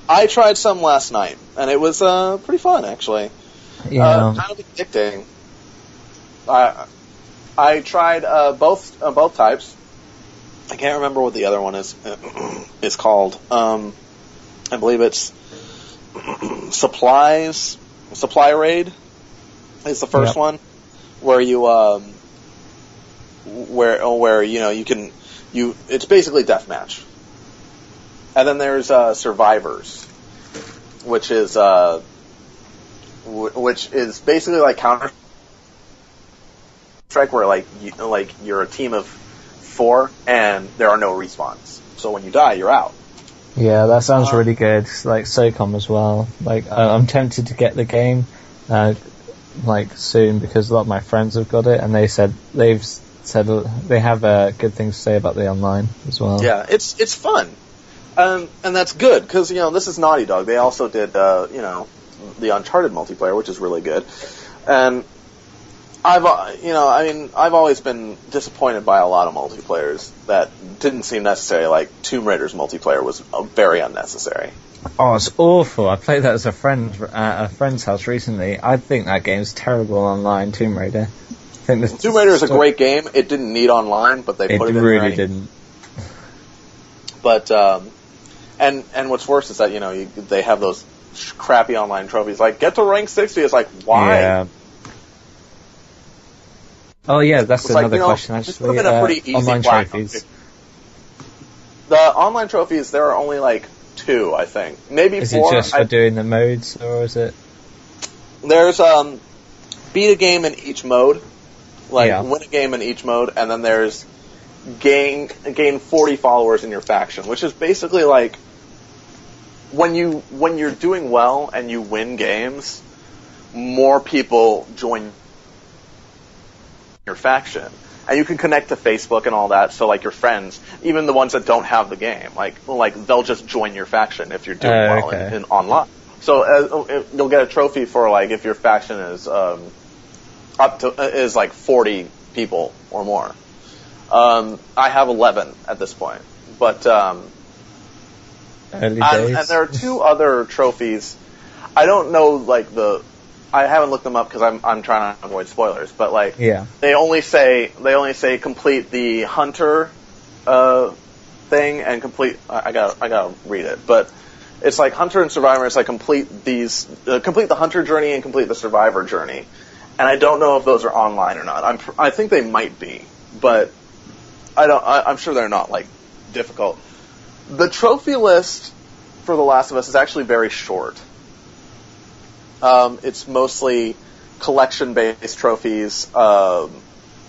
Speaker 1: I tried some last night, and it was pretty fun, actually.
Speaker 3: Yeah.
Speaker 1: Kind of addicting. I tried both types. I can't remember what the other one is called. I believe it's Supply Raid is the first one, where you it's basically deathmatch. And then there's Survivors, which is basically like Counter-Strike, where you're a team of 4 and there are no respawns. So when you die, you're out.
Speaker 3: Yeah, that sounds really good. It's like SOCOM as well. Like I'm tempted to get the game soon, because a lot of my friends have got it, and they've said they have good things to say about the online as well.
Speaker 1: Yeah, it's fun, and that's good, because this is Naughty Dog. They also did the Uncharted multiplayer, which is really good, and I've always been disappointed by a lot of multiplayers that didn't seem necessary. Like Tomb Raider's multiplayer was very unnecessary.
Speaker 3: Oh, it's awful. I played that as a friend at a friend's house recently. I think that game's terrible online, Tomb Raider. Tomb
Speaker 1: Raider is a great game. It didn't need online, but they put it in there.
Speaker 3: It really didn't.
Speaker 1: But And what's worse is that, they have those crappy online trophies, like, get to rank 60. It's like, why?
Speaker 3: Yeah. Oh yeah, that's
Speaker 1: It's
Speaker 3: another
Speaker 1: like,
Speaker 3: question
Speaker 1: just
Speaker 3: actually.
Speaker 1: put them in a pretty easy
Speaker 3: Online
Speaker 1: platinum.
Speaker 3: trophies.
Speaker 1: The online trophies, there are only like 2, I think. Maybe
Speaker 3: Is
Speaker 1: 4.
Speaker 3: it just for doing the modes, or is it?
Speaker 1: There's beat a game in each mode, like
Speaker 3: Yeah.
Speaker 1: win a game in each mode, and then there's gain 40 followers in your faction, which is basically like when you're doing well and you win games, more people join your faction. And you can connect to Facebook and all that, so like your friends, even the ones that don't have the game, like they'll just join your faction if you're doing well
Speaker 3: okay.
Speaker 1: in online. So you'll get a trophy for like if your faction is is like 40 people or more. I have 11 at this point, but
Speaker 3: Early days.
Speaker 1: and there are 2 other trophies. I don't know I haven't looked them up because I'm trying to avoid spoilers, but like they only say complete the hunter thing and complete. I gotta read it, but it's like hunter and survivor. It's like complete the hunter journey and complete the survivor journey, and I don't know if those are online or not. I think they might be, but I'm sure they're not like difficult. The trophy list for The Last of Us is actually very short. It's mostly collection-based trophies,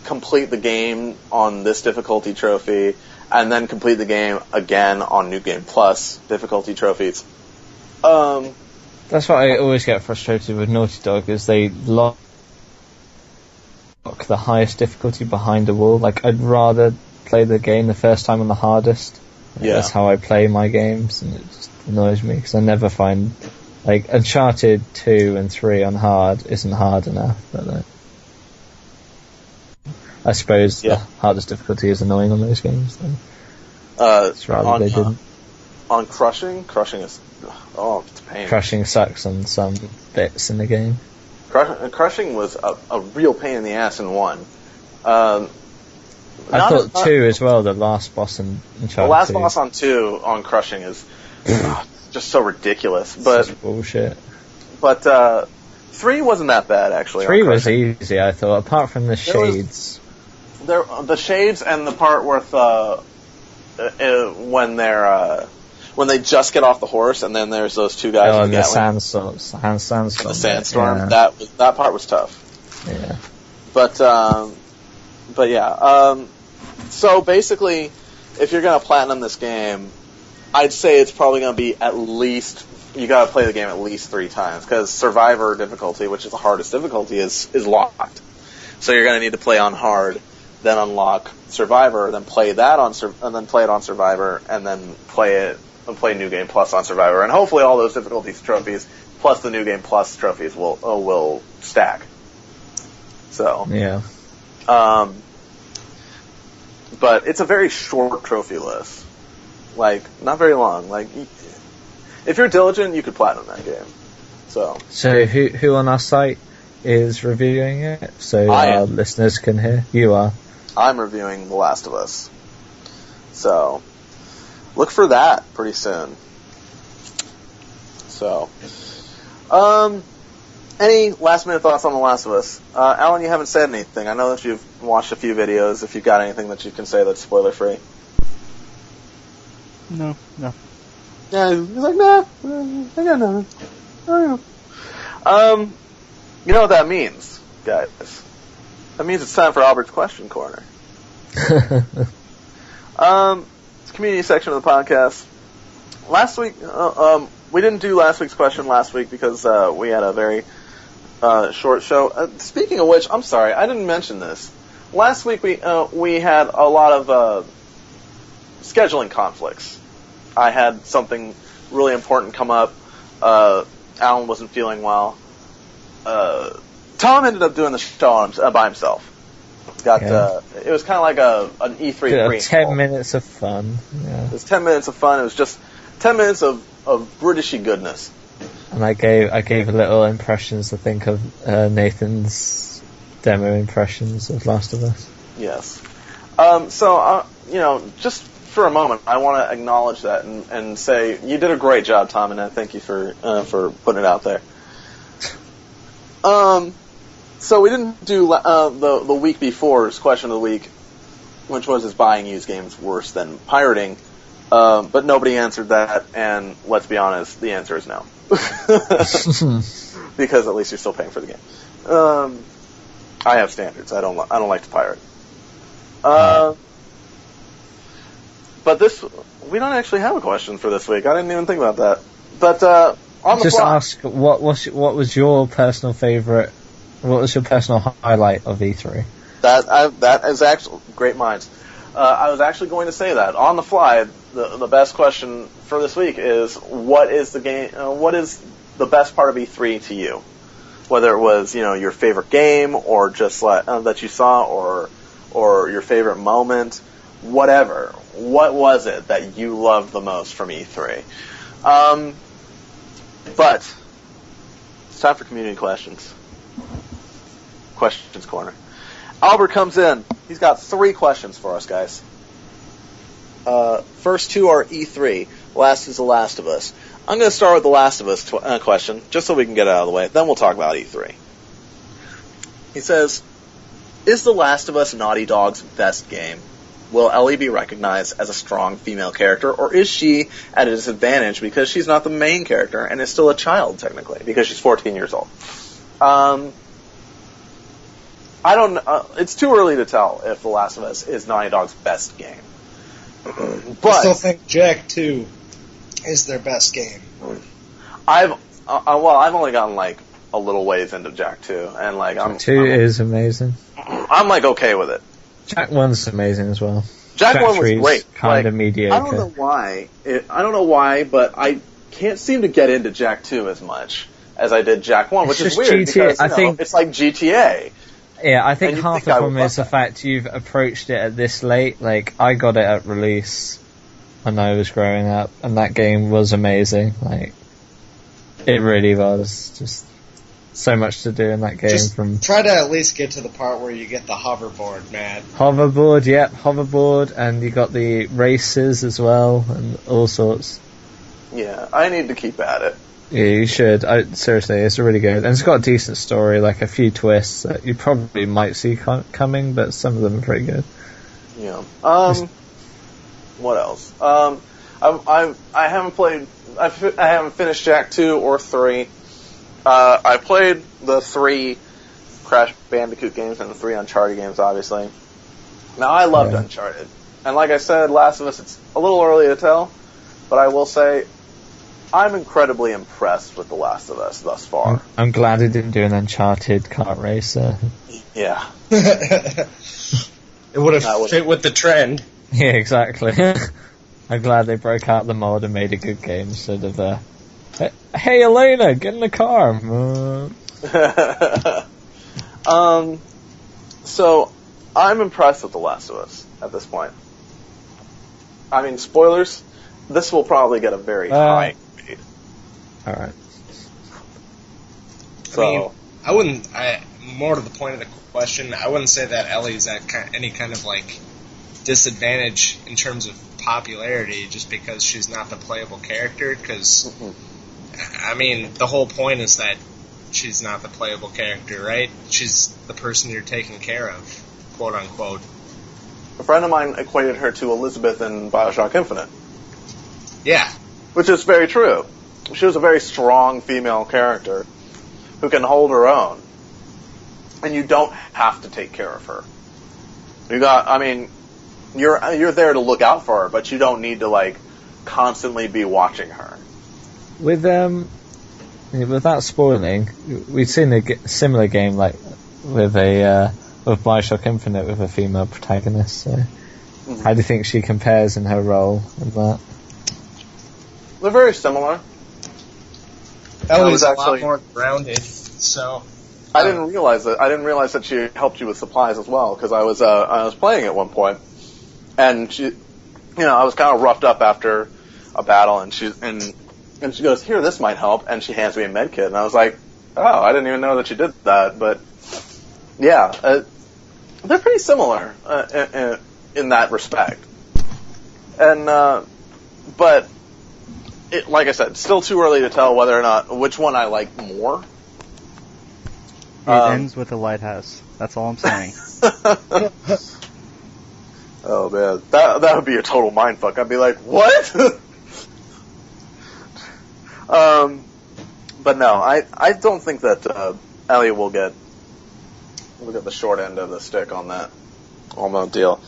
Speaker 1: complete the game on this difficulty trophy, and then complete the game again on New Game Plus difficulty trophies.
Speaker 3: That's what I always get frustrated with Naughty Dog, is they lock the highest difficulty behind a wall. Like, I'd rather play the game the first time on the hardest.
Speaker 1: Yeah.
Speaker 3: That's how I play my games, and it just annoys me, because I never find... Like, Uncharted 2 and 3 on hard isn't hard enough, but I suppose the hardest difficulty is annoying on those games, then. It's rather they didn't.
Speaker 1: On Crushing is... Oh, it's a pain.
Speaker 3: Crushing sucks on some bits in the game.
Speaker 1: Crushing was a real pain in the ass in 1.
Speaker 3: I thought 2 as well, the last boss in Uncharted 2.
Speaker 1: The last boss on 2 on Crushing is... just so ridiculous, but
Speaker 3: such bullshit.
Speaker 1: But 3 wasn't that bad actually.
Speaker 3: 3 was easy, I thought, apart from the shades.
Speaker 1: The shades and the part with when they just get off the horse, and then there's those 2 guys.
Speaker 3: Oh, and the sandstorm.
Speaker 1: The sandstorm.
Speaker 3: Yeah.
Speaker 1: That part was tough.
Speaker 3: Yeah.
Speaker 1: But yeah. So basically, if you're gonna platinum this game, I'd say it's probably going to be at least, you got to play the game at least 3 times, because Survivor difficulty, which is the hardest difficulty, is locked. So you're going to need to play on hard, then unlock Survivor, then play that and then play it on Survivor, and then play New Game Plus on Survivor, and hopefully all those difficulties trophies plus the New Game Plus trophies will stack. So
Speaker 3: yeah.
Speaker 1: But it's a very short trophy list. Like, not very long. Like, if you're diligent, you could platinum that game. So
Speaker 3: who on our site is reviewing it? So our listeners can hear. You are.
Speaker 1: I'm reviewing The Last of Us. So look for that pretty soon. So, any last minute thoughts on The Last of Us? Allan, you haven't said anything. I know that you've watched a few videos. If you've got anything that you can say that's spoiler free.
Speaker 2: No.
Speaker 1: Yeah, he's like, nah, I got nothing. I don't know. You know what that means, guys? That means it's time for Albert's Question Corner. It's the community section of the podcast. Last week, we didn't do last week's question last week because we had a very short show. Speaking of which, I'm sorry, I didn't mention this. Last week we had a lot of scheduling conflicts. I had something really important come up. Allan wasn't feeling well. Tom ended up doing the show by himself. It was kind of like an E3 pre.
Speaker 3: 10 minutes of fun. Yeah.
Speaker 1: It was 10 minutes of fun. It was just 10 minutes of Britishy goodness.
Speaker 3: And I gave a little impressions, I think, of Nathan's demo impressions of Last of Us.
Speaker 1: Yes. Just for a moment, I want to acknowledge that and say you did a great job, Tom, and I thank you for putting it out there. So we didn't do the week before's question of the week, which was, is buying used games worse than pirating? But nobody answered that, and let's be honest, the answer is no. Because at least you're still paying for the game. I have standards. I don't like to pirate. But we don't actually have a question for this week. I didn't even think about that. But on the
Speaker 3: just
Speaker 1: fly,
Speaker 3: ask what was your personal favorite? What was your personal highlight of E3?
Speaker 1: That is actually great minds. I was actually going to say that on the fly. The best question for this week is what is the best part of E3 to you? Whether it was your favorite game or just that you saw or your favorite moment, whatever. What was it that you loved the most from E3? But it's time for community questions. Questions corner. Albert comes in. He's got 3 questions for us, guys. First 2 are E3. Last is The Last of Us. I'm going to start with The Last of Us question, just so we can get it out of the way. Then we'll talk about E3. He says, is The Last of Us Naughty Dog's best game? Will Ellie be recognized as a strong female character, or is she at a disadvantage because she's not the main character and is still a child, technically, because she's 14 years old? I don't know. It's too early to tell if The Last of Us is Naughty Dog's best game. But
Speaker 4: I still think Jak 2 is their best game.
Speaker 1: I've only gotten a little ways into Jak 2, and
Speaker 3: Jak 2 is amazing.
Speaker 1: I'm okay with it.
Speaker 3: Jak 1's amazing as well.
Speaker 1: Jak 1 was great.
Speaker 3: Kind of mediocre.
Speaker 1: I don't know why, but I can't seem to get into Jak 2 as much as I did Jak 1, which is weird because I think it's like GTA.
Speaker 3: Yeah, I think half the problem is the fact you've approached it at this late. I got it at release when I was growing up, and that game was amazing. It really was. Just so much to do in that game.
Speaker 4: Just try to at least get to the part where you get the hoverboard, man.
Speaker 3: Hoverboard, yep, hoverboard, and you got the races as well, and all sorts.
Speaker 1: Yeah, I need to keep at it.
Speaker 3: Yeah, you should. Seriously, it's really good. And it's got a decent story, a few twists that you probably might see coming, but some of them are pretty good.
Speaker 1: Yeah. What else? I haven't finished Jak 2 or 3. I played the 3 Crash Bandicoot games and the 3 Uncharted games, obviously. Now, I loved Uncharted. And like I said, Last of Us, it's a little early to tell, but I will say I'm incredibly impressed with The Last of Us thus far.
Speaker 3: I'm glad it didn't do an Uncharted kart race.
Speaker 1: Yeah.
Speaker 4: It would have fit with the trend.
Speaker 3: Yeah, exactly. I'm glad they broke out the mod and made a good game instead of hey Elena, get in the car.
Speaker 1: So I'm impressed with The Last of Us at this point. I mean, spoilers, this will probably get a very high grade.
Speaker 3: Alright.
Speaker 1: So
Speaker 4: more to the point of the question, I wouldn't say that Ellie's at any kind of disadvantage in terms of popularity just because she's not the playable character, because the whole point is that she's not the playable character, right? She's the person you're taking care of, quote unquote.
Speaker 1: A friend of mine equated her to Elizabeth in BioShock Infinite.
Speaker 4: Yeah.
Speaker 1: Which is very true. She was a very strong female character who can hold her own. And you don't have to take care of her. You're there to look out for her, but you don't need to constantly be watching her.
Speaker 3: Without spoiling, we've seen a similar game with BioShock Infinite with a female protagonist. So, how do you think she compares in her role in that?
Speaker 1: They're very similar.
Speaker 4: Ellie's a lot more grounded, so.
Speaker 1: I didn't realize that. I didn't realize that she helped you with supplies as well, because I was playing at one point, and she, I was kind of roughed up after a battle, and she goes, "Here, this might help," and she hands me a med kit, and I was like, "Oh, I didn't even know that she did that." But yeah, they're pretty similar in that respect. but like I said, still too early to tell whether or not which one I like more.
Speaker 2: It ends with a lighthouse. That's all I'm saying.
Speaker 1: Oh man, that would be a total mindfuck. I'd be like, what? But no, I don't think that Ellie will get the short end of the stick on that deal.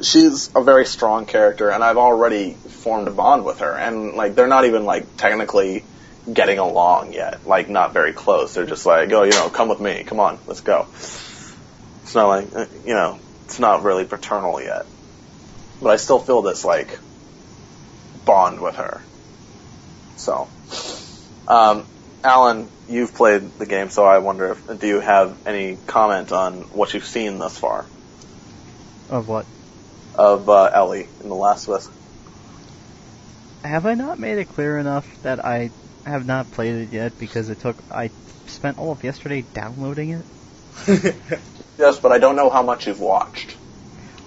Speaker 1: She's a very strong character, and I've already formed a bond with her, and like they're not even like technically getting along yet, like not very close. They're just like, oh, come with me, come on, let's go. It's not like, it's not really paternal yet, but I still feel this like bond with her. So, Allan, you've played the game, so I wonder do you have any comment on what you've seen thus far?
Speaker 2: Of what?
Speaker 1: Of Ellie in The Last of Us.
Speaker 2: Have I not made it clear enough that I have not played it yet because I spent all of yesterday downloading it?
Speaker 1: Yes, but I don't know how much you've watched.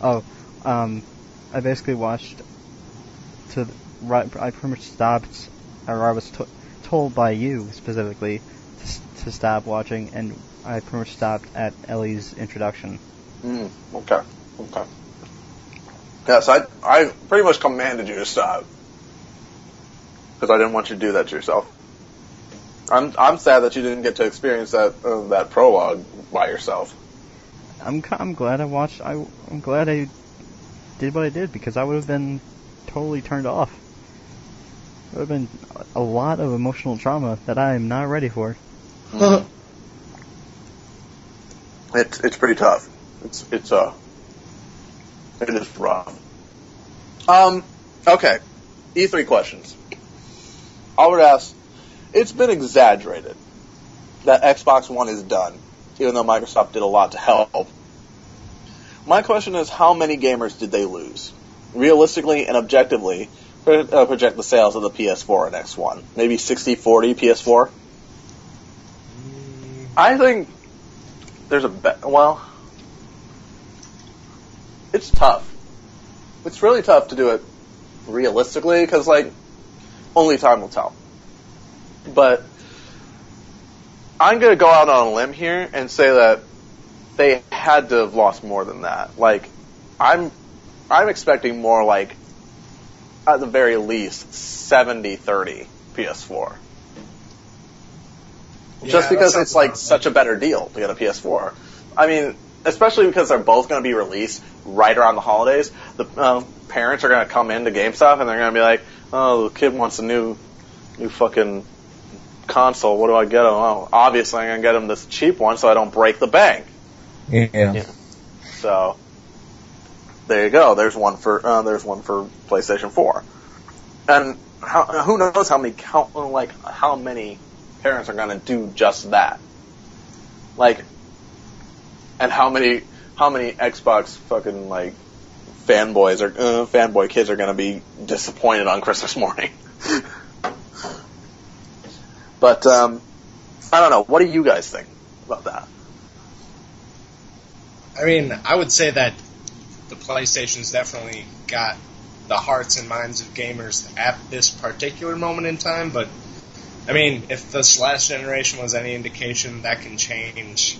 Speaker 2: Oh, I basically watched I pretty much stopped, or I was told by you specifically to stop watching, and I pretty much stopped at Ellie's introduction.
Speaker 1: Okay. Yes, I pretty much commanded you to stop because I didn't want you to do that to yourself. I'm sad that you didn't get to experience that prologue by yourself.
Speaker 2: I'm glad I watched. I'm glad I did what I did because I would have been totally turned off. It would have been a lot of emotional trauma that I am not ready for.
Speaker 1: It's pretty tough. It is rough. Okay. E3 questions. I would ask, it's been exaggerated that Xbox One is done, even though Microsoft did a lot to help. My question is, how many gamers did they lose? Realistically and objectively, project the sales of the PS4 and X1. Maybe 60-40 PS4? I think there's it's tough. It's really tough to do it realistically, because, only time will tell. But I'm going to go out on a limb here and say that they had to have lost more than that. I'm expecting more at the very least, 70-30 PS4. Yeah, just because it's such a better deal to get a PS4. I mean, especially because they're both going to be released right around the holidays. The parents are going to come into GameStop and they're going to be like, "Oh, the kid wants a new fucking console. What do I get him? Oh, obviously I'm going to get him this cheap one so I don't break the bank."
Speaker 3: Yeah.
Speaker 1: So there you go. There's one for PlayStation 4, and who knows how many parents are going to do just that. And how many Xbox fucking fanboys or fanboy kids are going to be disappointed on Christmas morning. But I don't know. What do you guys think about that?
Speaker 4: I mean, I would say that the PlayStation's definitely got the hearts and minds of gamers at this particular moment in time, but I mean, if this last generation was any indication, that can change,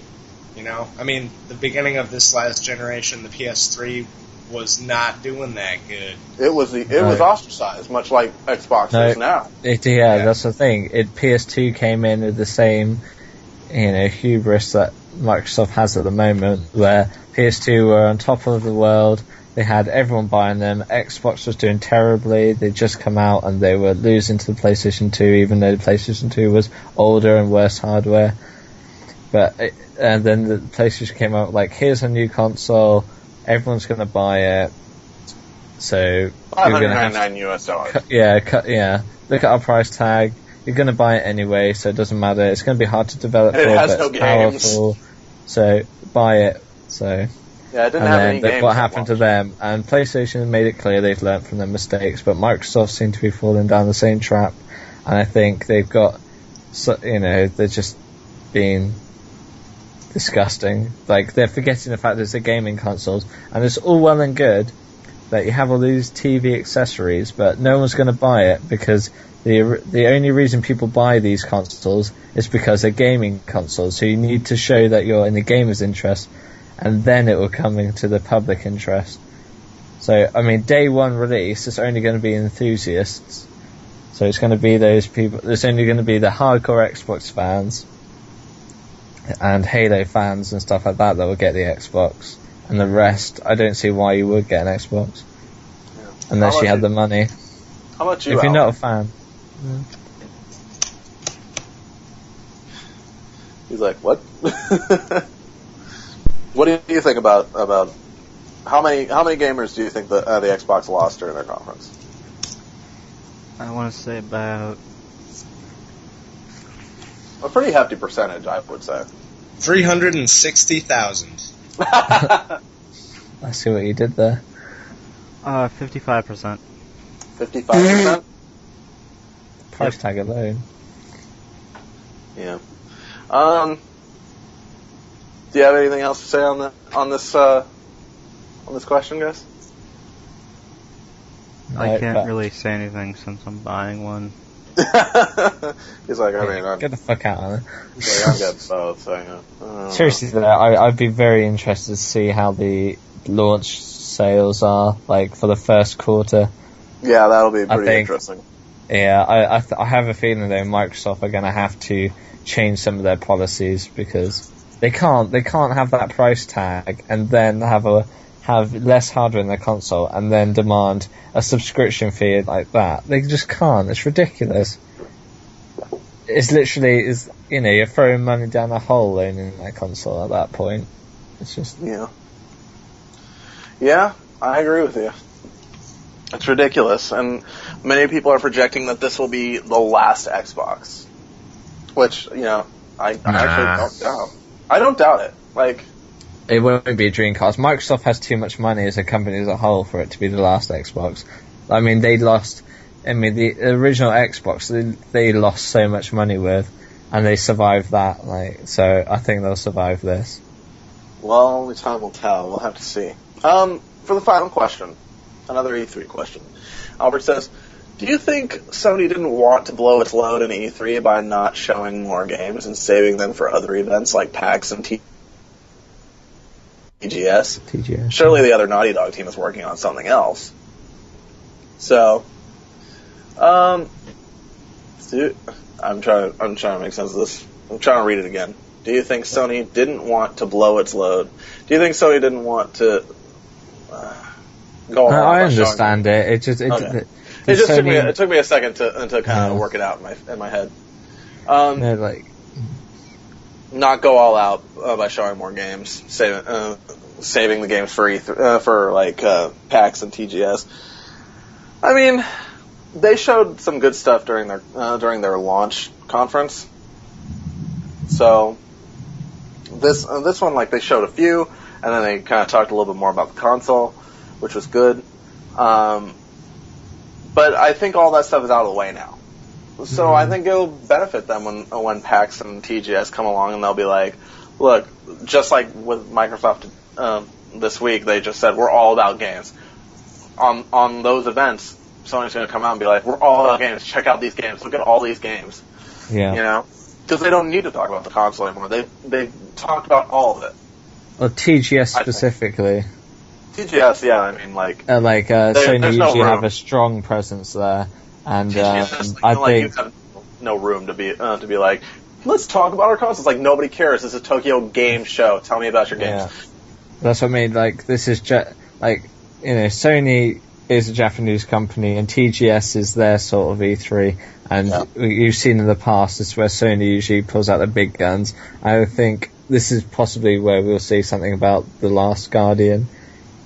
Speaker 4: I mean, the beginning of this last generation, the PS3 was not doing that good. It was
Speaker 1: ostracized, much like Xbox is now.
Speaker 3: Yeah, that's the thing. PS2 came in with the same, hubris that Microsoft has at the moment, where PS2 were on top of the world. They had everyone buying them. Xbox was doing terribly. They'd just come out and they were losing to the PlayStation 2, even though the PlayStation 2 was older and worse hardware. And then the PlayStation came out here's a new console. Everyone's going to buy it. So you're going to have
Speaker 1: $599.
Speaker 3: Look at our price tag. You're going to buy it anyway, so it doesn't matter. It's going to be hard to develop
Speaker 1: for, but
Speaker 3: it's powerful. So buy it. So.
Speaker 1: Yeah, it didn't have any games.
Speaker 3: What happened to them? And PlayStation made it clear they've learned from their mistakes, but Microsoft seem to be falling down the same trap. And I think they've got, they're just being disgusting. They're forgetting the fact that it's a gaming consoles, and it's all well and good that you have all these TV accessories, but no one's going to buy it because the only reason people buy these consoles is because they're gaming consoles. So you need to show that you're in the gamer's interest, and then it will come into the public interest. So, I mean, day one release, it's only going to be enthusiasts. So it's going to be those people, it's only going to be the hardcore Xbox fans and Halo fans and stuff like that will get the Xbox. And the rest, I don't see why you would get an Xbox.
Speaker 1: Yeah.
Speaker 3: Unless you had the money.
Speaker 1: How about you,
Speaker 3: If you're
Speaker 1: Allan?
Speaker 3: not a fan.
Speaker 1: He's like, what? What do you think about how many gamers do you think the Xbox lost during their conference?
Speaker 2: I want to say about
Speaker 1: A pretty hefty percentage, I would say.
Speaker 4: 360,000.
Speaker 3: I see what you did there.
Speaker 2: 55%.
Speaker 1: 55%?
Speaker 3: Price tag alone.
Speaker 1: Yeah. Do you have anything else to say on this question, guys?
Speaker 2: I can't really say anything since I'm buying one.
Speaker 1: He's like, I mean,
Speaker 3: get the fuck out of it.
Speaker 1: He's like, I'm getting both. So, I don't
Speaker 3: Seriously, though, I'd be very interested to see how the launch sales are, like, for the first quarter.
Speaker 1: Yeah, that'll be pretty interesting.
Speaker 3: Yeah, I have a feeling though Microsoft are going to have to change some of their policies because they can't have that price tag and then have less hardware in their console and then demand a subscription fee like that. They just can't. It's ridiculous. It's literally you're throwing money down a hole owning that console at that point. It's just
Speaker 1: Yeah, I agree with you. It's ridiculous, and many people are projecting that this will be the last Xbox. Which, I actually don't doubt. I don't doubt it. Like,
Speaker 3: it won't be a Dreamcast. Microsoft has too much money as a company as a whole for it to be the last Xbox. I mean, the original Xbox, they lost so much money with, and they survived that. So I think they'll survive this.
Speaker 1: Well, only time will tell. We'll have to see. For the final question. Another E3 question. Albert says, do you think Sony didn't want to blow its load in E3 by not showing more games and saving them for other events like PAX and TGS? Surely the other Naughty Dog team is working on something else. So, I'm trying to make sense of this. I'm trying to read it again. Do you think Sony didn't want to blow its load? Do you think Sony didn't want to go on?
Speaker 3: I understand it. It just
Speaker 1: took me a second to kind of work it out in my head. Not go all out by showing more games, saving the games for PAX and TGS. I mean, they showed some good stuff during their launch conference. So this one, they showed a few, and then they kind of talked a little bit more about the console, which was good. But I think all that stuff is out of the way now. So I think it'll benefit them when PAX and TGS come along, and they'll be like, look, just like with Microsoft this week, they just said, we're all about games. On those events, Sony's going to come out and be like, we're all about games. Check out these games. Look at all these games.
Speaker 3: Yeah.
Speaker 1: Because they don't need to talk about the console anymore. They talked about all of it.
Speaker 3: Well, TGS specifically.
Speaker 1: TGS, yeah, I mean,
Speaker 3: Sony usually have a strong presence there, and
Speaker 1: TGS,
Speaker 3: I think
Speaker 1: you have no room to be like, let's talk about our consoles. Like, nobody cares. This is a Tokyo Game Show. Tell me about your games.
Speaker 3: Yeah. That's what I mean. This is Sony is a Japanese company, and TGS is their sort of E3. And you've seen in the past, it's where Sony usually pulls out the big guns. I think this is possibly where we'll see something about The Last Guardian.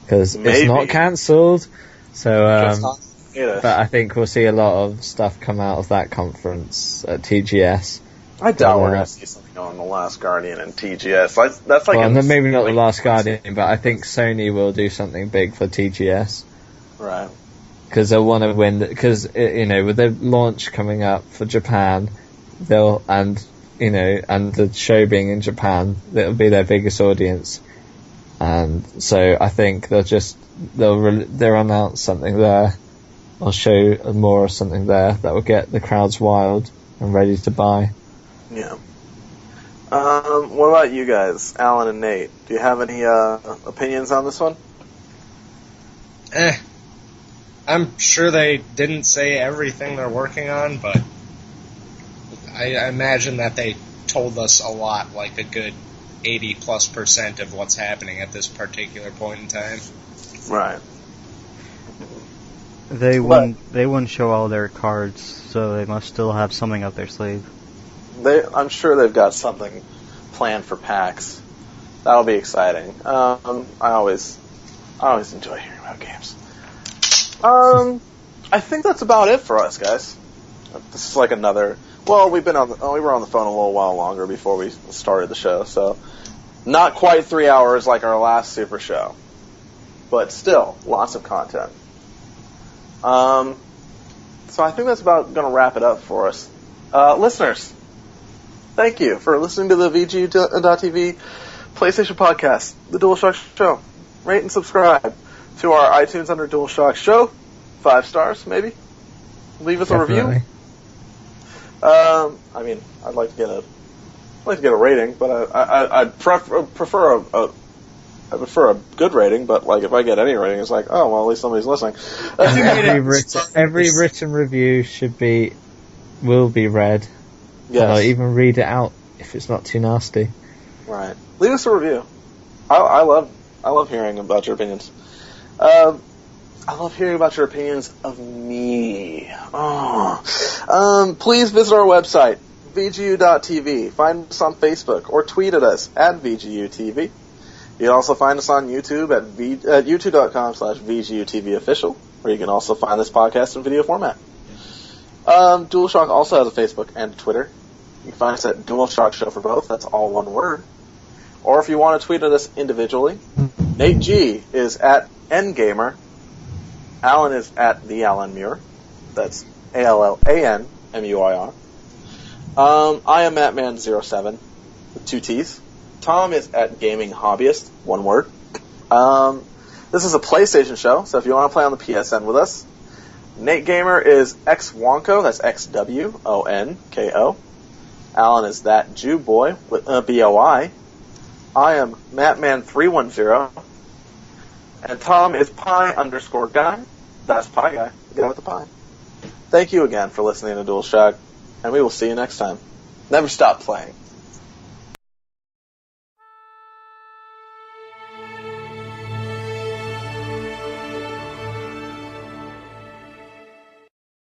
Speaker 3: Because it's not cancelled, so but I think we'll see a lot of stuff come out of that conference at TGS.
Speaker 1: I doubt we're going to see something on The Last Guardian and TGS. That's
Speaker 3: maybe not The Last Guardian, but I think Sony will do something big for TGS.
Speaker 1: Right.
Speaker 3: Because they'll want to win. Because with the launch coming up for Japan, and the show being in Japan, it'll be their biggest audience. And so I think they'll announce something there, or show more of something there that will get the crowds wild and ready to buy.
Speaker 1: Yeah. What about you guys, Alan and Nate? Do you have any opinions on this one?
Speaker 4: I'm sure they didn't say everything they're working on, but I imagine that they told us a lot, like a good 80+% of what's happening at this particular point in time.
Speaker 1: Right.
Speaker 2: They wouldn't show all their cards, so they must still have something up their sleeve.
Speaker 1: I'm sure they've got something planned for PAX. That'll be exciting. I always enjoy hearing about games. I think that's about it for us, guys. This is like another. Well, we were on the phone a little while longer before we started the show, so not quite 3 hours like our last Super Show, but still lots of content. So I think that's about going to wrap it up for us. Listeners, thank you for listening to the VGU.TV PlayStation Podcast, the DualShock Show. Rate and subscribe to our iTunes under DualShock Show. 5 stars, maybe. Leave us a review. I mean, I'd like to get a rating, but I'd prefer a good rating. But like, if I get any rating, it's like, oh well, at least somebody's listening.
Speaker 3: Every written review will be read.
Speaker 1: Yes.
Speaker 3: And I'll even read it out if it's not too nasty.
Speaker 1: Right. Leave us a review. I love hearing about your opinions. I love hearing about your opinions of me. Oh. Please visit our website, VGU.TV. Find us on Facebook or tweet at us at VGU.TV. You can also find us on YouTube at youtube.com/VGU.TV official, where you can also find this podcast in video format. DualShock also has a Facebook and a Twitter. You can find us at DualShock Show for both. That's all one word. Or if you want to tweet at us individually, Nate G is at NGamer. Allan is at the Allan Muir. That's ALLANMUIR. I am Mattman07 with 2 T's. Tom is at Gaming Hobbyist, one word. This is a PlayStation show, so if you want to play on the PSN with us, Nate Gamer is XWonko, that's XWONKO. Allan is that Jew boy with BOI. I am Mattman310. And Tom is Pie_guy. That's Pie Guy. The guy with the pie. Thank you again for listening to DualShock, and we will see you next time. Never stop playing.